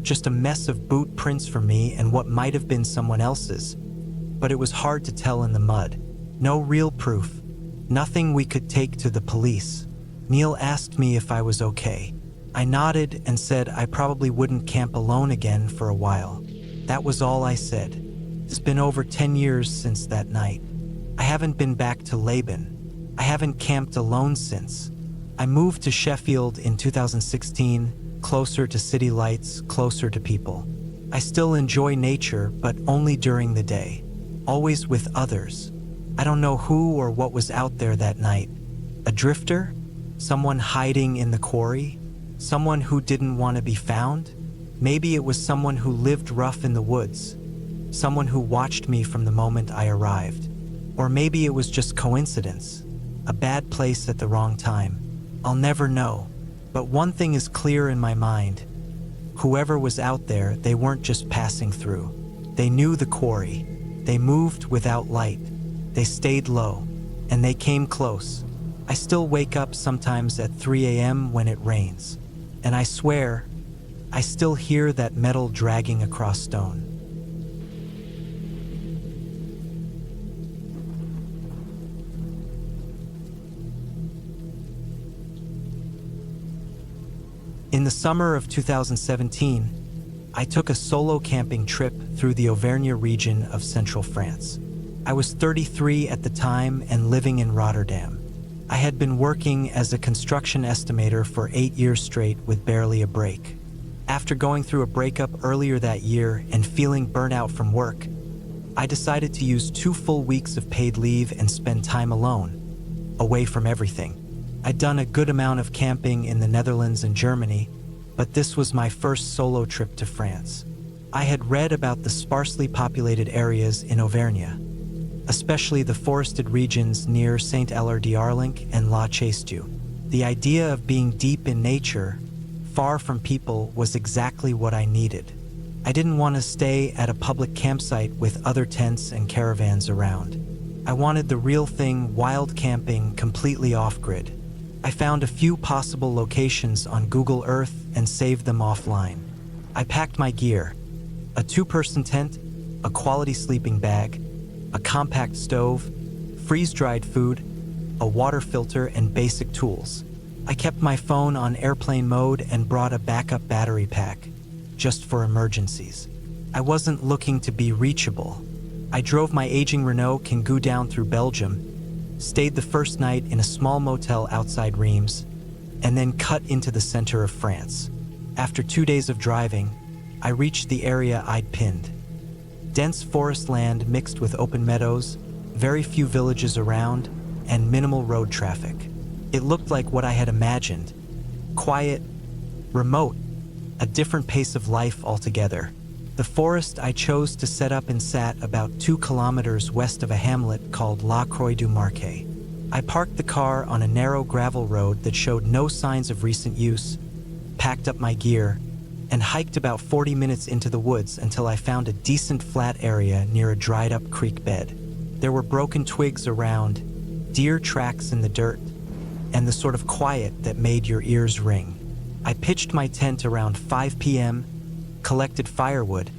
Just a mess of boot prints for me and what might have been someone else's. But it was hard to tell in the mud. No real proof. Nothing we could take to the police. Neil asked me if I was okay. I nodded and said I probably wouldn't camp alone again for a while. That was all I said. It's been over 10 years since that night. I haven't been back to Laban. I haven't camped alone since. I moved to Sheffield in 2016, closer to city lights, closer to people. I still enjoy nature, but only during the day. Always with others. I don't know who or what was out there that night. A drifter? Someone hiding in the quarry? Someone who didn't want to be found? Maybe it was someone who lived rough in the woods. Someone who watched me from the moment I arrived. Or maybe it was just coincidence. A bad place at the wrong time. I'll never know. But one thing is clear in my mind. Whoever was out there, they weren't just passing through. They knew the quarry. They moved without light. They stayed low. And they came close. I still wake up sometimes at 3 a.m. when it rains. And I swear, I still hear that metal dragging across stone. In the summer of 2017, I took a solo camping trip through the Auvergne region of central France. I was 33 at the time and living in Rotterdam. I had been working as a construction estimator for 8 years straight with barely a break. After going through a breakup earlier that year and feeling burnt out from work, I decided to use 2 full weeks of paid leave and spend time alone, away from everything. I'd done a good amount of camping in the Netherlands and Germany, but this was my first solo trip to France. I had read about the sparsely populated areas in Auvergne, especially the forested regions near Saint-Hilaire-d'Arlinck and La Chaise-Dieu. The idea of being deep in nature, far from people, was exactly what I needed. I didn't want to stay at a public campsite with other tents and caravans around. I wanted the real thing, wild camping, completely off-grid. I found a few possible locations on Google Earth and saved them offline. I packed my gear: a 2-person tent, a quality sleeping bag, a compact stove, freeze-dried food, a water filter, and basic tools. I kept my phone on airplane mode and brought a backup battery pack, just for emergencies. I wasn't looking to be reachable. I drove my aging Renault Kangoo down through Belgium, stayed the first night in a small motel outside Reims, and then cut into the center of France. After 2 days of driving, I reached the area I'd pinned. Dense forest land mixed with open meadows, very few villages around, and minimal road traffic. It looked like what I had imagined. Quiet, remote, a different pace of life altogether. The forest I chose to set up in sat about 2 kilometers west of a hamlet called La Croix-du-Marquet. I parked the car on a narrow gravel road that showed no signs of recent use, packed up my gear, and hiked about 40 minutes into the woods until I found a decent flat area near a dried-up creek bed. There were broken twigs around, deer tracks in the dirt, and the sort of quiet that made your ears ring. I pitched my tent around 5 p.m., collected firewood,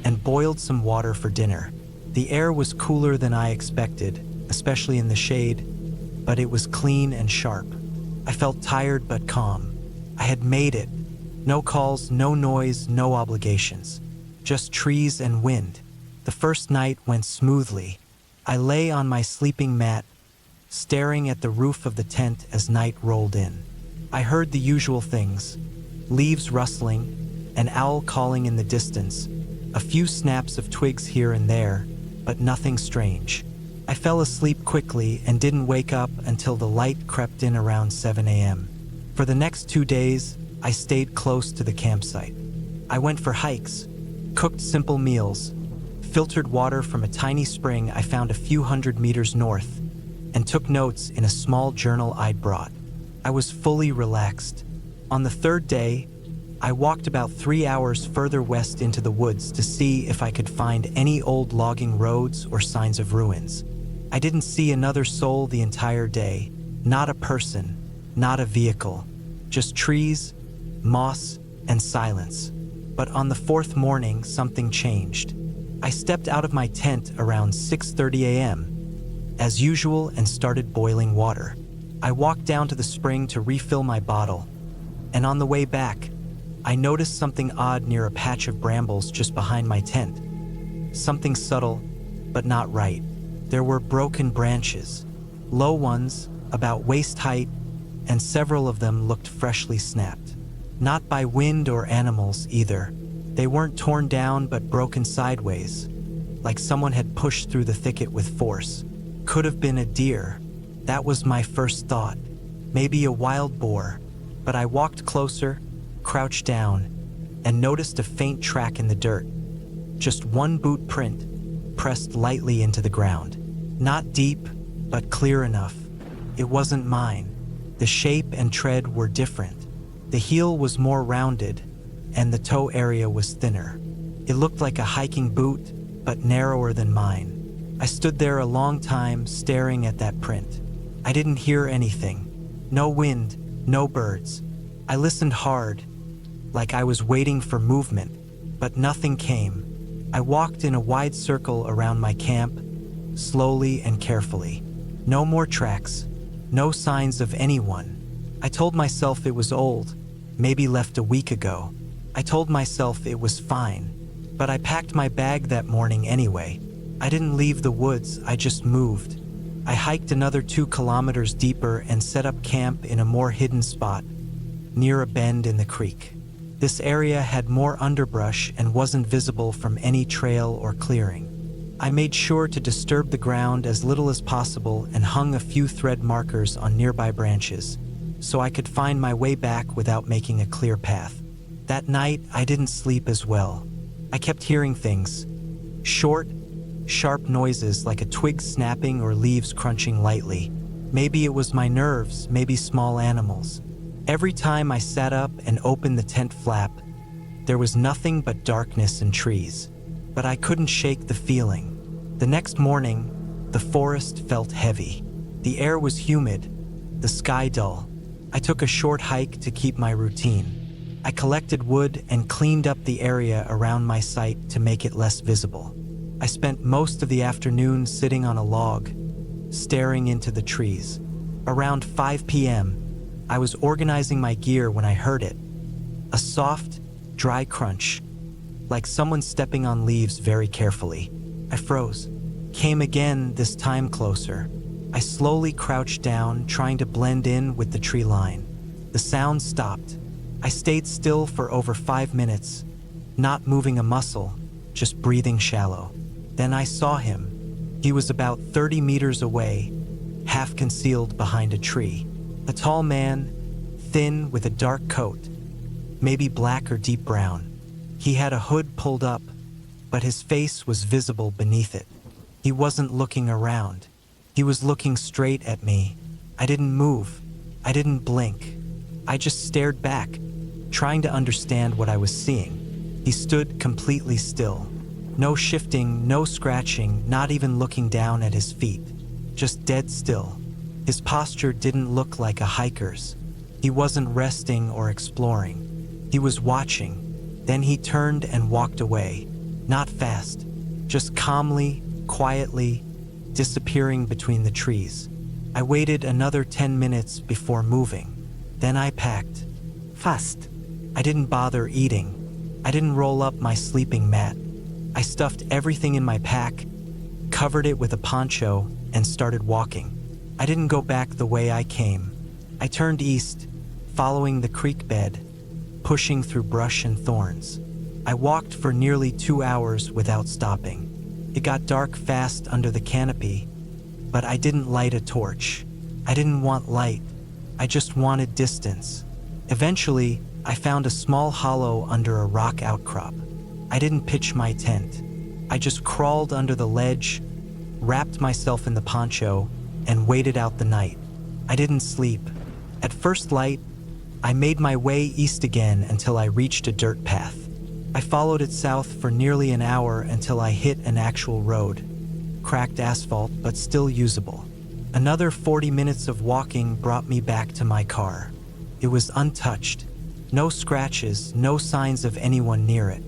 and boiled some water for dinner. The air was cooler than I expected, especially in the shade, but it was clean and sharp. I felt tired but calm. I had made it. No calls, no noise, no obligations. Just trees and wind. The first night went smoothly. I lay on my sleeping mat, staring at the roof of the tent as night rolled in. I heard the usual things: leaves rustling, an owl calling in the distance, a few snaps of twigs here and there, but nothing strange. I fell asleep quickly and didn't wake up until the light crept in around 7 a.m. For the next 2 days, I stayed close to the campsite. I went for hikes, cooked simple meals, filtered water from a tiny spring I found a few hundred meters north, and took notes in a small journal I'd brought. I was fully relaxed. On the third day, I walked about 3 hours further west into the woods to see if I could find any old logging roads or signs of ruins. I didn't see another soul the entire day, not a person, not a vehicle, just trees, moss, and silence. But on the fourth morning, something changed. I stepped out of my tent around 6:30 a.m., as usual, and started boiling water. I walked down to the spring to refill my bottle, and on the way back, I noticed something odd near a patch of brambles just behind my tent. Something subtle, but not right. There were broken branches, low ones, about waist height, and several of them looked freshly snapped. Not by wind or animals either. They weren't torn down but broken sideways, like someone had pushed through the thicket with force. Could have been a deer. That was my first thought. Maybe a wild boar. But I walked closer, crouched down, and noticed a faint track in the dirt. Just one boot print, pressed lightly into the ground. Not deep, but clear enough. It wasn't mine. The shape and tread were different. The heel was more rounded, and the toe area was thinner. It looked like a hiking boot, but narrower than mine. I stood there a long time, staring at that print. I didn't hear anything. No wind, no birds. I listened hard, like I was waiting for movement, but nothing came. I walked in a wide circle around my camp, slowly and carefully. No more tracks, no signs of anyone. I told myself it was old, maybe left a week ago. I told myself it was fine, but I packed my bag that morning anyway. I didn't leave the woods, I just moved. I hiked another 2 kilometers deeper and set up camp in a more hidden spot, near a bend in the creek. This area had more underbrush and wasn't visible from any trail or clearing. I made sure to disturb the ground as little as possible and hung a few thread markers on nearby branches, so I could find my way back without making a clear path. That night, I didn't sleep as well. I kept hearing things. Short, sharp noises like a twig snapping or leaves crunching lightly. Maybe it was my nerves, maybe small animals. Every time I sat up and opened the tent flap, there was nothing but darkness and trees. But I couldn't shake the feeling. The next morning, the forest felt heavy. The air was humid, the sky dull. I took a short hike to keep my routine. I collected wood and cleaned up the area around my site to make it less visible. I spent most of the afternoon sitting on a log, staring into the trees. Around 5 p.m., I was organizing my gear when I heard it. A soft, dry crunch, like someone stepping on leaves very carefully. I froze. Came again, this time closer. I slowly crouched down, trying to blend in with the tree line. The sound stopped. I stayed still for over 5 minutes, not moving a muscle, just breathing shallow. Then I saw him. He was about 30 meters away, half concealed behind a tree. A tall man, thin with a dark coat, maybe black or deep brown. He had a hood pulled up, but his face was visible beneath it. He wasn't looking around. He was looking straight at me. I didn't move. I didn't blink. I just stared back, trying to understand what I was seeing. He stood completely still. No shifting, no scratching, not even looking down at his feet. Just dead still. His posture didn't look like a hiker's. He wasn't resting or exploring. He was watching. Then he turned and walked away. Not fast, just calmly, quietly, disappearing between the trees. I waited another 10 minutes before moving. Then I packed. Fast. I didn't bother eating. I didn't roll up my sleeping mat. I stuffed everything in my pack, covered it with a poncho, and started walking. I didn't go back the way I came. I turned east, following the creek bed, pushing through brush and thorns. I walked for nearly 2 hours without stopping. It got dark fast under the canopy, but I didn't light a torch. I didn't want light. I just wanted distance. Eventually, I found a small hollow under a rock outcrop. I didn't pitch my tent. I just crawled under the ledge, wrapped myself in the poncho, and waited out the night. I didn't sleep. At first light, I made my way east again until I reached a dirt path. I followed it south for nearly an hour until I hit an actual road. Cracked asphalt, but still usable. Another 40 minutes of walking brought me back to my car. It was untouched. No scratches, no signs of anyone near it.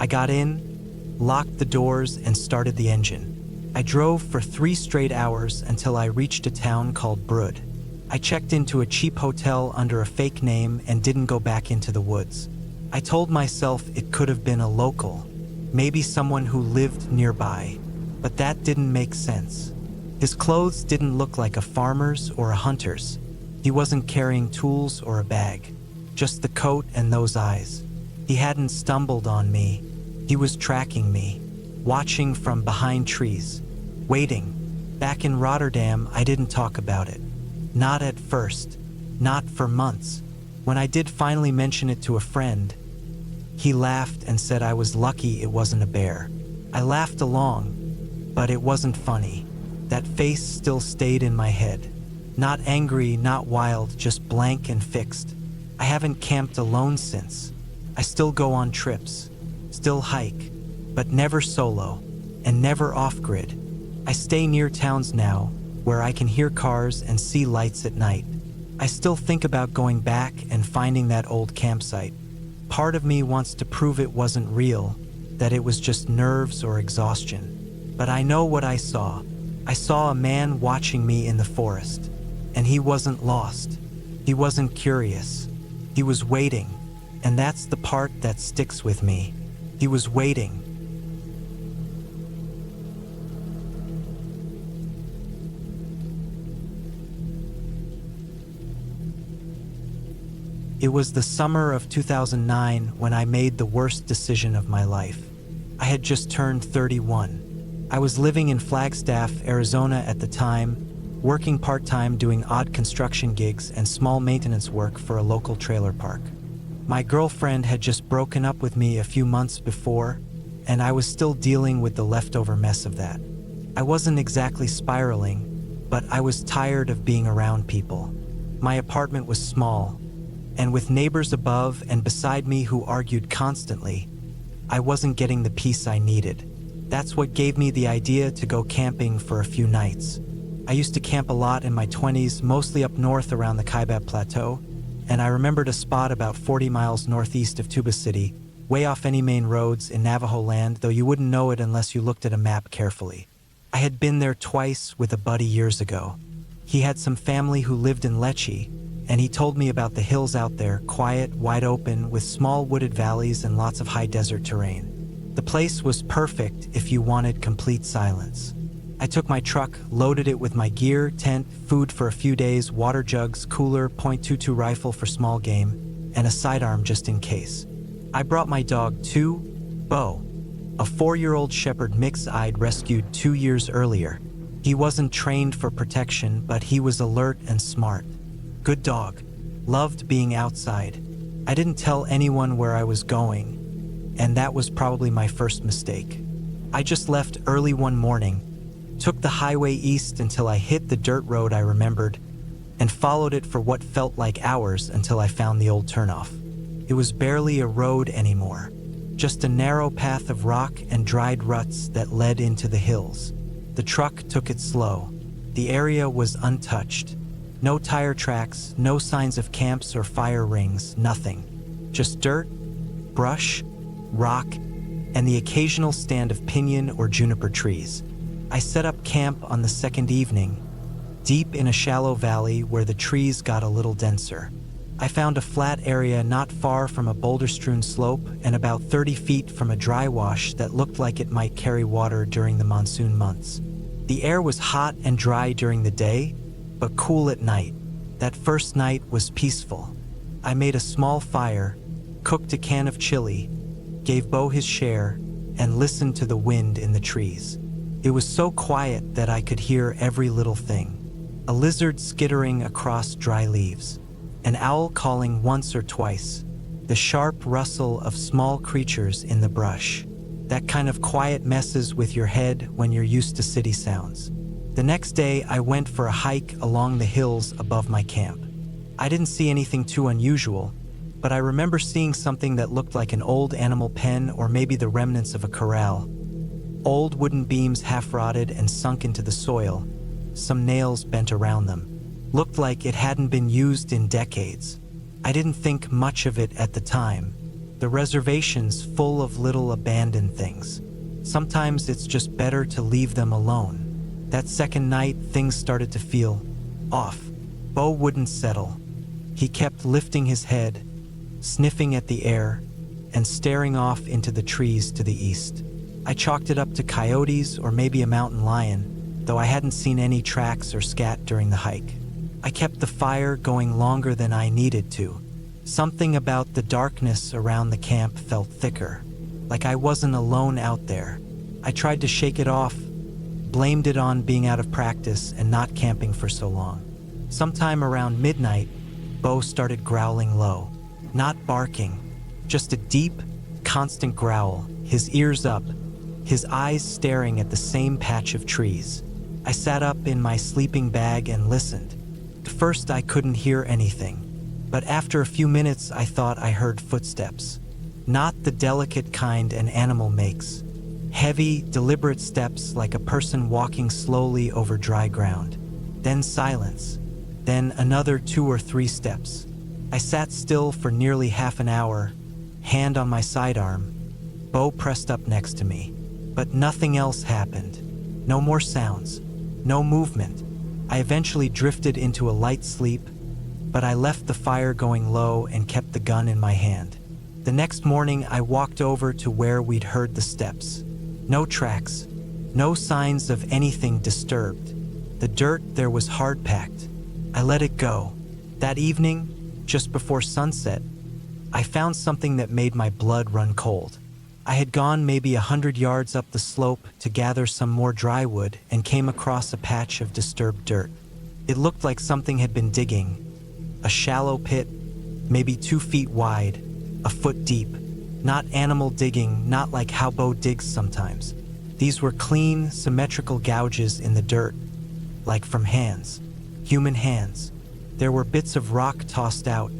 I got in, locked the doors, and started the engine. I drove for 3 straight hours until I reached a town called Brood. I checked into a cheap hotel under a fake name and didn't go back into the woods. I told myself it could have been a local, maybe someone who lived nearby, but that didn't make sense. His clothes didn't look like a farmer's or a hunter's. He wasn't carrying tools or a bag, just the coat and those eyes. He hadn't stumbled on me. He was tracking me, watching from behind trees, waiting. Back in Rotterdam, I didn't talk about it. Not at first, not for months. When I did finally mention it to a friend, he laughed and said I was lucky it wasn't a bear. I laughed along, but it wasn't funny. That face still stayed in my head. Not angry, not wild, just blank and fixed. I haven't camped alone since. I still go on trips, still hike, but never solo, and never off-grid. I stay near towns now, where I can hear cars and see lights at night. I still think about going back and finding that old campsite. Part of me wants to prove it wasn't real, that it was just nerves or exhaustion. But I know what I saw. I saw a man watching me in the forest, and he wasn't lost. He wasn't curious. He was waiting, and that's the part that sticks with me. He was waiting. It was the summer of 2009 when I made the worst decision of my life. I had just turned 31. I was living in Flagstaff, Arizona at the time, working part-time doing odd construction gigs and small maintenance work for a local trailer park. My girlfriend had just broken up with me a few months before, and I was still dealing with the leftover mess of that. I wasn't exactly spiraling, but I was tired of being around people. My apartment was small, and with neighbors above and beside me who argued constantly, I wasn't getting the peace I needed. That's what gave me the idea to go camping for a few nights. I used to camp a lot in my 20s, mostly up north around the Kaibab Plateau, and I remembered a spot about 40 miles northeast of Tuba City, way off any main roads in Navajo land, though you wouldn't know it unless you looked at a map carefully. I had been there twice with a buddy years ago. He had some family who lived in Lecce, and he told me about the hills out there, quiet, wide open, with small wooded valleys and lots of high desert terrain. The place was perfect if you wanted complete silence. I took my truck, loaded it with my gear, tent, food for a few days, water jugs, cooler, .22 rifle for small game, and a sidearm just in case. I brought my dog too, Bo, a 4-year-old shepherd mix I'd rescued 2 years earlier. He wasn't trained for protection, but he was alert and smart. Good dog. Loved being outside. I didn't tell anyone where I was going, and that was probably my first mistake. I just left early one morning, took the highway east until I hit the dirt road I remembered, and followed it for what felt like hours until I found the old turnoff. It was barely a road anymore, just a narrow path of rock and dried ruts that led into the hills. The truck took it slow. The area was untouched. No tire tracks, no signs of camps or fire rings, nothing. Just dirt, brush, rock, and the occasional stand of pinyon or juniper trees. I set up camp on the second evening, deep in a shallow valley where the trees got a little denser. I found a flat area not far from a boulder-strewn slope and about 30 feet from a dry wash that looked like it might carry water during the monsoon months. The air was hot and dry during the day, but cool at night. That first night was peaceful. I made a small fire, cooked a can of chili, gave Bo his share, and listened to the wind in the trees. It was so quiet that I could hear every little thing. A lizard skittering across dry leaves, an owl calling once or twice, the sharp rustle of small creatures in the brush. That kind of quiet messes with your head when you're used to city sounds. The next day, I went for a hike along the hills above my camp. I didn't see anything too unusual, but I remember seeing something that looked like an old animal pen or maybe the remnants of a corral. Old wooden beams half-rotted and sunk into the soil, some nails bent around them. Looked like it hadn't been used in decades. I didn't think much of it at the time. The reservation's full of little abandoned things. Sometimes it's just better to leave them alone. That second night, things started to feel off. Bo wouldn't settle. He kept lifting his head, sniffing at the air, and staring off into the trees to the east. I chalked it up to coyotes or maybe a mountain lion, though I hadn't seen any tracks or scat during the hike. I kept the fire going longer than I needed to. Something about the darkness around the camp felt thicker, like I wasn't alone out there. I tried to shake it off, blamed it on being out of practice and not camping for so long. Sometime around midnight, Bo started growling low. Not barking, just a deep, constant growl, his ears up, his eyes staring at the same patch of trees. I sat up in my sleeping bag and listened. At first I couldn't hear anything, but after a few minutes I thought I heard footsteps. Not the delicate kind an animal makes. Heavy, deliberate steps like a person walking slowly over dry ground. Then silence. Then another 2 or 3 steps. I sat still for nearly half an hour, hand on my sidearm. Bo pressed up next to me, but nothing else happened. No more sounds, no movement. I eventually drifted into a light sleep, but I left the fire going low and kept the gun in my hand. The next morning, I walked over to where we'd heard the steps. No tracks, no signs of anything disturbed. The dirt there was hard-packed. I let it go. That evening, just before sunset, I found something that made my blood run cold. I had gone maybe 100 yards up the slope to gather some more dry wood and came across a patch of disturbed dirt. It looked like something had been digging. A shallow pit, maybe 2 feet wide, a foot deep. Not animal digging, not like how Bo digs sometimes. These were clean, symmetrical gouges in the dirt, like from hands, human hands. There were bits of rock tossed out,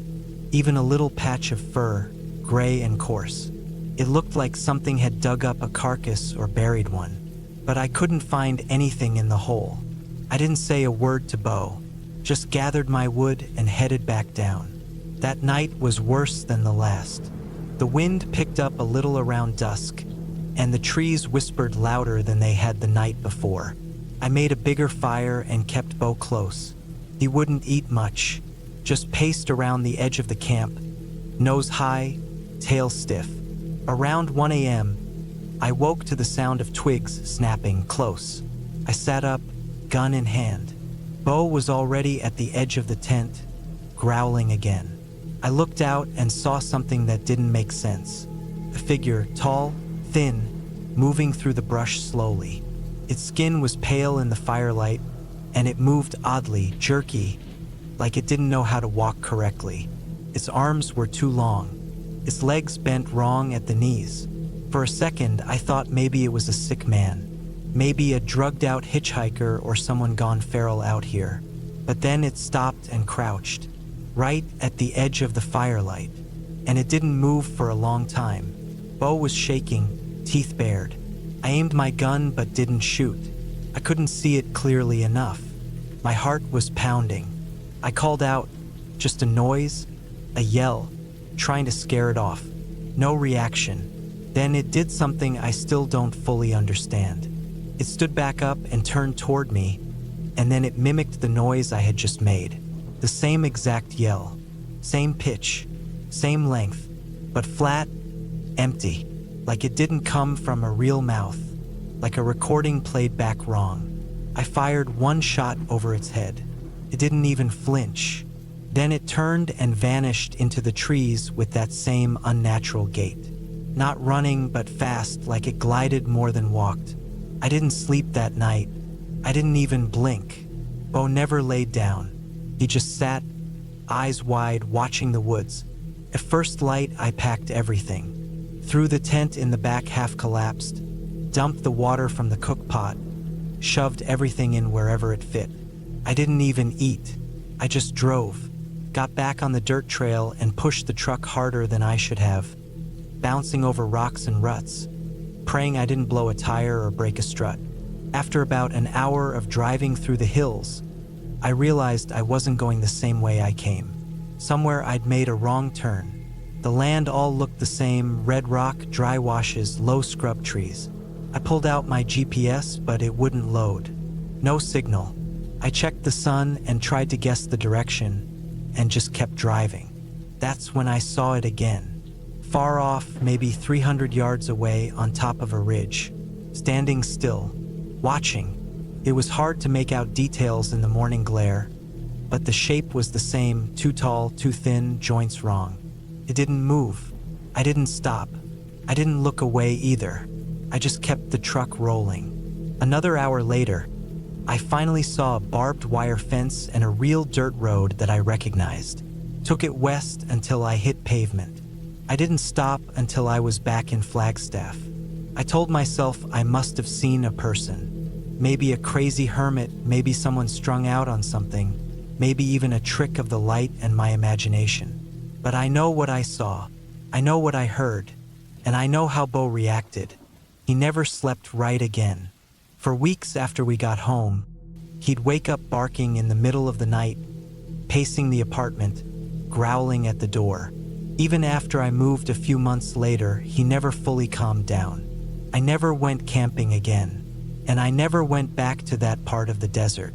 even a little patch of fur, gray and coarse. It looked like something had dug up a carcass or buried one, but I couldn't find anything in the hole. I didn't say a word to Bo, just gathered my wood and headed back down. That night was worse than the last. The wind picked up a little around dusk, and the trees whispered louder than they had the night before. I made a bigger fire and kept Bo close. He wouldn't eat much, just paced around the edge of the camp, nose high, tail stiff. Around 1 a.m., I woke to the sound of twigs snapping close. I sat up, gun in hand. Bo was already at the edge of the tent, growling again. I looked out and saw something that didn't make sense. A figure, tall, thin, moving through the brush slowly. Its skin was pale in the firelight, and it moved oddly, jerky, like it didn't know how to walk correctly. Its arms were too long. Its legs bent wrong at the knees. For a second, I thought maybe it was a sick man. Maybe a drugged-out hitchhiker or someone gone feral out here. But then it stopped and crouched, right at the edge of the firelight. And it didn't move for a long time. Bo was shaking, teeth bared. I aimed my gun but didn't shoot. I couldn't see it clearly enough. My heart was pounding. I called out, just a noise, a yell, trying to scare it off. No reaction. Then it did something I still don't fully understand. It stood back up and turned toward me, and then it mimicked the noise I had just made. The same exact yell, same pitch, same length, but flat, empty, like it didn't come from a real mouth, like a recording played back wrong. I fired 1 shot over its head. It didn't even flinch. Then it turned and vanished into the trees with that same unnatural gait. Not running, but fast, like it glided more than walked. I didn't sleep that night. I didn't even blink. Bo never laid down. He just sat, eyes wide, watching the woods. At first light, I packed everything. threw the tent in the back half collapsed, dumped the water from the cook pot, shoved everything in wherever it fit. I didn't even eat. I just drove, got back on the dirt trail and pushed the truck harder than I should have, bouncing over rocks and ruts, praying I didn't blow a tire or break a strut. After about an hour of driving through the hills, I realized I wasn't going the same way I came. Somewhere I'd made a wrong turn. The land all looked the same: red rock, dry washes, low scrub trees. I pulled out my GPS, but it wouldn't load. No signal. I checked the sun and tried to guess the direction, and just kept driving. That's when I saw it again. Far off, maybe 300 yards away on top of a ridge, standing still, watching. It was hard to make out details in the morning glare, but the shape was the same: too tall, too thin, joints wrong. It didn't move. I didn't stop. I didn't look away either. I just kept the truck rolling. Another hour later, I finally saw a barbed wire fence and a real dirt road that I recognized. Took it west until I hit pavement. I didn't stop until I was back in Flagstaff. I told myself I must have seen a person. Maybe a crazy hermit, maybe someone strung out on something, maybe even a trick of the light and my imagination. But I know what I saw, I know what I heard, and I know how Bo reacted. He never slept right again. For weeks after we got home, he'd wake up barking in the middle of the night, pacing the apartment, growling at the door. Even after I moved a few months later, he never fully calmed down. I never went camping again, and I never went back to that part of the desert.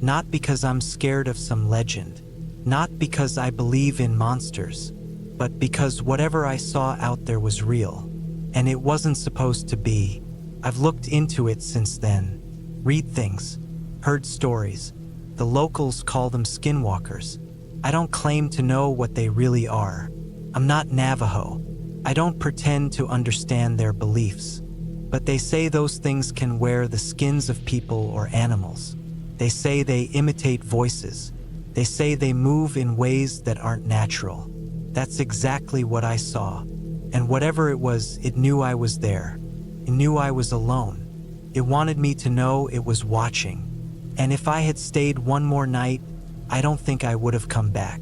Not because I'm scared of some legend, not because I believe in monsters, but because whatever I saw out there was real, and it wasn't supposed to be. I've looked into it since then, read things, heard stories. The locals call them skinwalkers. I don't claim to know what they really are. I'm not Navajo. I don't pretend to understand their beliefs. But they say those things can wear the skins of people or animals. They say they imitate voices. They say they move in ways that aren't natural. That's exactly what I saw. And whatever it was, it knew I was there. It knew I was alone. It wanted me to know it was watching. And if I had stayed one more night, I don't think I would have come back.